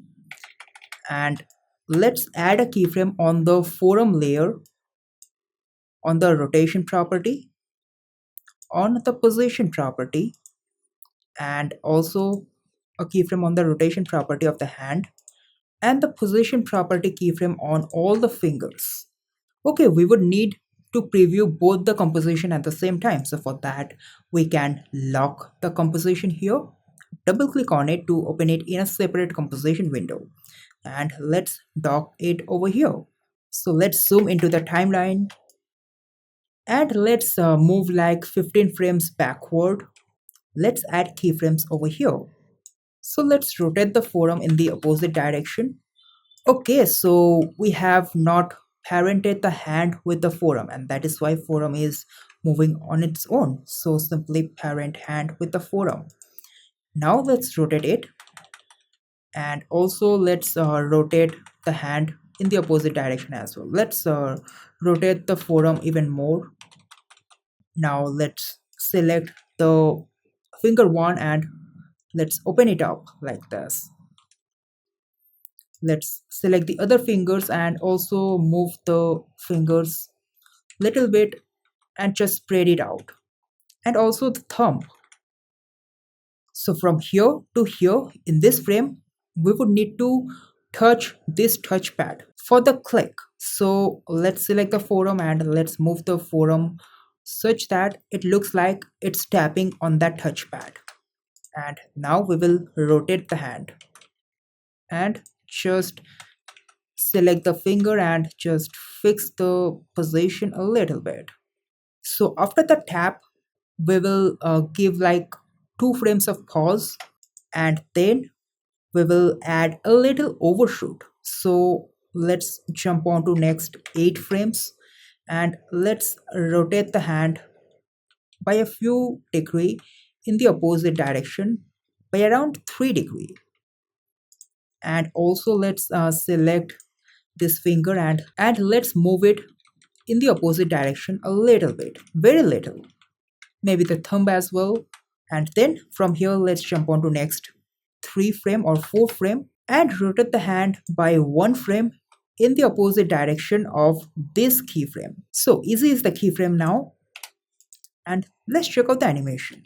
and let's add a keyframe on the forearm layer, on the rotation property, on the position property, and also a keyframe on the rotation property of the hand, and the position property keyframe on all the fingers. Okay, we would need to preview both the composition at the same time. So for that, we can lock the composition here, double click on it to open it in a separate composition window. And let's dock it over here. So let's zoom into the timeline and let's move like 15 frames backward. Let's add keyframes over here. So let's rotate the forearm in the opposite direction. Okay, so we have not parented the hand with the forearm, and that is why forearm is moving on its own. So simply parent hand with the forearm. Now let's rotate it, and also let's rotate the hand in the opposite direction as well. Let's rotate the forearm even more. Now let's select the finger one and let's open it up like this. Let's select the other fingers and also move the fingers little bit and just spread it out, and also the thumb. So from here to here in this frame we would need to touch this touchpad for the click. So let's select the forearm and let's move the forearm such that it looks like it's tapping on that touchpad. And now we will rotate the hand and just select the finger and just fix the position a little bit. So after the tap, we will give like 2 frames of pause, and then we will add a little overshoot. So let's jump on to next 8 frames and let's rotate the hand by a few degree in the opposite direction by around 3 degree. And also let's select this finger and let's move it in the opposite direction a little bit, very little, maybe the thumb as well. And then from here let's jump on to next 3 frame or 4 frame and rotate the hand by 1 frame in the opposite direction of this keyframe. So easy is the keyframe now, and let's check out the animation.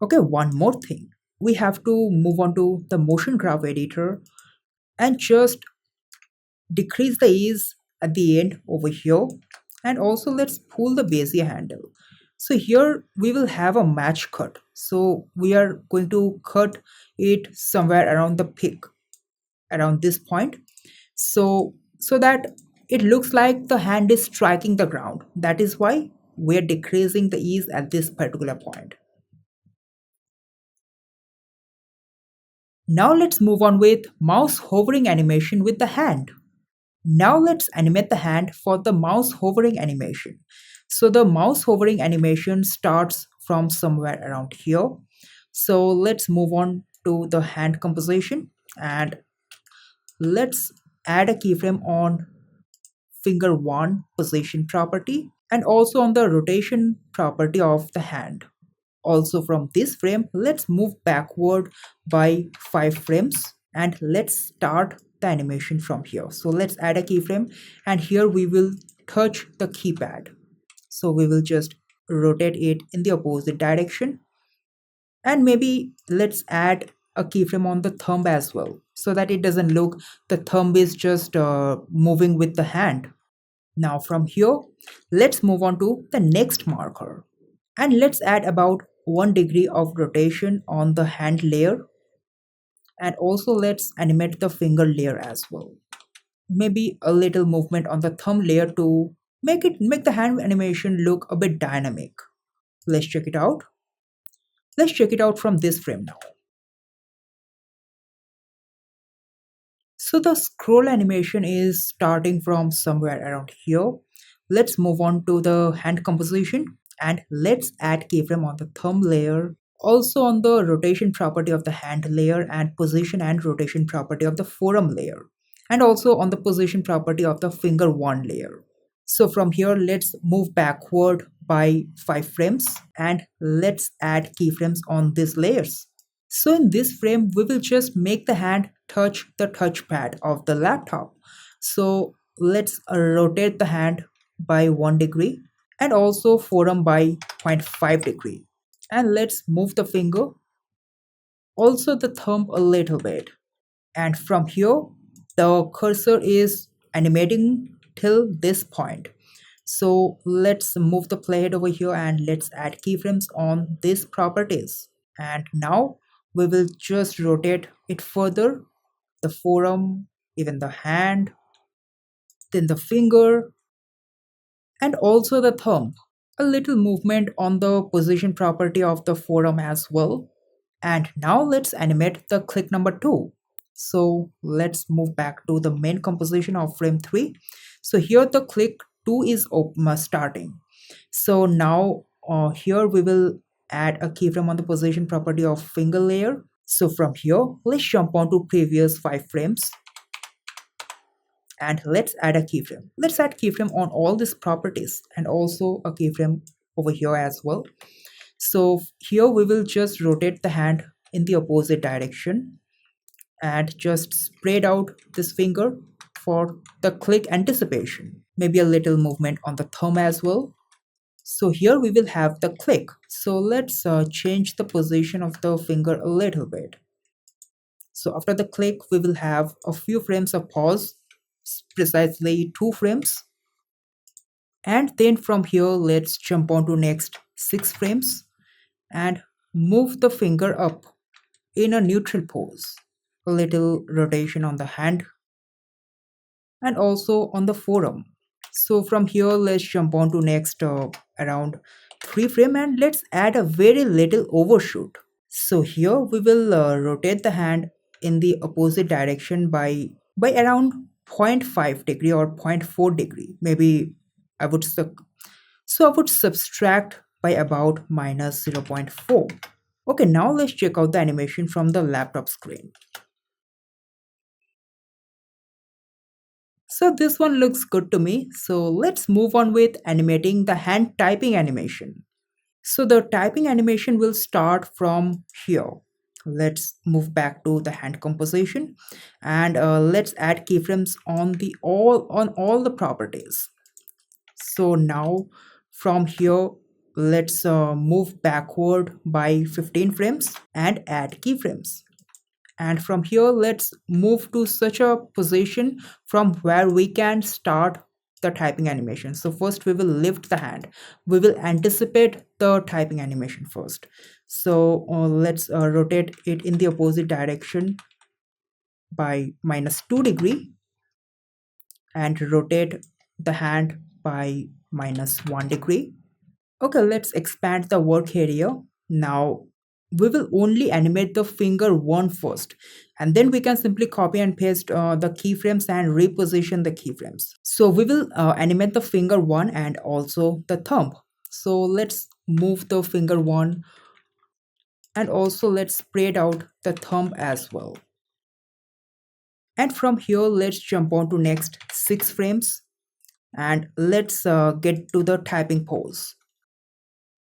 Okay, one more thing, we have to move on to the motion graph editor and just decrease the ease at the end over here, and also let's pull the bezier handle. So here we will have a match cut, so we are going to cut it somewhere around the peak, around this point, so that it looks like the hand is striking the ground. That is why we are decreasing the ease at this particular point. Now let's move on with mouse hovering animation with the hand. Now let's animate the hand for the mouse hovering animation. So the mouse hovering animation starts from somewhere around here. So let's move on to the hand composition and let's add a keyframe on finger 1 position property and also on the rotation property of the hand. Also from this frame, let's move backward by 5 frames and let's start the animation from here. So let's add a keyframe and here we will touch the keypad. So we will just rotate it in the opposite direction, and maybe let's add a keyframe on the thumb as well so that it doesn't look the thumb is just moving with the hand. Now from here, let's move on to the next marker and let's add about 1 degree of rotation on the hand layer, and also let's animate the finger layer as well. Maybe a little movement on the thumb layer to make the hand animation look a bit dynamic. Let's check it out. Let's check it out from this frame now. So the scroll animation is starting from somewhere around here. Let's move on to the hand composition And let's add keyframe on the thumb layer, also on the rotation property of the hand layer, and position and rotation property of the forearm layer, and also on the position property of the finger 1 layer. So from here, let's move backward by 5 frames and let's add keyframes on these layers. So in this frame, we will just make the hand touch the touchpad of the laptop. So let's rotate the hand by 1 degree and also forearm by zero point 0.5 degree. And let's move the finger, also the thumb a little bit. And from here, the cursor is animating till this point. So let's move the playhead over here and let's add keyframes on these properties. And now we will just rotate it further, the forearm, even the hand, then the finger, and also the thumb. A little movement on the position property of the forearm as well. And now let's animate the click number 2. So let's move back to the main composition of frame 3. So here the click 2 is starting. So now here we will add a keyframe on the position property of finger layer. So from here, let's jump on to previous 5 frames and let's add a keyframe. Let's add keyframe on all these properties and also a keyframe over here as well. So here we will just rotate the hand in the opposite direction and just spread out this finger for the click anticipation. Maybe a little movement on the thumb as well. So here we will have the click. So let's change the position of the finger a little bit. So after the click, we will have a few frames of pause, precisely 2 frames. And then from here, let's jump on to next 6 frames and move the finger up in a neutral pose. A little rotation on the hand and also on the forearm. So from here, let's jump on to next around 3 frame and let's add a very little overshoot. So here we will rotate the hand in the opposite direction by around zero point 0.5 degree or zero point 0.4 degree. Maybe I would so I would subtract by about minus 0.4. Okay, now let's check out the animation from the laptop screen. So this one looks good to me. So let's move on with animating the hand typing animation. So the typing animation will start from here. Let's move back to the hand composition and let's add keyframes on all the properties. So now from here, let's move backward by 15 frames and add keyframes. And from here, let's move to such a position from where we can start the typing animation. So first we will lift the hand. We will anticipate the typing animation first. So let's rotate it in the opposite direction by minus 2 degree and rotate the hand by minus 1 degree. Okay, let's expand the work area. Now we will only animate the finger 1 first, and then we can simply copy and paste the keyframes and reposition the keyframes. So we will animate the finger 1 and also the thumb. So let's move the finger 1 and also let's spread out the thumb as well. And from here, let's jump on to next 6 frames and let's get to the typing pose.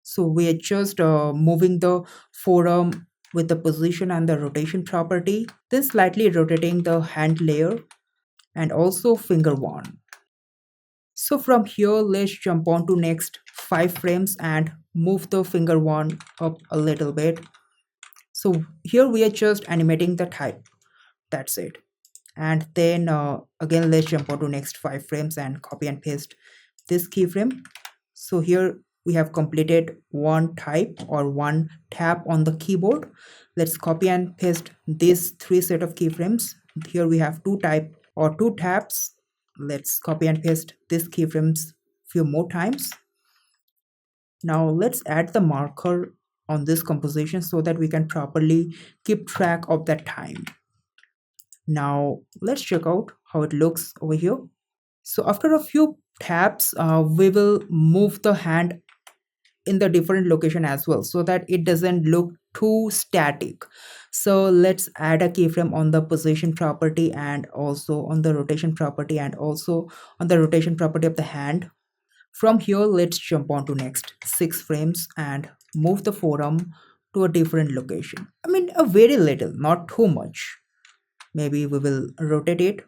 So we are just moving the forearm with the position and the rotation property, then slightly rotating the hand layer and also finger 1. So from here, let's jump on to next 5 frames and move the finger 1 up a little bit. So here we are just animating the type. That's it. And then again, let's jump on to next 5 frames and copy and paste this keyframe. So here we have completed one type or one tap on the keyboard. Let's copy and paste these 3 set of keyframes. Here we have 2 type or 2 taps. Let's copy and paste these keyframes few more times. Now let's add the marker on this composition so that we can properly keep track of that time. Now let's check out how it looks over here. So after a few taps, we will move the hand in the different location as well, so that it doesn't look too static. So let's add a keyframe on the position property, and also on the rotation property, and also on the rotation property of the hand. From here, let's jump on to next 6 frames and move the forearm to a different location. I mean, a very little, not too much. Maybe we will rotate it,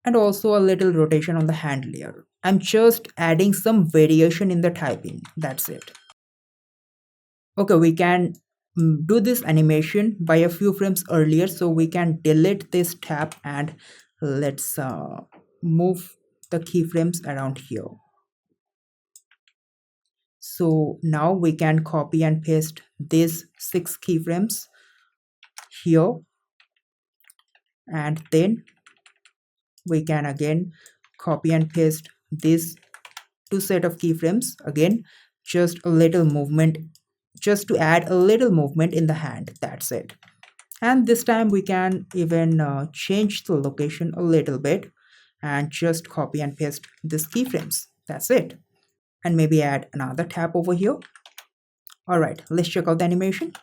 and also a little rotation on the hand layer. I'm just adding some variation in the typing. That's it. Okay, we can do this animation by a few frames earlier, so we can delete this tab and let's move the keyframes around here. So now we can copy and paste these 6 keyframes here, and then we can again copy and paste these 2 set of keyframes again. Just a little movement, just to add a little movement in the hand. That's it. And this time we can even change the location a little bit, and just copy and paste these keyframes. That's it. And maybe add another tab over here. All right, let's check out the animation.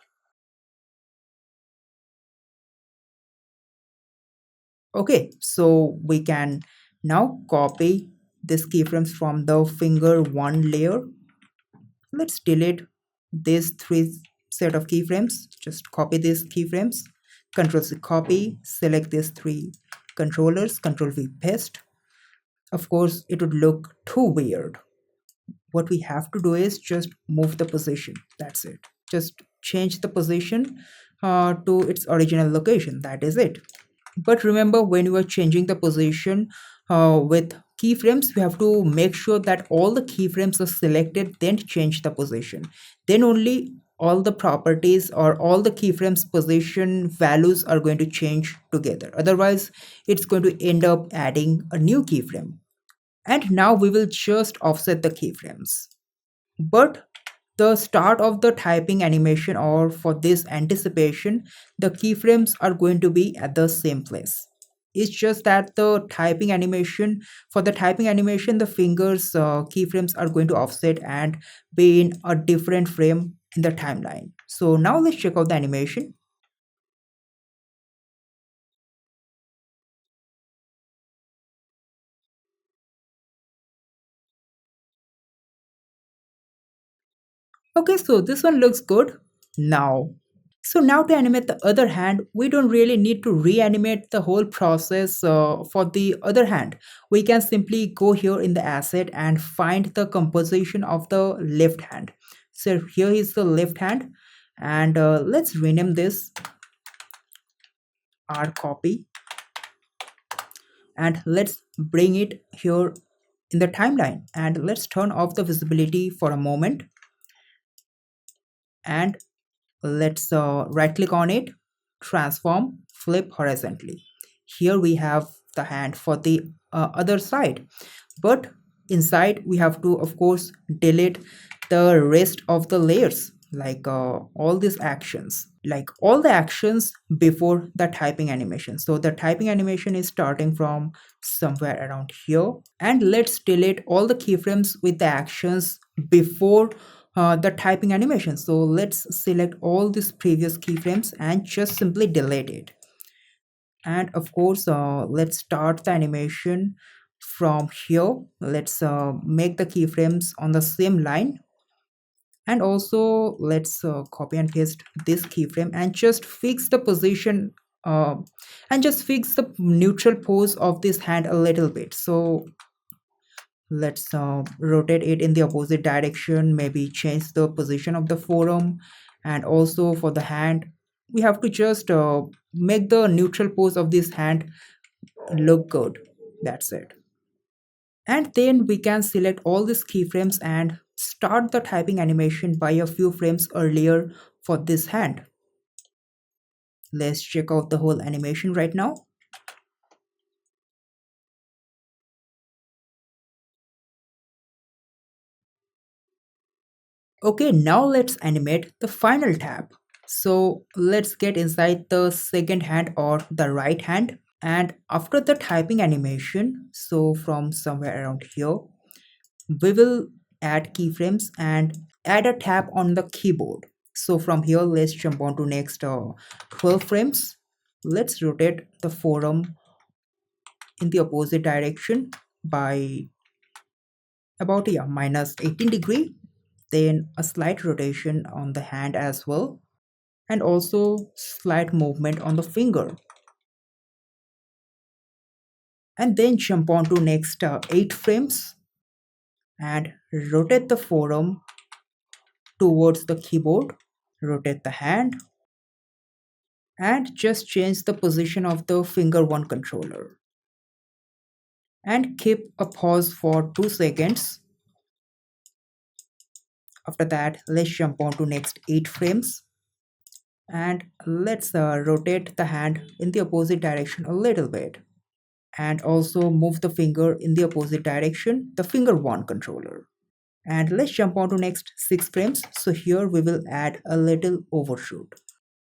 Okay, so we can now copy this keyframes from the finger 1 layer. Let's delete these 3 set of keyframes. Just copy these keyframes, Control C copy, select these 3 controllers, Control V paste. Of course, it would look too weird. What we have to do is just move the position. That's it. Just change the position to its original location. That is it. But remember, when you are changing the position with keyframes, you have to make sure that all the keyframes are selected, then change the position. Then only all the properties or all the keyframes position values are going to change together. Otherwise, it's going to end up adding a new keyframe. And now we will just offset the keyframes. But the start of the typing animation, or for this anticipation, the keyframes are going to be at the same place. It's just that the typing animation, for the typing animation, the fingers keyframes are going to offset and be in a different frame in the timeline. So now let's check out the animation. Okay, so this one looks good now. So now to animate the other hand, we don't really need to reanimate the whole process for the other hand. We can simply go here in the asset and find the composition of the left hand. So here is the left hand, and let's rename this R copy, and let's bring it here in the timeline, and let's turn off the visibility for a moment, and let's right click on it, transform, flip horizontally. Here we have the hand for the other side, but inside we have to of course delete the rest of the layers, like all these actions, like all the actions before the typing animation. So the typing animation is starting from somewhere around here, and let's delete all the keyframes with the actions before the typing animation. So let's select all these previous keyframes and just simply delete it. And of course, let's start the animation from here. Let's make the keyframes on the same line, and also let's copy and paste this keyframe and just fix the position uh, and just fix the neutral pose of this hand a little bit. So let's rotate it in the opposite direction, maybe change the position of the forearm, and also for the hand we have to just make the neutral pose of this hand look good. That's it. And then we can select all these keyframes and start the typing animation by a few frames earlier for this hand. Let's check out the whole animation right now. Okay, now let's animate the final tab. So let's get inside the second hand or the right hand. And after the typing animation, so from somewhere around here, we will add keyframes and add a tap on the keyboard. So from here, let's jump on to next 12 frames. Let's rotate the forearm in the opposite direction by about minus 18 degree. Then a slight rotation on the hand as well, and also slight movement on the finger. And then jump on to next 8 frames and rotate the forearm towards the keyboard. Rotate the hand and just change the position of the finger 1 controller and keep a pause for 2 seconds. After that, let's jump on to next 8 frames and let's rotate the hand in the opposite direction a little bit and also move the finger in the opposite direction, the finger 1 controller. And let's jump on to next 6 frames. So here we will add a little overshoot.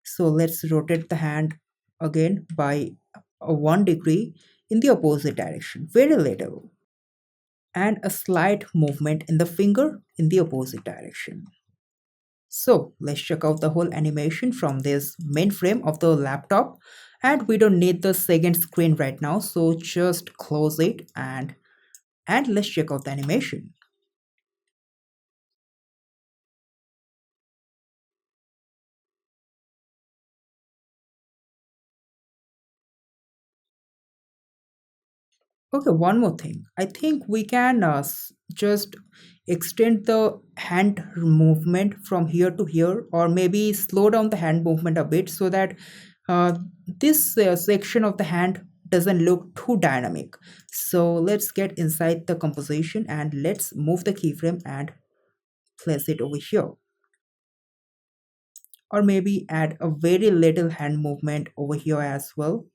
So let's rotate the hand again by 1 degree in the opposite direction, very little, and a slight movement in the finger in the opposite direction. So let's check out the whole animation from this main frame of the laptop, and we don't need the second screen right now, so just close it and let's check out the animation. Okay, one more thing. I think we can just extend the hand movement from here to here, or maybe slow down the hand movement a bit so that this section of the hand doesn't look too dynamic. So let's get inside the composition and let's move the keyframe and place it over here. Or maybe add a very little hand movement over here as well,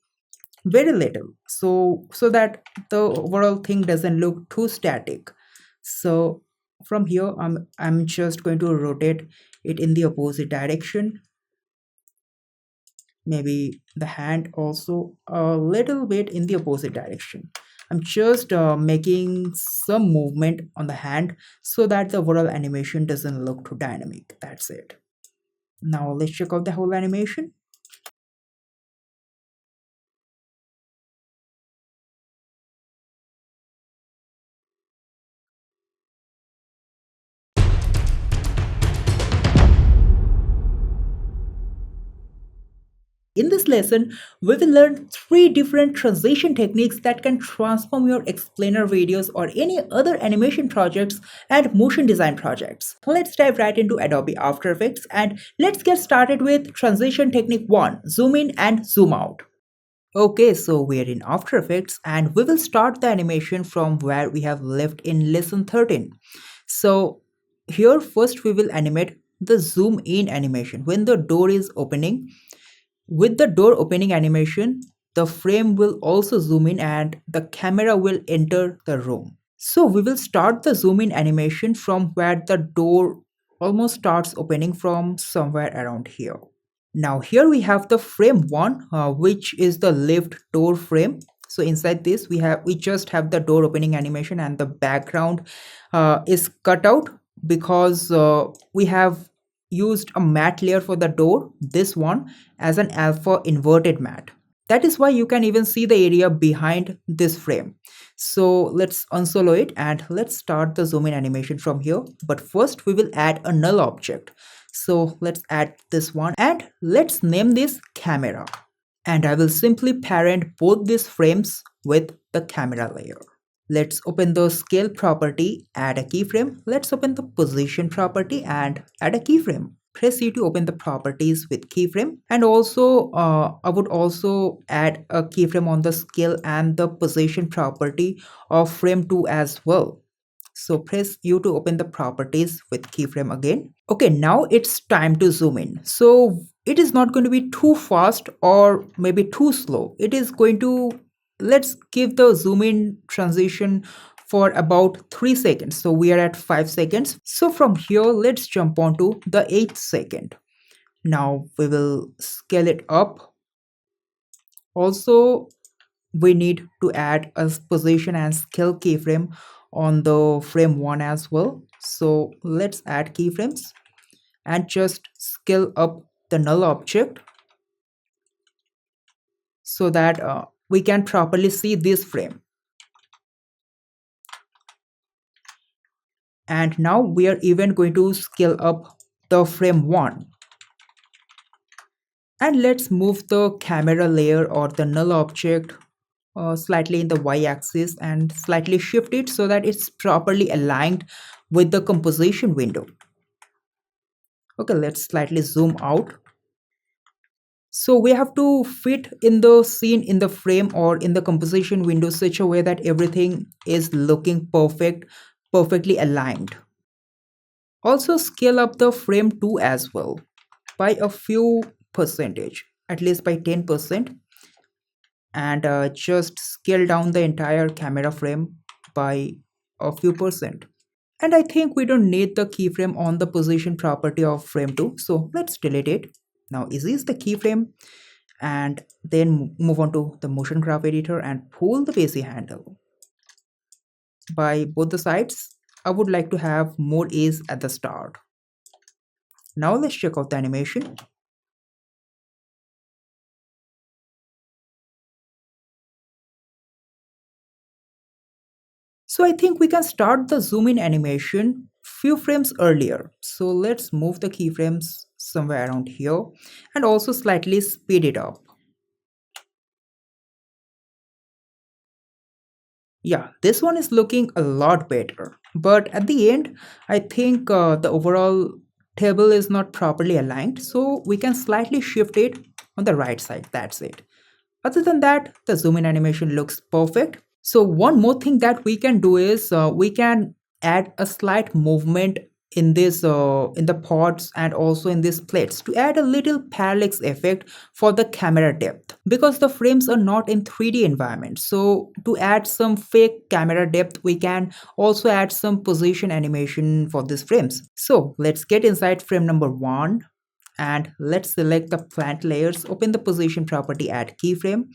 very little, so that the overall thing doesn't look too static. So from here, I'm just going to rotate it in the opposite direction, maybe the hand also a little bit in the opposite direction. I'm just making some movement on the hand so that the overall animation doesn't look too dynamic. That's it. Now let's check out the whole animation. In this lesson, we will learn 3 different transition techniques that can transform your explainer videos or any other animation projects and motion design projects. Let's dive right into Adobe After Effects and let's get started with transition technique 1, zoom in and zoom out. Okay, so we are in After Effects and we will start the animation from where we have left in lesson 13. So here first we will animate the zoom in animation when the door is opening. With the door opening animation, the frame will also zoom in and the camera will enter the room. So we will start the zoom in animation from where the door almost starts opening from somewhere around here. Now here we have the frame 1, which is the lift door frame. So inside this we just have the door opening animation and the background is cut out because we have used a matte layer for the door, this one, as an alpha inverted matte. That is why you can even see the area behind this frame. So let's unsolo it and let's start the zoom in animation from here. But first we will add a null object. So let's add this one and let's name this camera. And I will simply parent both these frames with the camera layer. Let's open the scale property, add a keyframe. Let's open the position property and add a keyframe. Press E to open the properties with keyframe, and also I would also add a keyframe on the scale and the position property of frame 2 as well. So press U to open the properties with keyframe again. Okay, now it's time to zoom in. So it is not going to be too fast or maybe too slow. It is going to, let's give the zoom in transition for about 3 seconds. So we are at 5 seconds. So from here, let's jump on to the 8th second. Now we will scale it up. Also, we need to add a position and scale keyframe on the frame 1 as well. So let's add keyframes and just scale up the null object so that we can properly see this frame. And now we are even going to scale up the frame 1. And let's move the camera layer or the null object slightly in the y-axis and slightly shift it so that it's properly aligned with the composition window. Okay, let's slightly zoom out. So we have to fit in the scene in the frame or in the composition window such a way that everything is looking perfectly aligned. Also scale up the frame 2 as well by a few percentage, at least by 10%, and just scale down the entire camera frame by a few percent. And I think we don't need the keyframe on the position property of frame 2, so let's delete it. Now erase the keyframe and then move on to the motion graph editor and pull the basic handle by both the sides. I would like to have more ease at the start. Now let's check out the animation. So I think we can start the zoom in animation few frames earlier. So let's move the keyframes somewhere around here and also slightly speed it up. Yeah, this one is looking a lot better. But at the end, I think the overall table is not properly aligned. So we can slightly shift it on the right side. That's it. Other than that, the zoom in animation looks perfect. So one more thing that we can do is we can add a slight movement in the pods and also in these plates to add a little parallax effect for the camera depth because the frames are not in 3D environment. So to add some fake camera depth, we can also add some position animation for these frames. So let's get inside frame number 1 and let's select the plant layers, open the position property, add keyframe,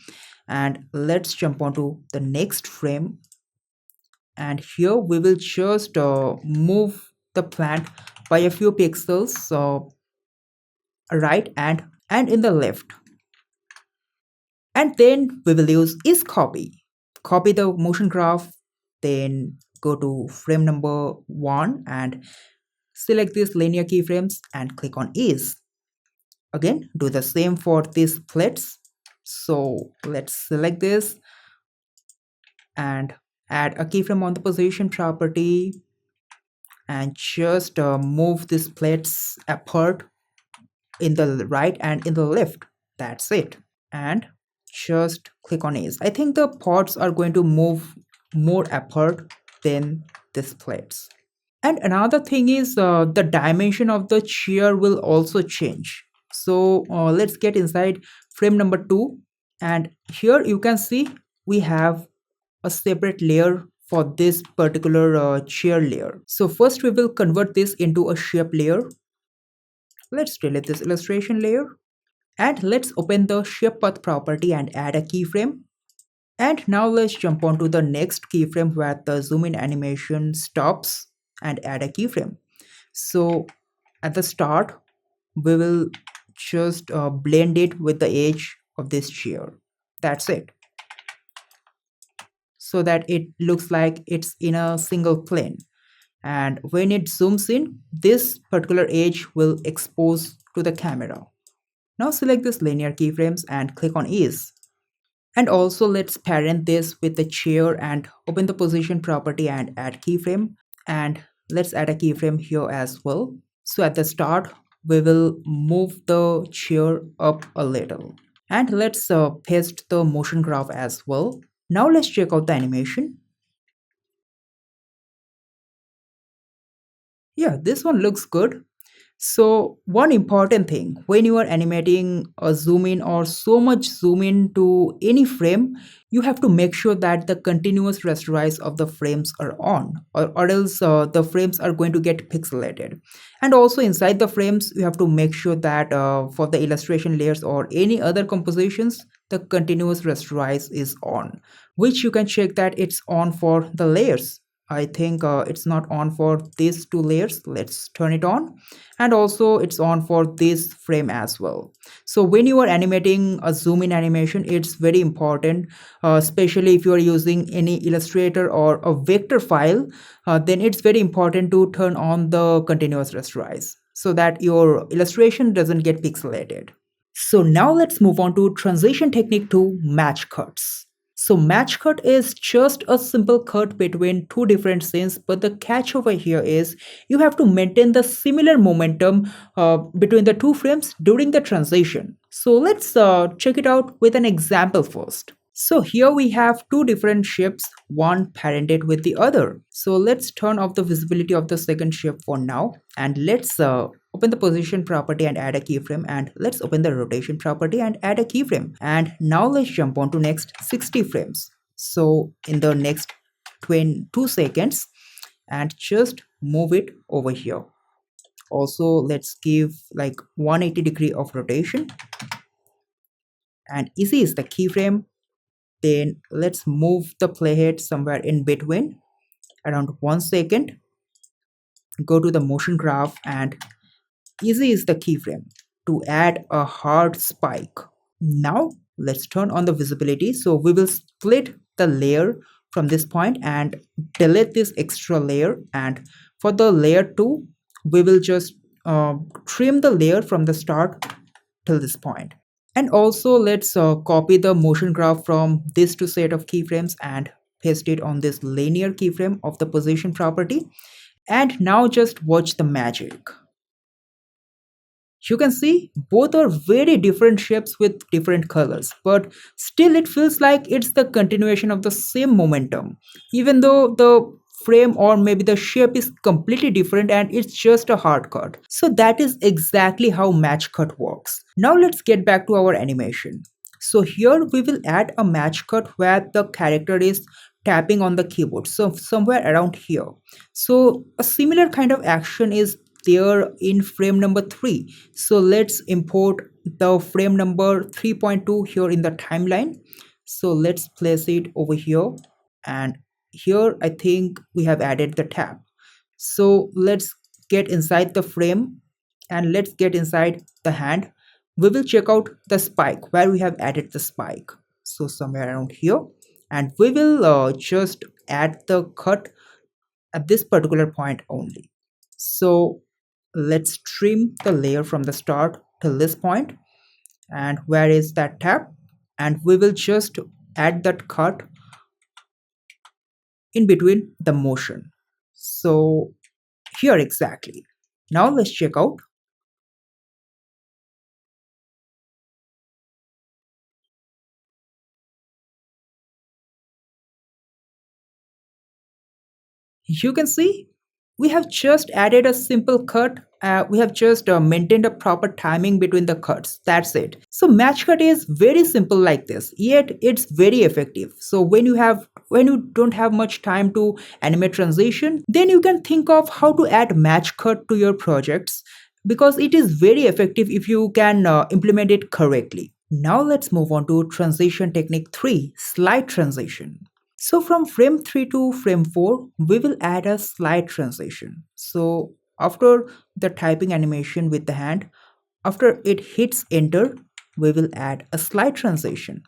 and let's jump onto the next frame. And here we will just move the plant by a few pixels, so right and in the left. And then we will use is copy the motion graph, then go to frame number 1 and select these linear keyframes and click on ease. Again, do the same for these plates. So let's select this and add a keyframe on the position property and just move these plates apart in the right and in the left. That's it. And just click on ease. I think the pods are going to move more apart than these plates. And another thing is the dimension of the chair will also change. So let's get inside frame number 2, and here you can see we have a separate layer for this particular chair layer. So first we will convert this into a shape layer. Let's delete this illustration layer and let's open the shape path property and add a keyframe. And now let's jump on to the next keyframe where the zoom in animation stops and add a keyframe. So at the start, we will just blend it with the edge of this chair. That's it. So that it looks like it's in a single plane. And when it zooms in, this particular edge will expose to the camera. Now select this linear keyframes and click on ease. And also let's parent this with the chair and open the position property and add keyframe. And let's add a keyframe here as well. So at the start, we will move the chair up a little. And let's paste the motion graph as well. Now let's check out the animation. Yeah, this one looks good. So one important thing when you are animating a zoom in or so much zoom in to any frame, you have to make sure that the continuous rasterize of the frames are on, or else the frames are going to get pixelated. And also inside the frames, you have to make sure that for the illustration layers or any other compositions, the continuous rasterize is on, which you can check that it's on for the layers. I think it's not on for these two layers. Let's turn it on. And also it's on for this frame as well. So when you are animating a zoom in animation, it's very important, especially if you are using any Illustrator or a vector file, then it's very important to turn on the continuous rasterize so that your illustration doesn't get pixelated. So now let's move on to transition technique to match cuts. So match cut is just a simple cut between two different scenes, but the catch over here is you have to maintain the similar momentum between the two frames during the transition. So let's check it out with an example first. So here we have two different shapes, one parented with the other. So let's turn off the visibility of the second shape for now, and let's open the position property and add a keyframe, and let's open the rotation property and add a keyframe. And now let's jump on to next 60 frames. So in the next 22 seconds, and just move it over here. Also let's give like 180-degree of rotation, and easy is the keyframe. Then let's move the playhead somewhere in between around 1 second. Go to the motion graph, and easy is the keyframe to add a hard spike. Now let's turn on the visibility. So we will split the layer from this point and delete this extra layer. And for the layer 2, we will just trim the layer from the start till this point. And also let's copy the motion graph from this two set of keyframes and paste it on this linear keyframe of the position property. And now just watch the magic. You can see both are very different shapes with different colors, but still it feels like it's the continuation of the same momentum, even though the frame or maybe the shape is completely different and it's just a hard cut. So that is exactly how match cut works. Now let's get back to our animation. So here we will add a match cut where the character is tapping on the keyboard, so somewhere around here. So a similar kind of action is there in frame number 3. So let's import the frame number 3.2 here in the timeline. So let's place it over here, and here I think we have added the tab. So let's get inside the frame and let's get inside the hand. We will check out the spike where we have added the spike, so somewhere around here. And we will just add the cut at this particular point only. So let's trim the layer from the start till this point. And where is that tab? And we will just add that cut in between the motion. So here exactly. Now let's check out. You can see we have just added a simple cut. We have just maintained a proper timing between the cuts. That's it. So match cut is very simple like this, yet it's very effective. So when you don't have much time to animate transition, then you can think of how to add match cut to your projects, because it is very effective if you can implement it correctly. Now let's move on to transition technique 3, slide transition. So from frame 3 to frame 4, we will add a slide transition. So after the typing animation with the hand, after it hits enter, we will add a slide transition.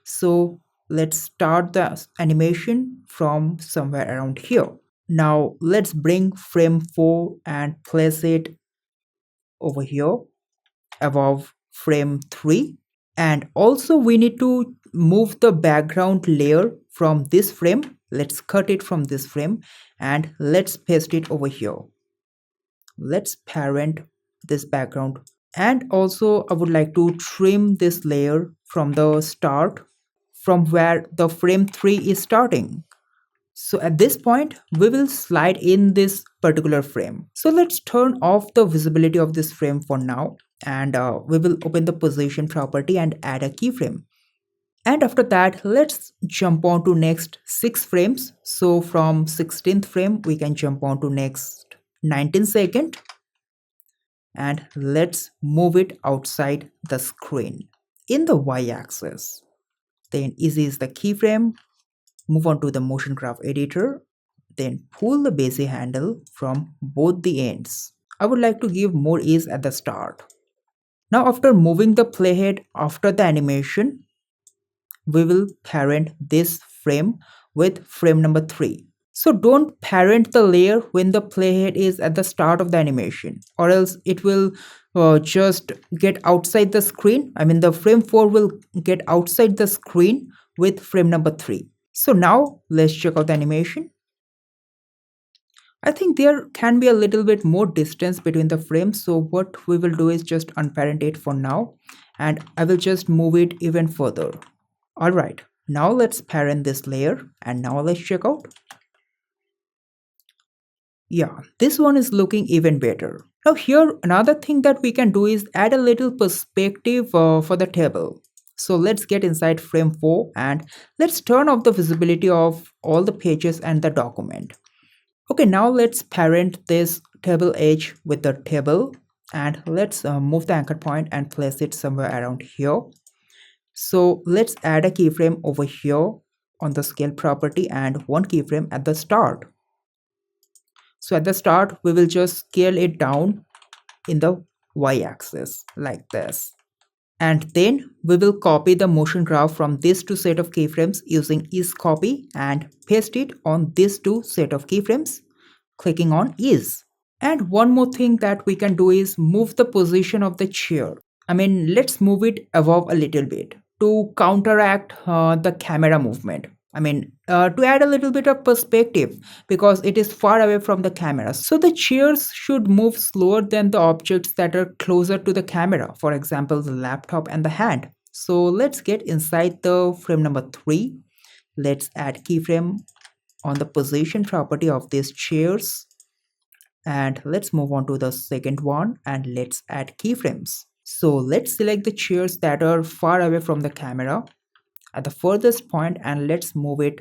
So let's start the animation from somewhere around here. Now let's bring frame 4 and place it over here above frame 3. And also we need to move the background layer from this frame. Let's cut it from this frame and let's paste it over here. Let's parent this background. And also I would like to trim this layer from the start, from where the frame 3 is starting. So at this point, we will slide in this particular frame. So let's turn off the visibility of this frame for now, and we will open the position property and add a keyframe. And after that, let's jump on to next 6 frames. So from 16th frame, we can jump on to next 19 second, and let's move it outside the screen in the y-axis. then easy is the keyframe. Move on to the motion graph editor, then pull the bezier handle from both the ends. I would like to give more ease at the start. Now after moving the playhead after the animation, we will parent this frame with frame number 3. So don't parent the layer when the playhead is at the start of the animation, or else it will just get outside the screen. I mean the frame 4 will get outside the screen with frame number 3. So now let's check out the animation. I think there can be a little bit more distance between the frames. So what we will do is just unparent it for now, and I will just move it even further. Alright, now let's parent this layer and now let's check out. Yeah, this one is looking even better. Now here another thing that we can do is add a little perspective for the table. So let's get inside frame 4 and let's turn off the visibility of all the pages and the document. Okay, now let's parent this table edge with the table and let's move the anchor point and place it somewhere around here. So let's add a keyframe over here on the scale property and one keyframe at the start. So at the start, we will just scale it down in the y-axis like this. And then we will copy the motion graph from these two set of keyframes using ease copy and paste it on these two set of keyframes, clicking on ease. And one more thing that we can do is move the position of the chair. I mean, let's move it above a little bit to counteract the camera movement. I mean, to add a little bit of perspective because it is far away from the camera. So the chairs should move slower than the objects that are closer to the camera. For example, the laptop and the hand. So let's get inside the frame number 3. Let's add keyframe on the position property of these chairs. And let's move on to the second one and let's add keyframes. So let's select the chairs that are far away from the camera at the furthest point and let's move it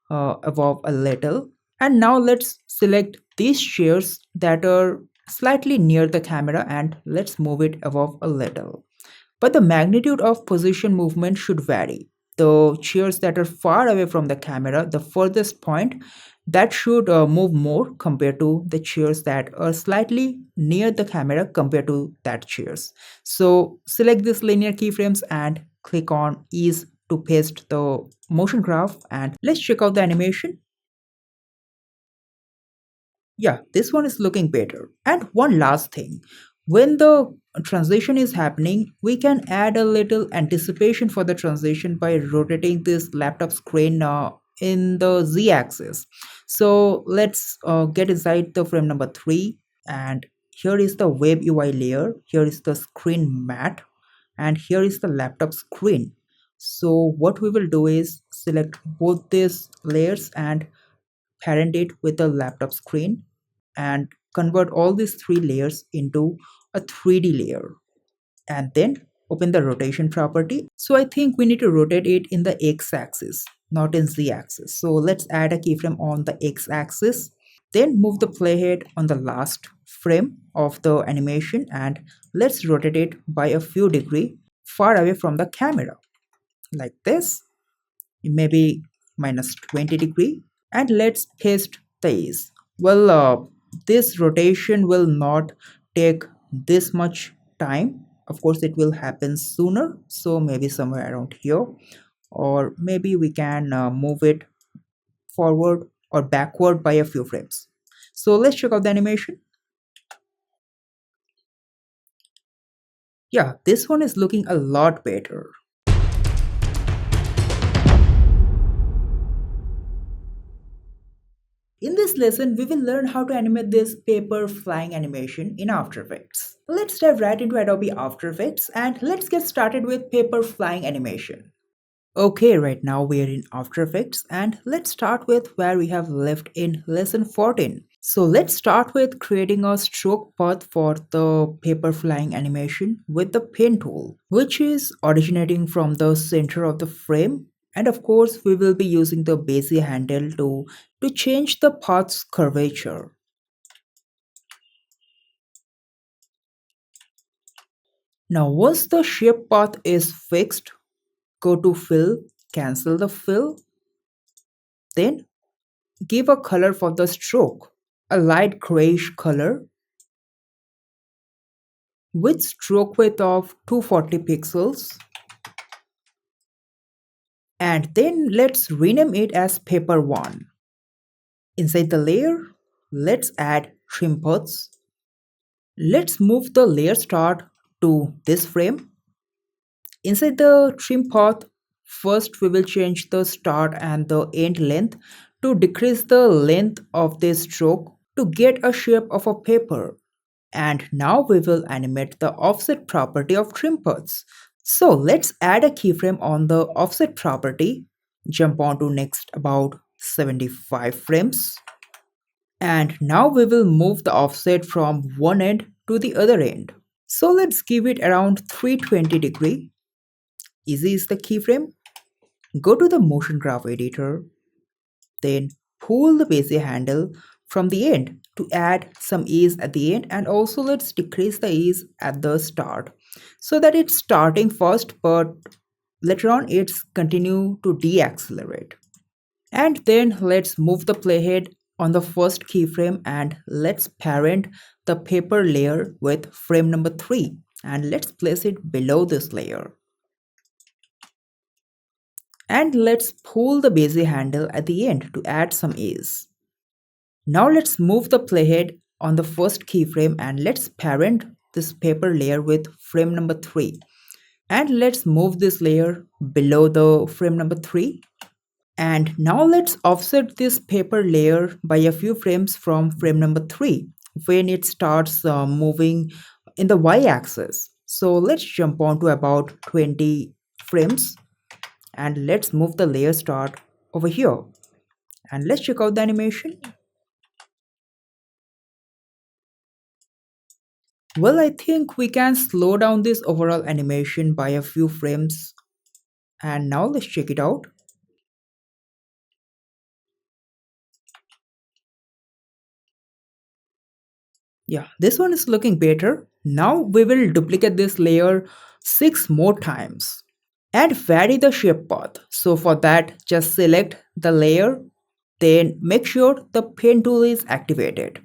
above a little. And now let's select these chairs that are slightly near the camera and let's move it above a little. But the magnitude of position movement should vary. The chairs that are far away from the camera, the furthest point, that should move more compared to the chairs that are slightly near the camera compared to that chairs. So select this linear keyframes and click on ease to paste the motion graph and let's check out the animation. Yeah, this one is looking better. And one last thing, when the transition is happening, we can add a little anticipation for the transition by rotating this laptop screen in the z-axis. So let's get inside the frame number 3 and here is the web UI layer, here is the screen mat and here is the laptop screen. So what we will do is select both these layers and parent it with a laptop screen and convert all these three layers into a 3D layer and then open the rotation property. So I think we need to rotate it in the x-axis, not in z-axis. So let's add a keyframe on the x-axis, then move the playhead on the last frame of the animation and let's rotate it by a few degrees far away from the camera like this, maybe minus 20 degree, and let's paste these. Well, this rotation will not take this much time. Of course it will happen sooner, so maybe somewhere around here, or maybe we can move it forward or backward by a few frames. So let's check out the animation. Yeah, this one is looking a lot better. In this lesson, we will learn how to animate this paper flying animation in After Effects. Let's dive right into Adobe After Effects and let's get started with paper flying animation. Okay, right now we are in After Effects and let's start with where we have left in lesson 14. So let's start with creating a stroke path for the paper flying animation with the pen tool, which is originating from the center of the frame. And of course, we will be using the bezier handle to change the path's curvature. Now, once the shape path is fixed, go to Fill cancel the fill. Then give a color for the stroke, a light grayish color with stroke width of 240 pixels. And then let's rename it as paper 1. Inside the layer, let's add trim paths. Let's move the layer start to this frame. Inside the trim path, first we will change the start and the end length to decrease the length of this stroke to get a shape of a paper. And now we will animate the offset property of trim paths. So let's add a keyframe on the offset property. Jump on to next about 75 frames. And now we will move the offset from one end to the other end. So let's give it around 320 degree. Easy is the keyframe. Go to the motion graph editor, then pull the bezier handle from the end to add some ease at the end, and also let's decrease the ease at the start so that it's starting first but later on it's continue to deaccelerate. And then let's move the playhead on the first keyframe and let's parent the paper layer with frame number 3 and let's place it below this layer. And let's pull the bezier handle at the end to add some ease. Now let's move the playhead on the first keyframe and let's parent this paper layer with frame number 3. And let's move this layer below the frame number 3. And now let's offset this paper layer by a few frames from frame number 3 when it starts moving in the y-axis. So let's jump on to about 20 frames and let's move the layer start over here. And let's check out the animation. Well, I think we can slow down this overall animation by a few frames. And now let's check it out. Yeah, this one is looking better. Now we will duplicate this layer 6 more times and vary the shape path. So for that, just select the layer, then make sure the pen tool is activated.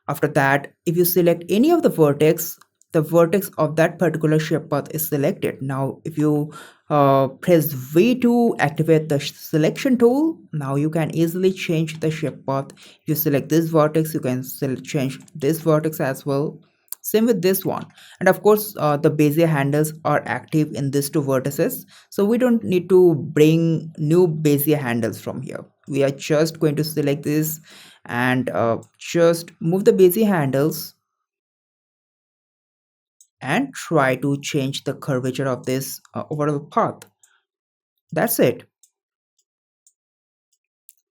After that, if you select any of the vertex of that particular shape path is selected. Now, if you press V to activate the selection tool, now you can easily change the shape path. If you select this vertex, you can change this vertex as well. Same with this one. And of course, the bezier handles are active in these two vertices. So we don't need to bring new bezier handles from here. We are just going to select this and just move the bezier handles and try to change the curvature of this overall path. That's it.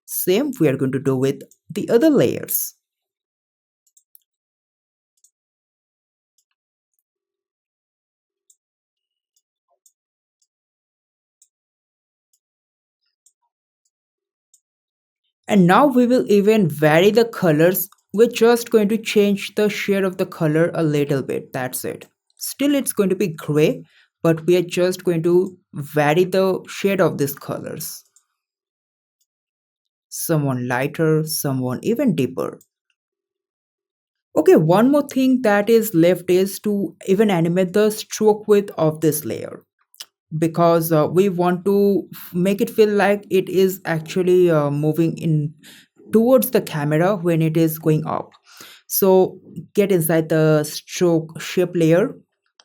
Same we are going to do with the other layers. And now we will even vary the colors. We're just going to change the shade of the color a little bit. That's it. Still it's going to be gray, but we are just going to vary the shade of these colors. Someone lighter, someone even deeper. Okay, one more thing that is left is to even animate the stroke width of this layer because we want to make it feel like it is actually moving in towards the camera when it is going up. So get inside the stroke shape layer,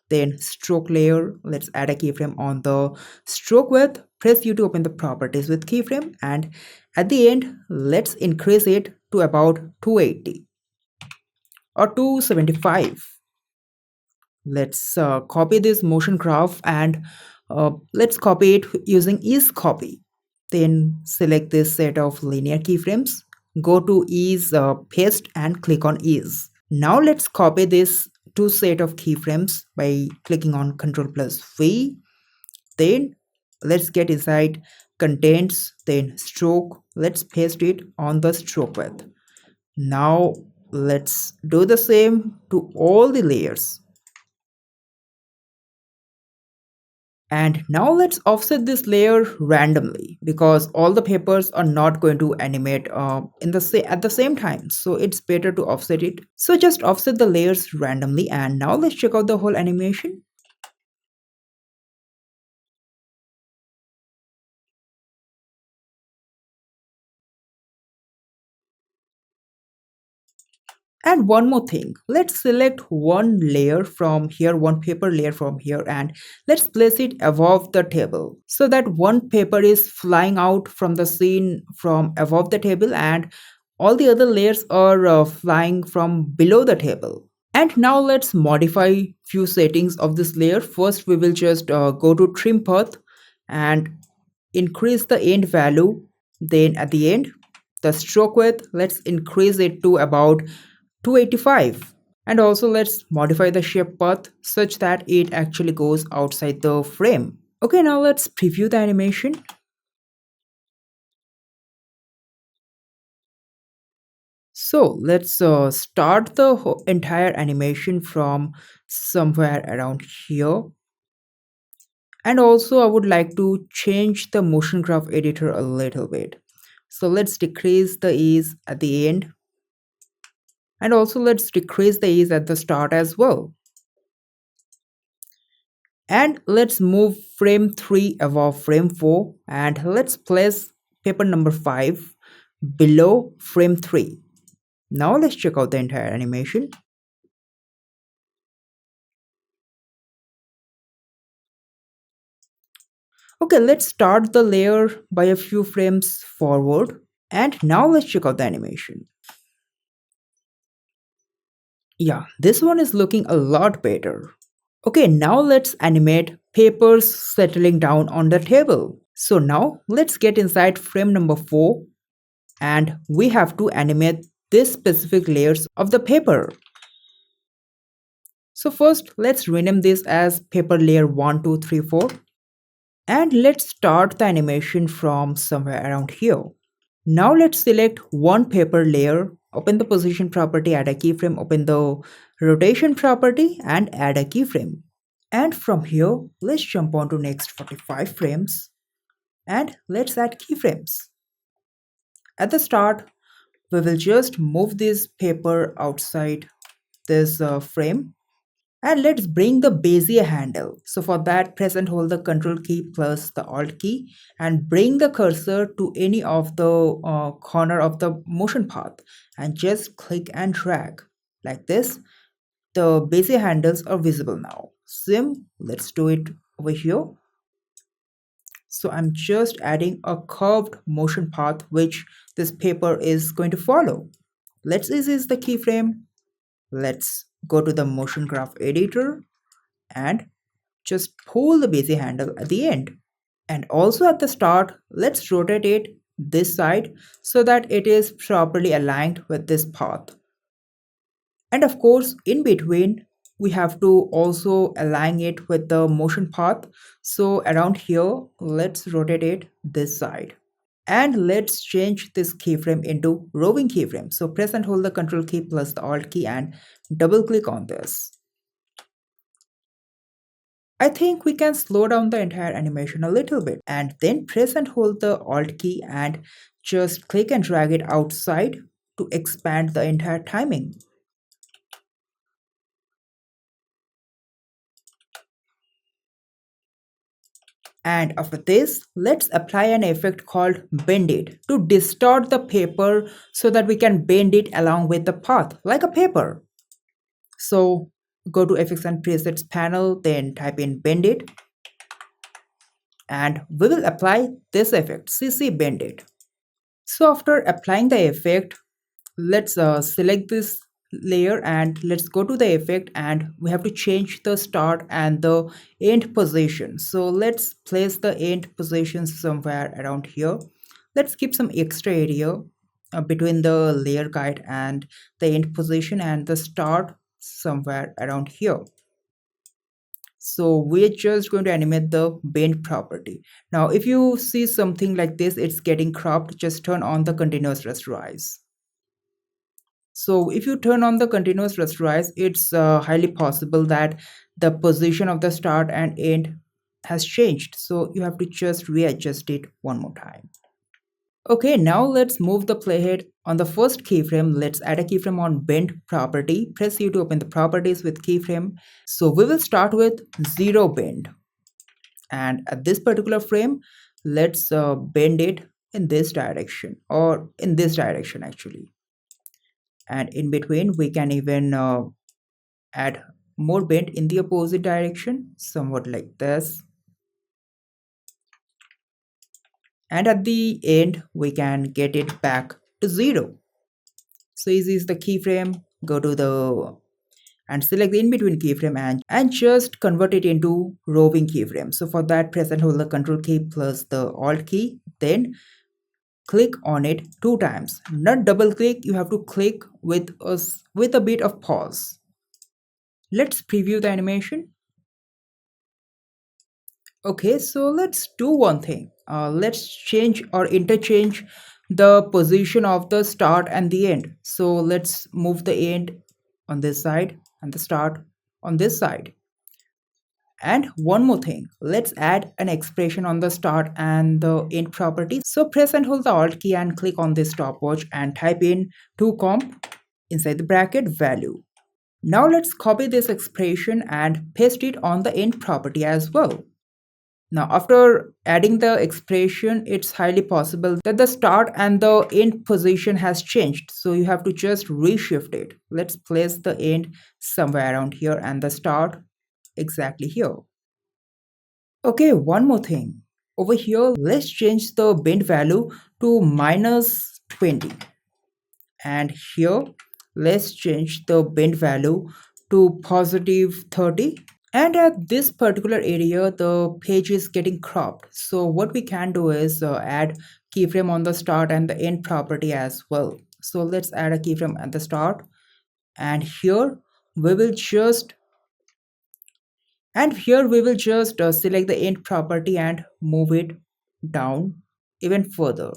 then stroke layer. Let's add a keyframe on the stroke width. Press U to open the properties with keyframe, and at the end, let's increase it to about 280 or 275. Let's copy this motion graph and let's copy it using ease copy. Then select this set of linear keyframes, go to ease paste and click on ease. Now let's copy this two set of keyframes by clicking on Ctrl plus V. Then let's get inside contents, then stroke. Let's paste it on the stroke width. Now let's do the same to all the layers. And now let's offset this layer randomly because all the papers are not going to animate at the same time. So it's better to offset it. So just offset the layers randomly, and now let's check out the whole animation. And one more thing, let's select one layer from here, one paper layer from here, and let's place it above the table so that one paper is flying out from the scene from above the table and all the other layers are flying from below the table. And now let's modify few settings of this layer. First, we will just go to trim path and increase the end value. Then at the end, the stroke width, let's increase it to about 285. And also let's modify the shape path such that it actually goes outside the frame. Okay, now let's preview the animation. So let's start the entire animation from somewhere around here. And also I would like to change the motion graph editor a little bit. So let's decrease the ease at the end. And also let's decrease the ease at the start as well. And let's move frame 3 above frame 4 and let's place paper number 5 below frame 3. Now let's check out the entire animation. Okay, let's start the layer by a few frames forward. And now let's check out the animation. Yeah, this one is looking a lot better. Okay, now let's animate papers settling down on the table. So now let's get inside frame number 4 and we have to animate this specific layers of the paper. So first let's rename this as paper layer 1, 2, 3, 4 and let's start the animation from somewhere around here. Now let's select one paper layer, open the position property, add a keyframe, open the rotation property and add a keyframe. And from here, let's jump on to next 45 frames and let's add keyframes. At the start, we will just move this paper outside this frame and let's bring the Bezier handle. So for that, press and hold the Control key plus the Alt key and bring the cursor to any of the corner of the motion path and just click and drag like this. The Bezier handles are visible now. Same, let's do it over here. So I'm just adding a curved motion path which this paper is going to follow. Let's erase the keyframe. Let's go to the motion graph editor and just pull the Bezier handle at the end. And also at the start, let's rotate it this side so that it is properly aligned with this path. And of course, in between, we have to also align it with the motion path. So around here, let's rotate it this side. And let's change this keyframe into roving keyframe. So press and hold the Control key plus the Alt key and double click on this. I think we can slow down the entire animation a little bit and then press and hold the Alt key and just click and drag it outside to expand the entire timing. And after this, let's apply an effect called bend it to distort the paper so that we can bend it along with the path like a paper. So go to effects and presets panel, then type in bend it and we will apply this effect CC bend it. So after applying the effect, let's select this layer and let's go to the effect and we have to change the start and the end position. So let's place the end position somewhere around here. Let's keep some extra area between the layer guide and the end position and the start somewhere around here. So we're just going to animate the bend property. Now if you see something like this, it's getting cropped, just turn on the continuous rasterize. So if you turn on the continuous rasterize, it's highly possible that the position of the start and end has changed, so you have to just readjust it one more time. Okay, now let's move the playhead. On the first keyframe, let's add a keyframe on bend property. Press U to open the properties with keyframe. So we will start with 0 bend. And at this particular frame, let's bend it in this direction, or in this direction actually. And in between, we can even add more bend in the opposite direction, somewhat like this. And at the end, we can get it back to 0. So easy is the keyframe. Go to the and select the in between keyframe and just convert it into roving keyframe. So for that, press and hold the control key plus the alt key, then click on it 2 times. Not double click, you have to click with a bit of pause. Let's preview the animation. Okay, so let's do one thing. Let's change or interchange the position of the start and the end. So let's move the end on this side and the start on this side. And one more thing, let's add an expression on the start and the end property. So press and hold the alt key and click on this stopwatch and type in 2comp inside the bracket value. Now let's copy this expression and paste it on the end property as well. Now after adding the expression, it's highly possible that the start and the end position has changed. So you have to just reshift it. Let's place the end somewhere around here and the start exactly here. Okay, one more thing. Over here, let's change the bend value to -20. And here, let's change the bend value to +30. And at this particular area, the page is getting cropped. So what we can do is add keyframe on the start and the end property as well. So let's add a keyframe at the start. And here, we will just select the end property and move it down even further.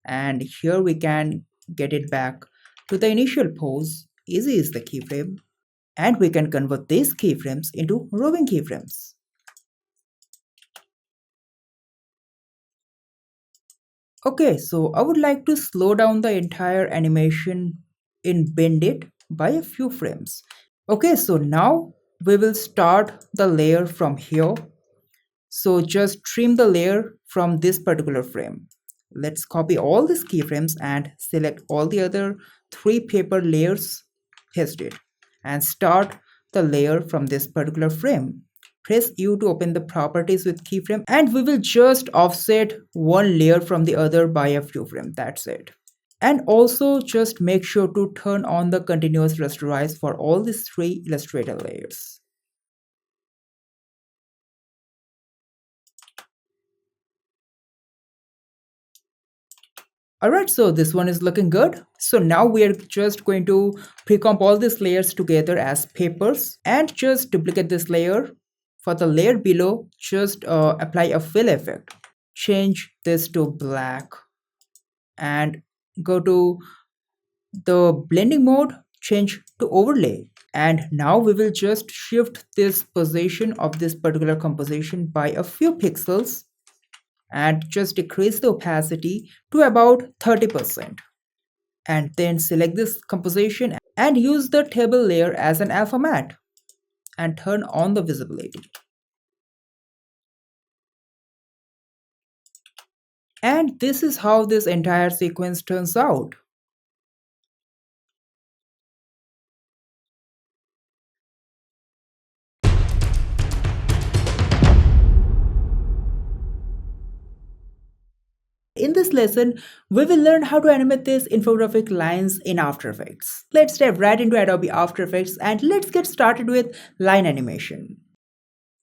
And here we can get it back to the initial pose. Easy is the keyframe. And we can convert these keyframes into roving keyframes. Okay, so I would like to slow down the entire animation in bend it by a few frames. Okay, so now we will start the layer from here. So just trim the layer from this particular frame. Let's copy all these keyframes and select all the other 3 paper layers, paste it, and start the layer from this particular frame. Press U to open the properties with keyframe, and we will just offset one layer from the other by a few frames. That's it. And also just make sure to turn on the continuous rasterize for all these 3 Illustrator layers. Alright, so this one is looking good. So now we are just going to pre-comp all these layers together as papers and just duplicate this layer. For the layer below, just apply a fill effect. Change this to black and go to the blending mode, change to overlay. And now we will just shift this position of this particular composition by a few pixels and just decrease the opacity to about 30%. And then select this composition and use the table layer as an alpha matte and turn on the visibility. And this is how this entire sequence turns out. In this lesson, we will learn how to animate these infographic lines in After Effects. Let's step right into Adobe After Effects and let's get started with line animation.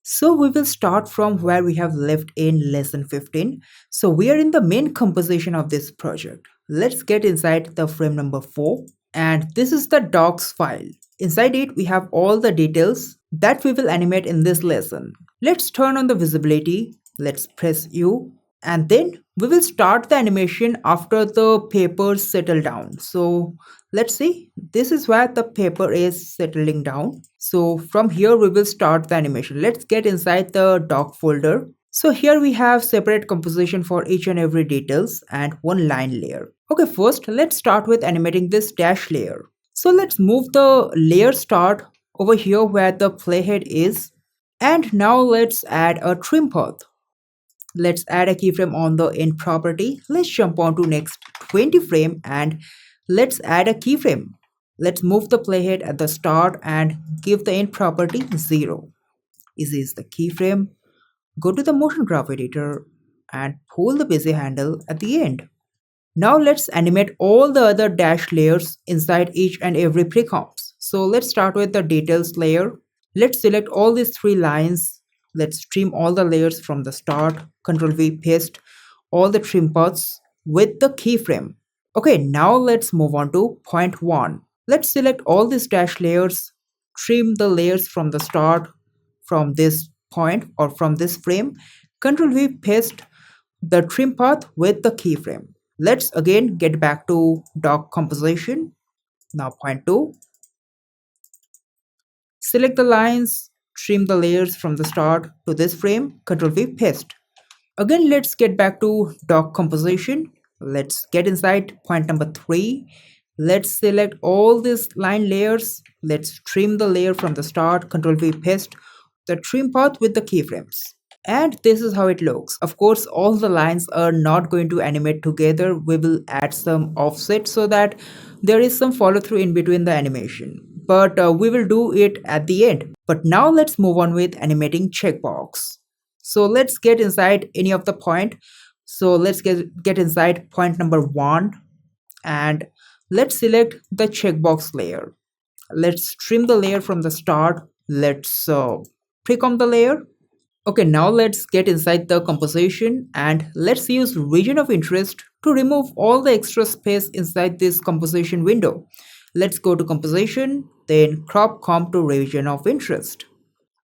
So we will start from where we have left in lesson 15. So we are in the main composition of this project. Let's get inside the frame number 4, and this is the docs file. Inside it, we have all the details that we will animate in this lesson. Let's turn on the visibility. Let's press U and then we will start the animation after the papers settle down. So let's see, this is where the paper is settling down. So from here we will start the animation. Let's get inside the doc folder. So here we have separate composition for each and every details and one line layer. Okay, first let's start with animating this dash layer. So let's move the layer start over here where the playhead is, and now let's add a trim path. Let's add a keyframe on the end property. Let's jump on to next 20 frame and let's add a keyframe. Let's move the playhead at the start and give the end property 0. This is the keyframe. Go to the motion graph editor and pull the busy handle at the end. Now let's animate all the other dash layers inside each and every precomps. So let's start with the details layer. Let's select all these 3 lines. Let's trim all the layers from the start. Ctrl V, paste all the trim paths with the keyframe. Okay, now let's move on to point 1. Let's select all these dash layers, trim the layers from the start, from this point or from this frame. Ctrl V, paste the trim path with the keyframe. Let's again get back to doc composition. Now point 2. Select the lines, trim the layers from the start to this frame, Ctrl V, paste. Again, let's get back to doc composition. Let's get inside point number 3. Let's select all these line layers. Let's trim the layer from the start, Ctrl V, paste the trim path with the keyframes. And this is how it looks. Of course, all the lines are not going to animate together. We will add some offset so that there is some follow through in between the animation. But we will do it at the end. But now let's move on with animating checkbox. So let's get inside any of the point. So let's get inside point number 1 and let's select the checkbox layer. Let's trim the layer from the start. Let's precomp the layer. Okay, now let's get inside the composition and let's use region of interest to remove all the extra space inside this composition window. Let's go to composition, then crop comp to region of interest.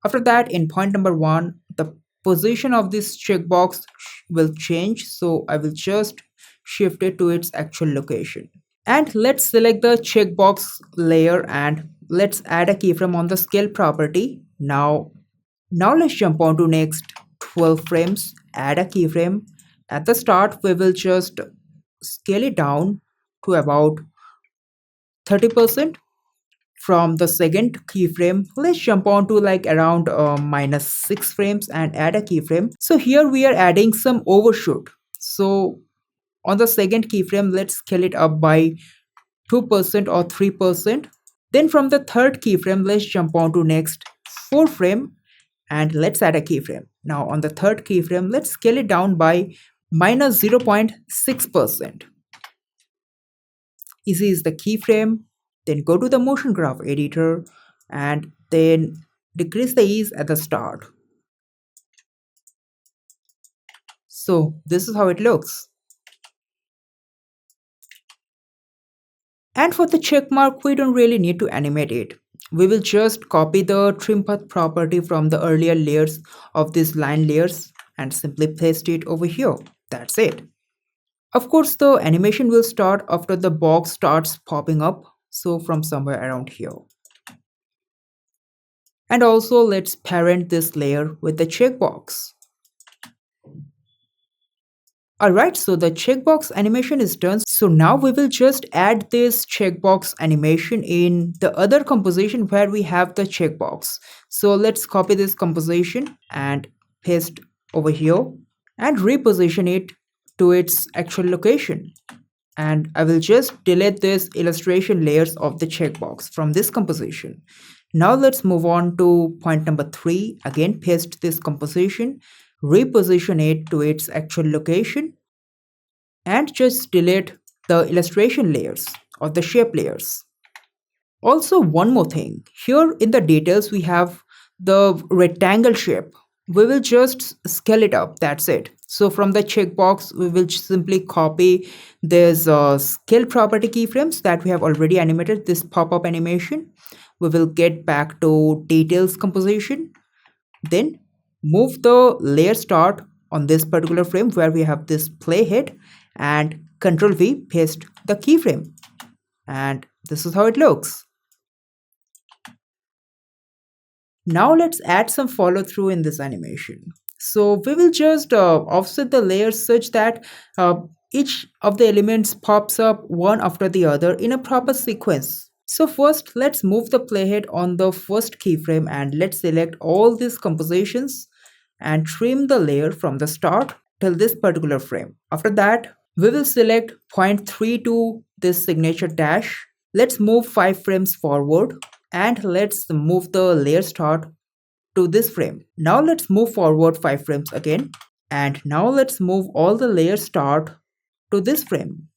After that, in point number 1, the position of this checkbox will change, so I will just shift it to its actual location. And let's select the checkbox layer and let's add a keyframe on the scale property. Now let's jump on to next 12 frames, add a keyframe. At the start, we will just scale it down to about 30%. From the second keyframe, let's jump on to like around -6 frames and add a keyframe. So here we are adding some overshoot. So on the second keyframe, let's scale it up by 2% or 3%. Then from the third keyframe, let's jump on to next 4 frame and let's add a keyframe. Now on the third keyframe, let's scale it down by -0.6%. This is the keyframe. Then go to the motion graph editor and then decrease the ease at the start. So this is how it looks. And for the check mark, we don't really need to animate it. We will just copy the trim path property from the earlier layers of these line layers and simply paste it over here. That's it. Of course, the animation will start after the box starts popping up. So from somewhere around here. And also let's parent this layer with the checkbox. Alright, so the checkbox animation is done. So now we will just add this checkbox animation in the other composition where we have the checkbox. So let's copy this composition and paste over here and reposition it to its actual location. And I will just delete this illustration layers of the checkbox from this composition. Now let's move on to point number 3. Again, paste this composition, reposition it to its actual location, and just delete the illustration layers or the shape layers. Also, one more thing. Here in the details, we have the rectangle shape. We will just scale it up. That's it. So from the checkbox, we will simply copy this scale property keyframes that we have already animated, this pop-up animation. We will get back to details composition. Then move the layer start on this particular frame where we have this playhead, and Ctrl V, paste the keyframe, and this is how it looks. Now let's add some follow through in this animation. So we will just offset the layers such that each of the elements pops up one after the other in a proper sequence. So first let's move the playhead on the first keyframe, and let's select all these compositions and trim the layer from the start till this particular frame. After that, we will select point 3 to this signature dash. Let's move 5 frames forward, and let's move the layer start to this frame. Now let's move forward 5 frames again, and now let's move all the layer start to this frame.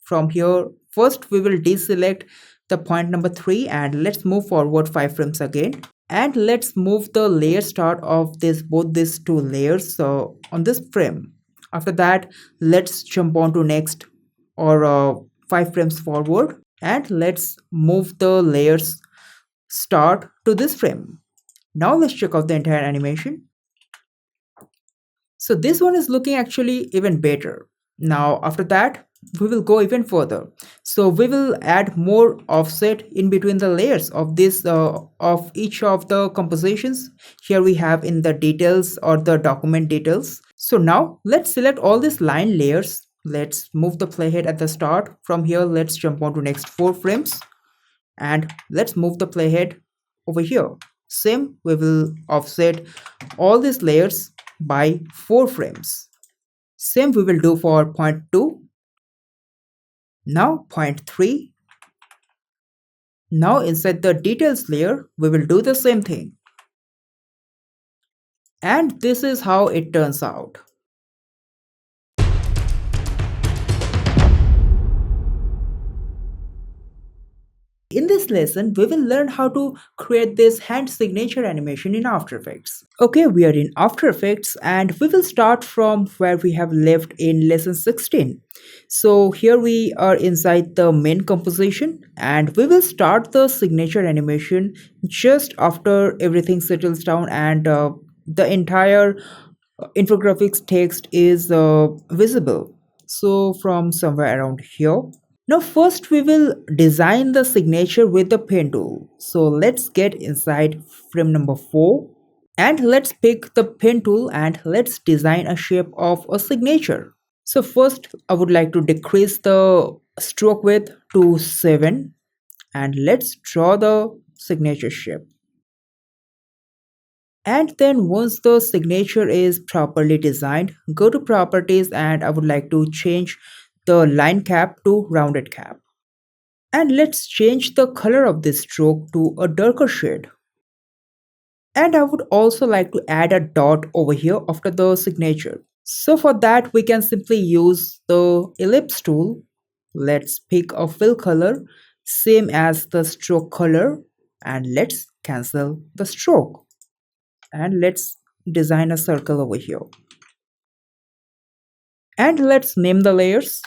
From here, first we will deselect the point number 3, and let's move forward 5 frames again, and let's move the layer start of this both these two layers on this frame. After that, let's jump on to next or 5 frames forward, and let's move the layers start to this frame. Now let's check out the entire animation. So this one is looking actually even better. Now after that, we will go even further. So we will add more offset in between the layers of this of each of the compositions. Here we have in the details or the document details. So now let's select all these line layers. Let's move the playhead at the start. From here, let's jump on to next 4 frames, and let's move the playhead over here. Same, we will offset all these layers by 4 frames. Same we will do for point 2. Now point 3. Now inside the details layer, we will do the same thing. And this is how it turns out. In this lesson, we will learn how to create this hand signature animation in After Effects. Okay, we are in After Effects, and we will start from where we have left in lesson 16. So here we are inside the main composition, and we will start the signature animation just after everything settles down and the entire infographics text is visible. So from somewhere around here. Now first we will design the signature with the pen tool. So let's get inside frame number 4, and let's pick the pen tool and let's design a shape of a signature. So first I would like to decrease the stroke width to 7, and let's draw the signature shape. And then once the signature is properly designed, go to properties, and I would like to change the line cap to rounded cap. And let's change the color of this stroke to a darker shade. And I would also like to add a dot over here after the signature. So for that we can simply use the ellipse tool. Let's pick a fill color same as the stroke color, and let's cancel the stroke. And let's design a circle over here. And let's name the layers.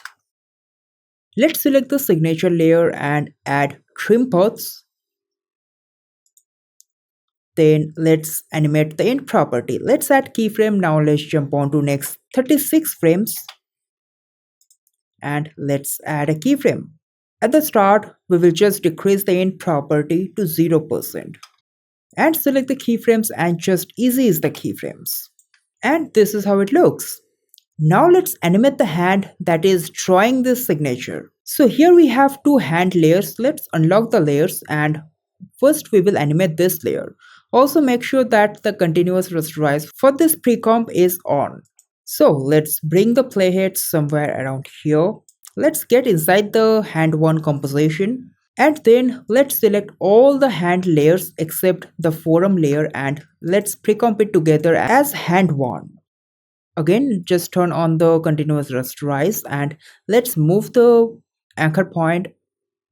Let's select the signature layer and add trim paths. Then let's animate the end property. Let's add keyframe. Now let's jump on to next 36 frames, and let's add a keyframe. At the start, we will just decrease the end property to 0%. And select the keyframes and just ease the keyframes. And this is how it looks. Now let's animate the hand that is drawing this signature. So here we have 2 hand layers. Let's unlock the layers, and first we will animate this layer. Also make sure that the continuous rasterize for this pre-comp is on. So let's bring the playhead somewhere around here. Let's get inside the hand 1 composition, and then let's select all the hand layers except the forearm layer, and let's pre-comp it together as hand 1. Again, just turn on the continuous rasterize, and let's move the anchor point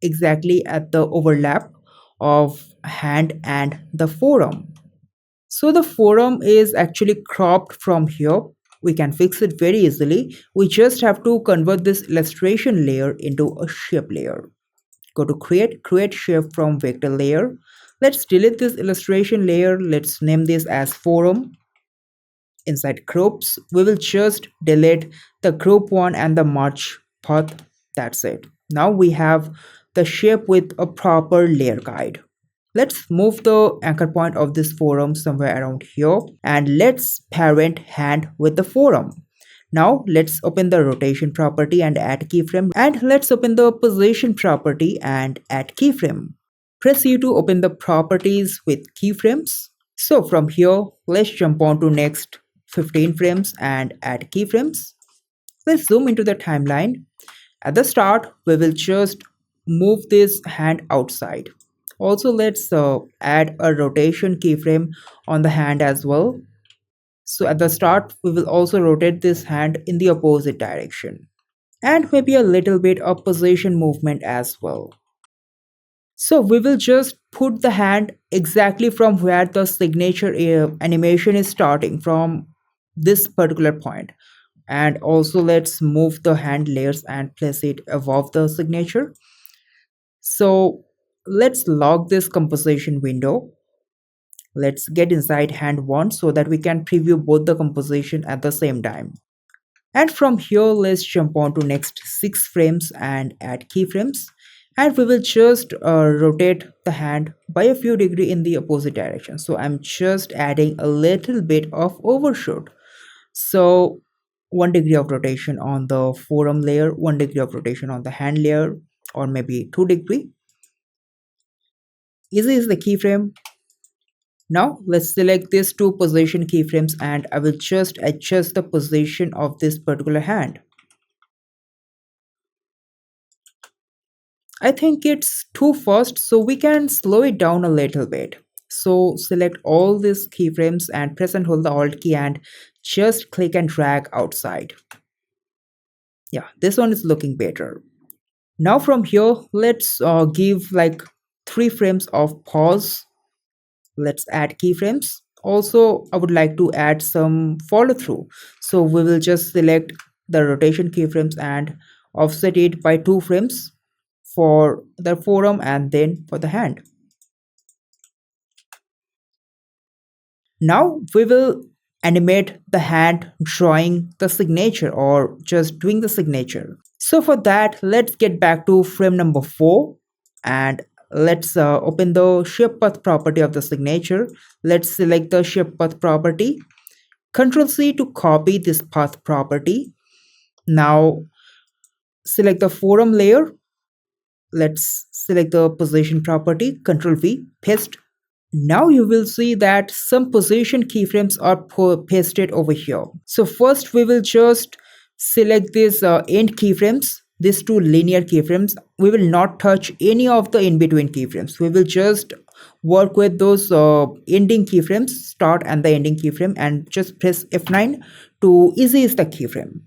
exactly at the overlap of hand and the forearm. So the forearm is actually cropped from here. We can fix it very easily. We just have to convert this illustration layer into a shape layer. Go to create shape from vector layer. Let's delete this illustration layer. Let's name this as forearm. Inside groups, we will just delete the group 1 and the merge path. That's it. Now we have the shape with a proper layer guide. Let's move the anchor point of this forum somewhere around here and let's parent hand with the forum. Now let's open the rotation property and add keyframe, and let's open the position property and add keyframe. Press U to open the properties with keyframes. So from here, let's jump on to next 15 frames and add keyframes. Let's zoom into the timeline. At the start, we will just move this hand outside. Also, let's add a rotation keyframe on the hand as well. So at the start, we will also rotate this hand in the opposite direction. And maybe a little bit of position movement as well. So we will just put the hand exactly from where the signature animation is starting, from this particular point. And also let's move the hand layers and place it above the signature. So let's lock this composition window. Let's get inside hand 1 so that we can preview both the composition at the same time. And from here, let's jump on to next 6 frames and add keyframes. And we will just rotate the hand by a few degrees in the opposite direction. So I'm just adding a little bit of overshoot. So 1 degree of rotation on the forearm layer, 1 degree of rotation on the hand layer, or maybe 2 degree. Easy is the keyframe. Now let's select these 2 position keyframes and I will just adjust the position of this particular hand. I think it's too fast, so we can slow it down a little bit. So select all these keyframes and press and hold the Alt key and just click and drag outside. Yeah, this one is looking better. Now from here, let's give like 3 frames of pause. Let's add keyframes. Also, I would like to add some follow through. So we will just select the rotation keyframes and offset it by 2 frames for the forearm and then for the hand. Now we will animate the hand drawing the signature or just doing the signature. So for that, let's get back to frame number 4 and let's open the shape path property of the signature. Let's select the shape path property. Ctrl C to copy this path property. Now select the forearm layer. Let's select the position property. Ctrl V, paste. Now you will see that some position keyframes are pasted over here. So first we will just select these end keyframes, these 2 linear keyframes. We will not touch any of the in-between keyframes. We will just work with those ending keyframes, start and the ending keyframe, and just press F9 to ease the keyframe.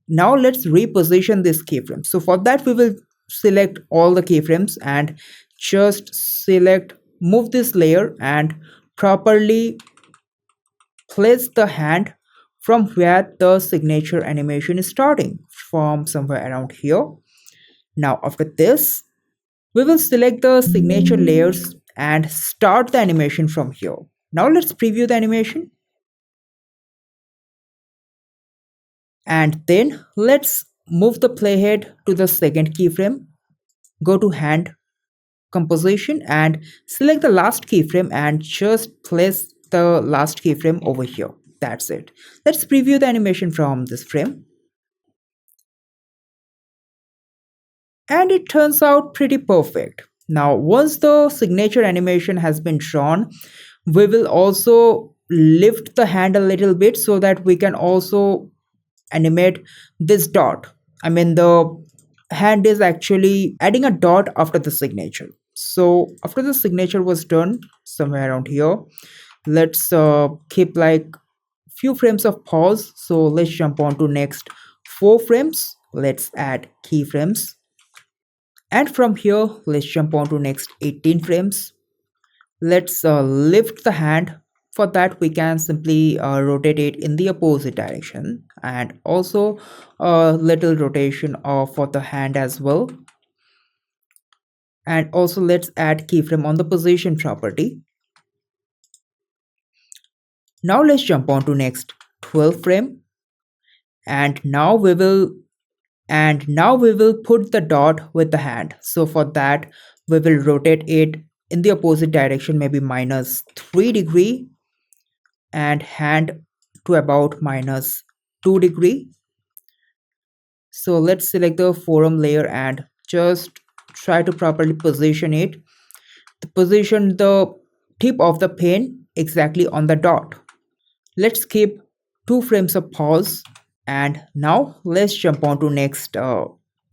Now let's reposition this keyframe. So for that we will select all the keyframes and just move this layer and properly place the hand from where the signature animation is starting, from somewhere around here. Now after this, we will select the signature layers and start the animation from here. Now let's preview the animation. And then let's move the playhead to the second keyframe. Go to hand composition and select the last keyframe and just place the last keyframe over here. That's it. Let's preview the animation from this frame. And it turns out pretty perfect. Now once the signature animation has been drawn, we will also lift the hand a little bit so that we can also animate this dot. I mean, the hand is actually adding a dot after the signature. So after the signature was done somewhere around here, let's keep like few frames of pause. So let's jump on to next 4 frames. Let's add keyframes. And from here, let's jump on to next 18 frames. Let's lift the hand. For that, we can simply rotate it in the opposite direction, and also a little rotation for the hand as well. And also let's add keyframe on the position property. Now let's jump on to next 12 frame. And now we will put the dot with the hand. So for that, we will rotate it in the opposite direction, maybe minus 3 degree, and hand to about minus 2 degree. So let's select the forearm layer and just try to properly position it. Position the tip of the pen exactly on the dot. Let's keep 2 frames of pause. And now let's jump on to next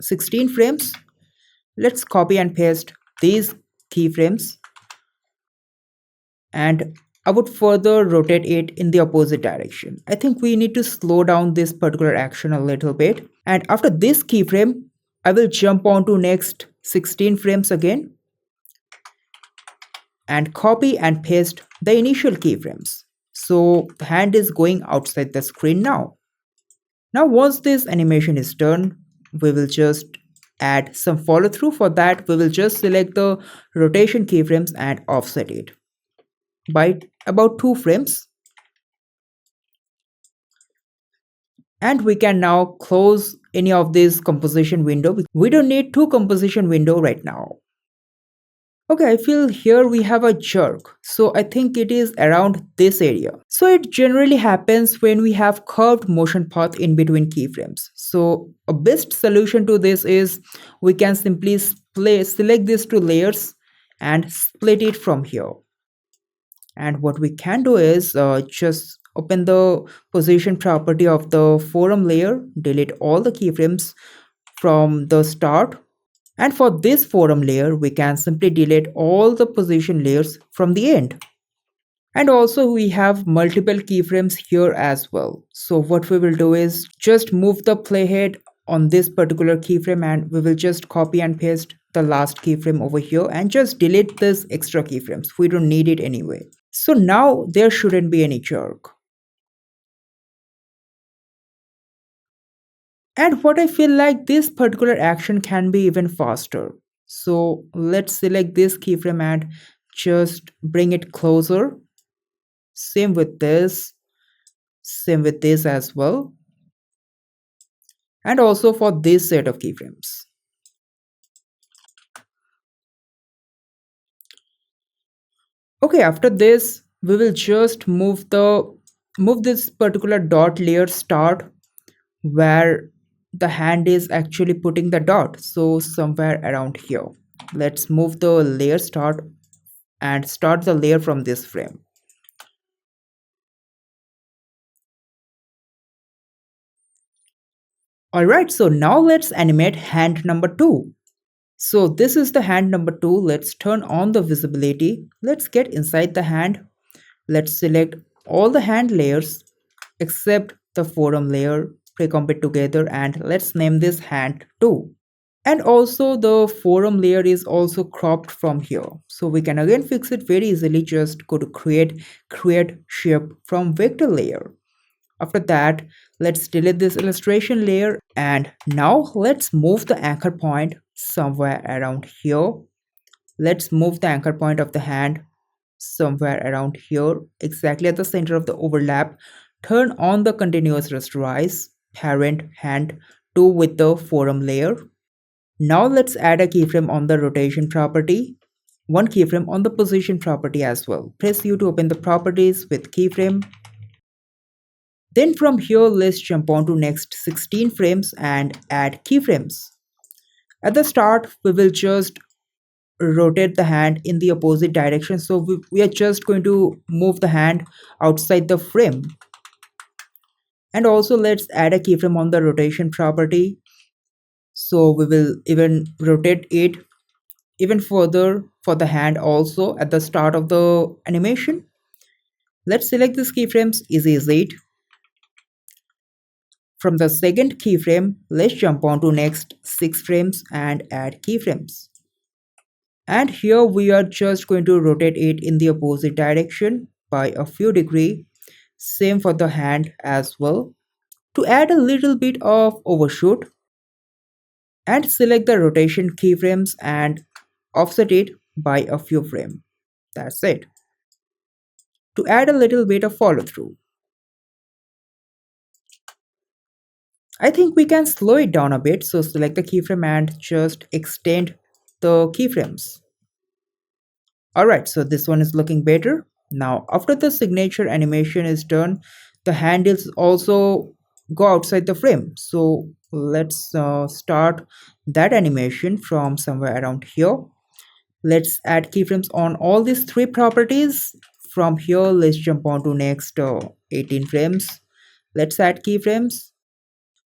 16 frames. Let's copy and paste these keyframes, and I would further rotate it in the opposite direction. I think we need to slow down this particular action a little bit. And after this keyframe, I will jump on to next 16 frames again and copy and paste the initial keyframes. So the hand is going outside the screen now. Now once this animation is done, we will just add some follow through. For that, we will just select the rotation keyframes and offset it by about 2 frames. And we can now close any of this composition window. We don't need 2 composition window right now. Okay, I feel here we have a jerk. So I think it is around this area. So it generally happens when we have curved motion path in between keyframes. So a best solution to this is we can simply select these 2 layers and split it from here. And what we can do is just open the position property of the forearm layer, delete all the keyframes from the start. And for this forearm layer, we can simply delete all the position layers from the end. And also we have multiple keyframes here as well. So what we will do is just move the playhead on this particular keyframe, and we will just copy and paste the last keyframe over here and just delete this extra keyframes. We don't need it anyway. So now there shouldn't be any jerk. And what I feel like, this particular action can be even faster. So let's select this keyframe and just bring it closer. Same with this. Same with this as well. And also for this set of keyframes. Okay, after this, we will just move this particular dot layer start where the hand is actually putting the dot, so somewhere around here. Let's move the layer start and start the layer from this frame. Alright, so now let's animate hand number 2. So this is the hand number 2. Let's turn on the visibility. Let's get inside the hand. Let's select all the hand layers except the forearm layer, pre-comp it together, and let's name this hand 2. And also the forearm layer is also cropped from here. So we can again fix it very easily. Just go to create shape from vector layer. After that, let's delete this illustration layer, and now let's move the anchor point somewhere around here. Let's move the anchor point of the hand somewhere around here, exactly at the center of the overlap. Turn on the continuous rasterize parent hand 2 with the forearm layer. Now let's add a keyframe on the rotation property, 1 keyframe on the position property as well. Press U to open the properties with keyframe. Then from here, let's jump on to next 16 frames and add keyframes. At the start, we will just rotate the hand in the opposite direction. So we are just going to move the hand outside the frame. And also let's add a keyframe on the rotation property. So we will even rotate it even further for the hand also at the start of the animation. Let's select these keyframes, easy as it. From the second keyframe, let's jump on to next 6 frames and add keyframes. And here we are just going to rotate it in the opposite direction by a few degrees. Same for the hand as well. To add a little bit of overshoot, and select the rotation keyframes and offset it by a few frames. That's it. To add a little bit of follow through. I think we can slow it down a bit. So select the keyframe and just extend the keyframes. Alright, so this one is looking better. Now, after the signature animation is done, the handles also go outside the frame. So let's start that animation from somewhere around here. Let's add keyframes on all these three properties. From here, let's jump on to next 18 frames. Let's add keyframes.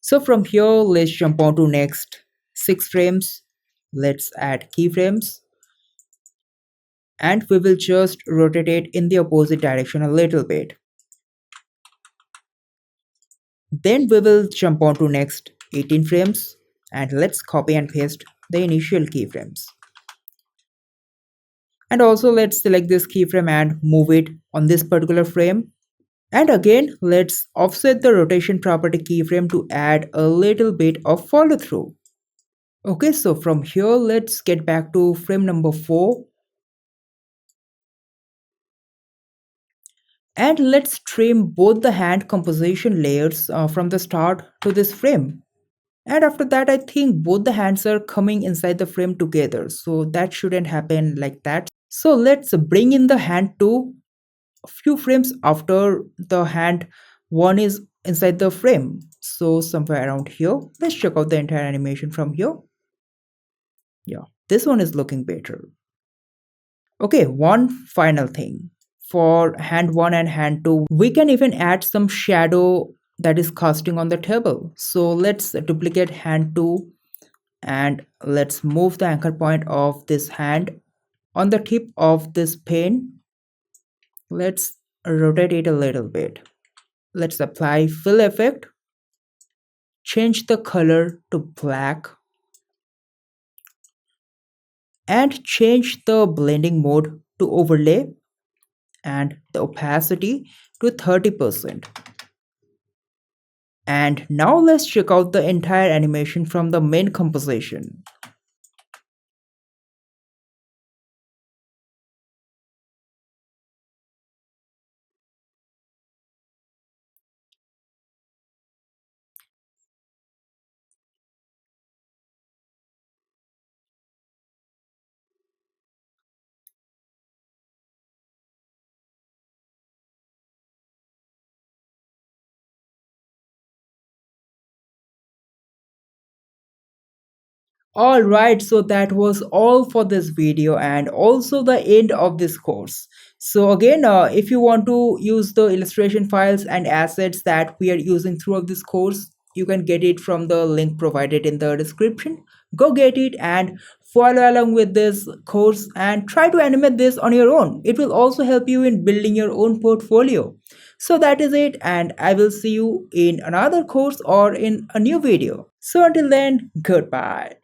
So from here, let's jump on to next 6 frames. Let's add keyframes. And we will just rotate it in the opposite direction a little bit. Then we will jump on to next 18 frames and let's copy and paste the initial keyframes. And also let's select this keyframe and move it on this particular frame. And again, let's offset the rotation property keyframe to add a little bit of follow through. Okay, so from here, let's get back to frame number 4. And let's trim both the hand composition layers from the start to this frame. And after that, I think both the hands are coming inside the frame together. So that shouldn't happen like that. So let's bring in the hand 2 a few frames after the hand 1 is inside the frame. So somewhere around here, let's check out the entire animation from here. Yeah, this one is looking better. Okay, one final thing. For hand 1 and hand 2, we can even add some shadow that is casting on the table. So let's duplicate hand 2 and let's move the anchor point of this hand on the tip of this pen. Let's rotate it a little bit. Let's apply fill effect, change the color to black, and change the blending mode to overlay and the opacity to 30%. And now let's check out the entire animation from the main composition. Alright, so that was all for this video and also the end of this course. So again, if you want to use the illustration files and assets that we are using throughout this course, you can get it from the link provided in the description. Go get it and follow along with this course and try to animate this on your own. It will also help you in building your own portfolio. So that is it, and I will see you in another course or in a new video. So until then, goodbye.